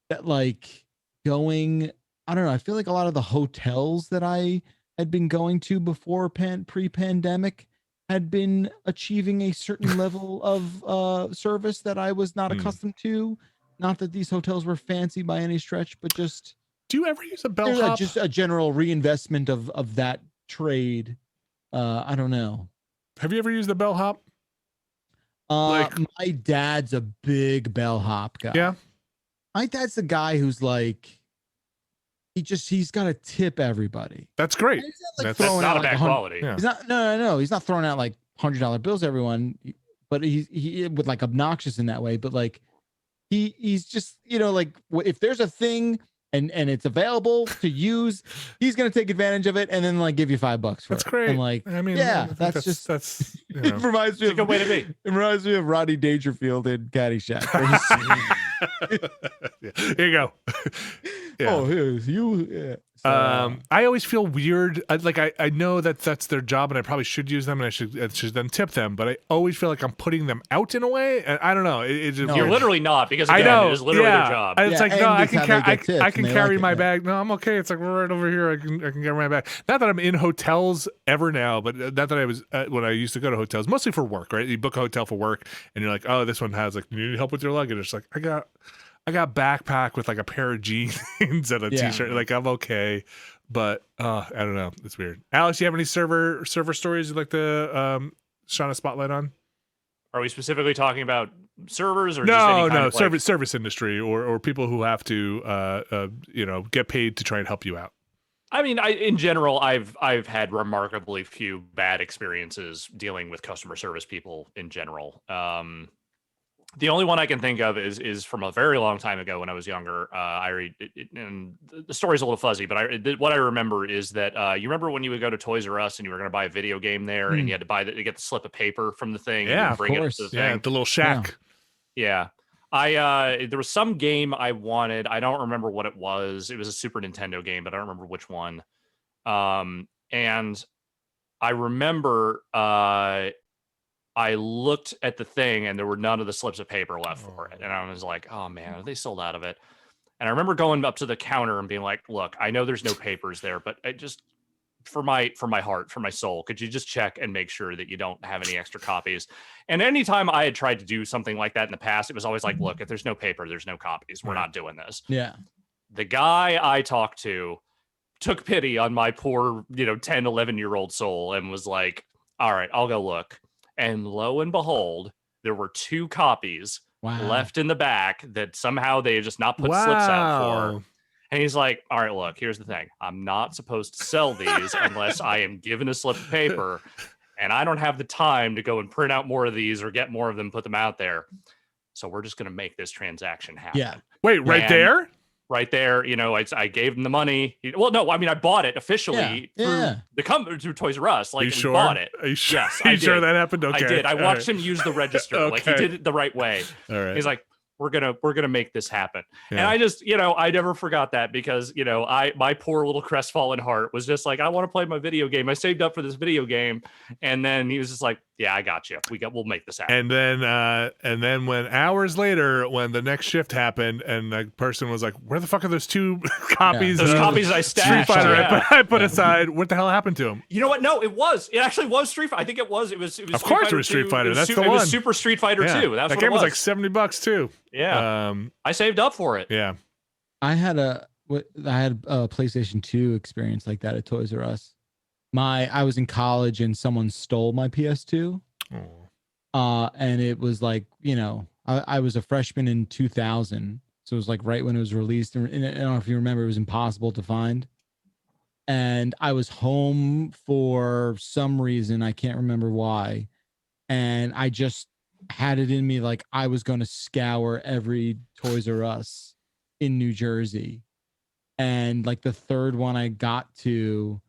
that like going. I don't know. I feel like a lot of the hotels that I had been going to before pre-pandemic had been achieving a certain level of service that I was not accustomed to. Not that these hotels were fancy by any stretch, but just. Do you ever use a bellhop? Just a general reinvestment of that trade. I don't know. Have you ever used the bellhop? My dad's a big bellhop guy. Yeah. My dad's the guy who's like. He's got to tip everybody. That's great. That's not a bad quality. Yeah. He's not, no. He's not throwing out like $100 bills to everyone, but he would like obnoxious in that way. But like, he's just, like if there's a thing and it's available to use, he's going to take advantage of it and then like give you $5 for it. That's great. And like, I mean, that's it reminds me of a good way to be. It reminds me of Rodney Dangerfield in Caddyshack. Here you go. Yeah. Oh, here's you. Yeah. So, I always feel weird. I know that's their job, and I probably should use them, and I should then tip them. But I always feel like I'm putting them out in a way. And I don't know. You're literally not, because again, it is literally their job. It's like no, I can carry my bag. No, I'm okay. It's like right over here. I can carry my bag. Not that I'm in hotels ever now, but not that I was when I used to go to hotels, mostly for work. Right? You book a hotel for work, and you're like, oh, this one has like, you need help with your luggage. It's like I got backpack with like a pair of jeans and a t-shirt. Like I'm okay, but I don't know. It's weird. Alex, do you have any server stories you'd like to shine a spotlight on? Are we specifically talking about servers or no service industry or people who have to get paid to try and help you out? I mean, in general, I've had remarkably few bad experiences dealing with customer service people in general. The only one I can think of is from a very long time ago when I was younger. And the story's a little fuzzy, but what I remember is that you remember when you would go to Toys R Us and you were going to buy a video game there, and you had to get the slip of paper from the thing. Yeah, and bring of course. It to the thing. The little shack. Yeah. There was some game I wanted. I don't remember what it was. It was a Super Nintendo game, but I don't remember which one. And I remember I looked at the thing and there were none of the slips of paper left for it. And I was like, oh man, are they sold out of it? And I remember going up to the counter and being like, look, I know there's no papers there, but I just, for my heart, for my soul, could you just check and make sure that you don't have any extra copies? And anytime I had tried to do something like that in the past, it was always like, look, if there's no paper, there's no copies. We're not doing this. Yeah. The guy I talked to took pity on my poor, 10, 11-year-old soul and was like, all right, I'll go look. And lo and behold, there were 2 copies left in the back that somehow they had just not put slips out for. And he's like, all right, look, here's the thing. I'm not supposed to sell these unless I am given a slip of paper. And I don't have the time to go and print out more of these or get more of them, put them out there. So we're just going to make this transaction happen. Yeah. Wait, right there? Right there, I gave him the money. Well, no, I mean, I bought it officially through Toys R Us. Like, we bought it. Are you sure? Yes, Are you sure that happened? Okay. I did. I watched him use the register. Okay. Like, he did it the right way. All right. He's like, we're gonna make this happen. Yeah. And I just, I never forgot that because, my poor little crestfallen heart was just like, I want to play my video game. I saved up for this video game. And then he was just like, Yeah, I got you. We'll make this happen. And then when hours later, when the next shift happened, and the person was like, "Where the fuck are those 2 copies? Those copies I stashed. Street Fighter I put aside. What the hell happened to them?" You know what? No, it actually was Street Fighter. I think it was. It was. Of course, it was Street Fighter. That's the one. It was Super Street Fighter 2. That's that what game it was like $70 too. Yeah. I saved up for it. Yeah. I had a PlayStation 2 experience like that at Toys R Us. I was in college and someone stole my PS2. And it was like, I was a freshman in 2000. So it was like right when it was released. And I don't know if you remember, it was impossible to find. And I was home for some reason. I can't remember why. And I just had it in me like I was going to scour every Toys R Us in New Jersey. And like the third one I got to,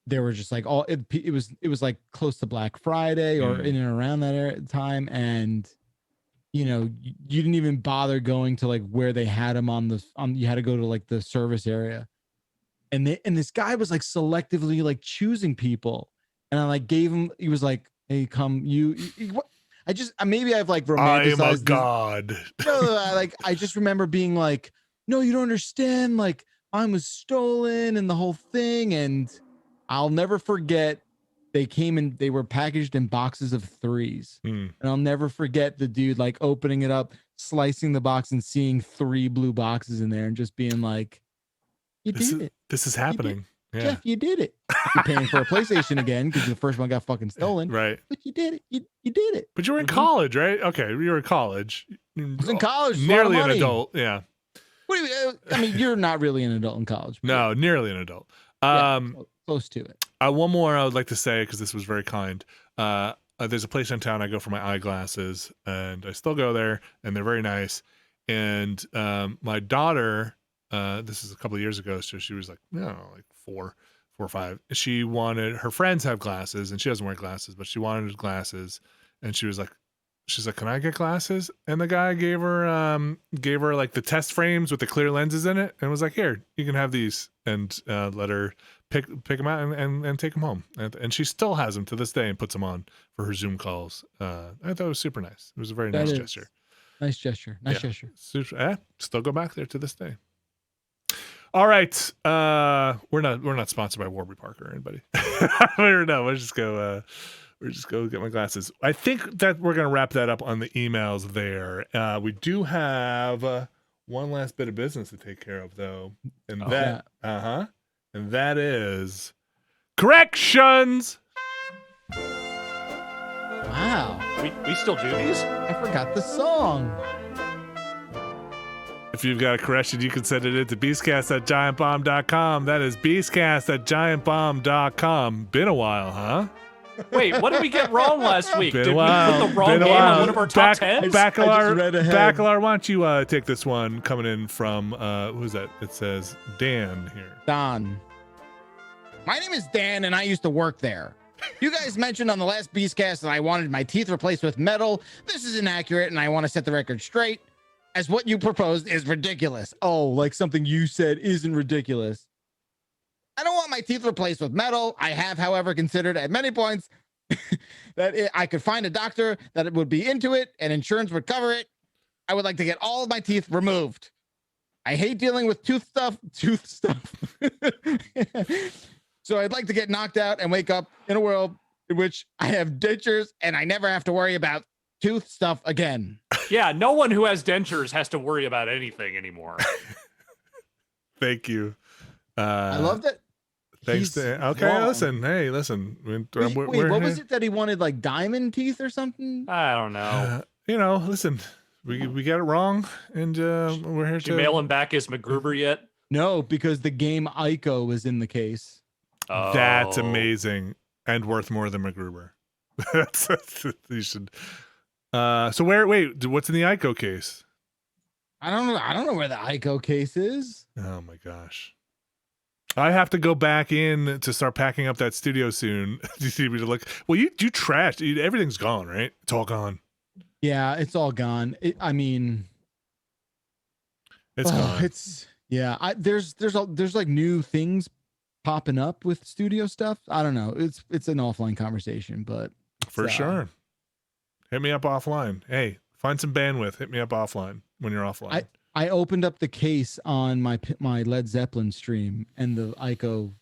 there were just like it was like close to Black Friday or in and around that time. And, you didn't even bother going to like where they had them you had to go to like the service area. And this guy was like selectively like choosing people. And I like gave him, he was like, "Hey, come what?" Maybe I've like romanticized. I am a god. No, I just remember being like, "No, you don't understand. Like mine was stolen and the whole thing." And I'll never forget, they were packaged in boxes of 3s. And I'll never forget the dude like opening it up, slicing the box and seeing 3 blue boxes in there and just being like, "You did it. This is happening. Yeah. Jeff, you did it. You're paying for a PlayStation again because the first one got fucking stolen. Right. But you did it. You did it." But you were in college, right? Okay, you were in college. I was in college. Nearly an adult. Yeah. What do you, I mean, you're not really an adult in college. No, nearly an adult. Close to it. One more I would like to say, because this was very kind. There's a place in town I go for my eyeglasses, and I still go there, and they're very nice. And my daughter, this is a couple of years ago, so she was like, like 4 or 5. She wanted, her friends have glasses, and she doesn't wear glasses, but she wanted glasses, and she's like, "Can I get glasses?" And the guy gave her like the test frames with the clear lenses in it, and was like, "Here, you can have these," and let her pick them out and take them home. And she still has them to this day and puts them on for her Zoom calls. I thought it was super nice. It was a very nice gesture. Nice gesture. Nice gesture. Still go back there to this day. All right. We're not sponsored by Warby Parker or anybody. No, we'll just go get my glasses. I think that we're going to wrap that up on the emails there. We do have one last bit of business to take care of, though. And and that is corrections. Wow. We still do these? I forgot the song. If you've got a correction, you can send it in to beastcast@giantbomb.com. That is beastcast@giantbomb.com. Been a while, huh? Wait, what did we get wrong last week? Did we put the wrong game on one of our top 10s? Bacalar, why don't you take this one coming in from, who's that? It says Dan here. Don. My name is Dan, and I used to work there. You guys mentioned on the last Beastcast that I wanted my teeth replaced with metal. This is inaccurate, and I want to set the record straight, as what you proposed is ridiculous. Oh, like something you said isn't ridiculous. I don't want my teeth replaced with metal. I have, however, considered at many points that I could find a doctor that would be into it and insurance would cover it. I would like to get all of my teeth removed. I hate dealing with tooth stuff. So I'd like to get knocked out and wake up in a world in which I have dentures and I never have to worry about tooth stuff again. Yeah, no one who has dentures has to worry about anything anymore. Thank you. I loved it. Thanks. Okay, wrong. Listen. Wait, what was it that he wanted, like diamond teeth or something? I don't know. Listen, we got it wrong, and we're here to mail him back his MacGruber yet? No, because the game Ico was in the case. Oh. That's amazing and worth more than MacGruber. You should. So what's in the Ico case? I don't know where the Ico case is. Oh my gosh. I have to go back in to start packing up that studio soon. You see me to look. Well, you trashed. Everything's gone, right? It's all gone. Yeah, it's all gone. It's gone. There's like new things popping up with studio stuff. I don't know. It's an offline conversation, but For sure. Hit me up offline. Hey, find some bandwidth. Hit me up offline when you're offline. I opened up the case on my Led Zeppelin stream, and the Ico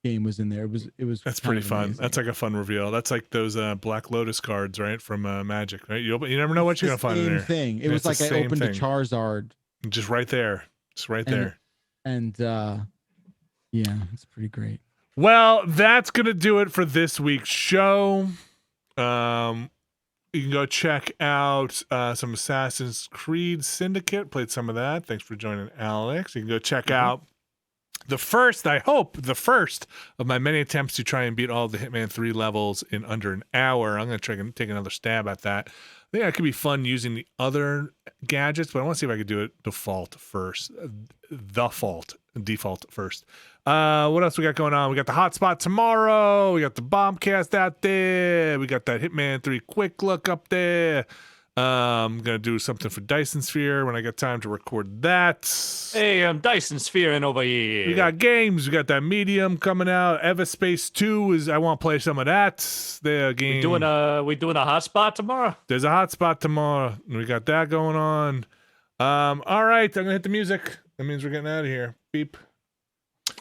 game was in there. It was. That's pretty fun. amazing. That's like a fun reveal. That's like those Black Lotus cards, right, from Magic, right? You never know what you're gonna find in there. Same thing. It was like I opened a Charizard. Just right there. Just right there. And yeah, it's pretty great. Well, that's gonna do it for this week's show. You can go check out some Assassin's Creed Syndicate. Played some of that. Thanks for joining, Alex. You can go check out the first of my many attempts to try and beat all the Hitman 3 levels in under an hour. I'm going to try and take another stab at that. I think that could be fun using the other gadgets, but I want to see if I could do it default first. Default first. What else we got going on? We got the hotspot tomorrow. We got the bombcast out there. We got that Hitman 3 quick look up there. I'm gonna do something for Dyson Sphere when I get time to record that. Hey, I'm Dyson Sphere and over here. We got games. We got that Medium coming out. Everspace 2 I want to play some of that. The game. We doing a hotspot tomorrow? There's a hotspot tomorrow. We got that going on. All right, I'm gonna hit the music. That means we're getting out of here. Beep.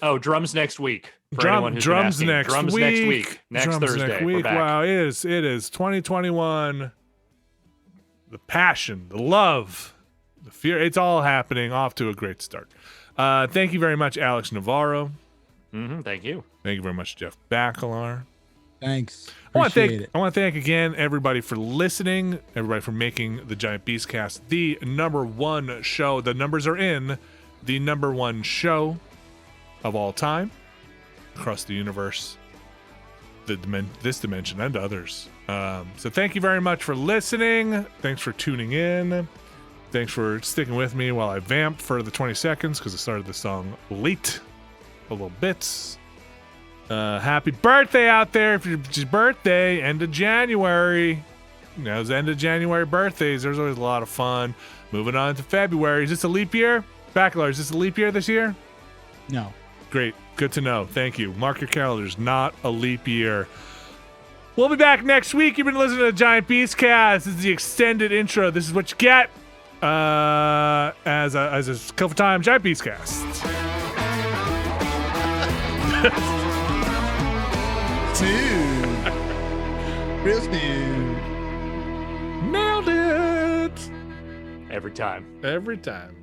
Oh, drums next week. Drums next week. Next Thursday. We're back. Wow, it is 2021. The passion, the love, the fear, it's all happening. Off to a great start. Thank you very much, Alex Navarro. Thank you. Thank you very much, Jeff Bacalar. Thanks. I want to thank again everybody for listening, everybody for making the Giant Beastcast the #1 show. The numbers are in. The #1 show of all time across the universe, this dimension, and others. So thank you very much for listening. Thanks for tuning in. Thanks for sticking with me while I vamp for the 20 seconds because I started the song late a little bit. Happy birthday out there if it's your birthday, end of January. Those end of January birthdays, there's always a lot of fun. Moving on to February. Is this a leap year? Bacalar, is this a leap year this year? No. Great. Good to know. Thank you. Mark your calendars. Not a leap year. We'll be back next week. You've been listening to the Giant Beastcast. This is the extended intro. This is what you get as a couple time Giant Beastcast. Smooth. Real smooth. Nailed it. Every time. Every time.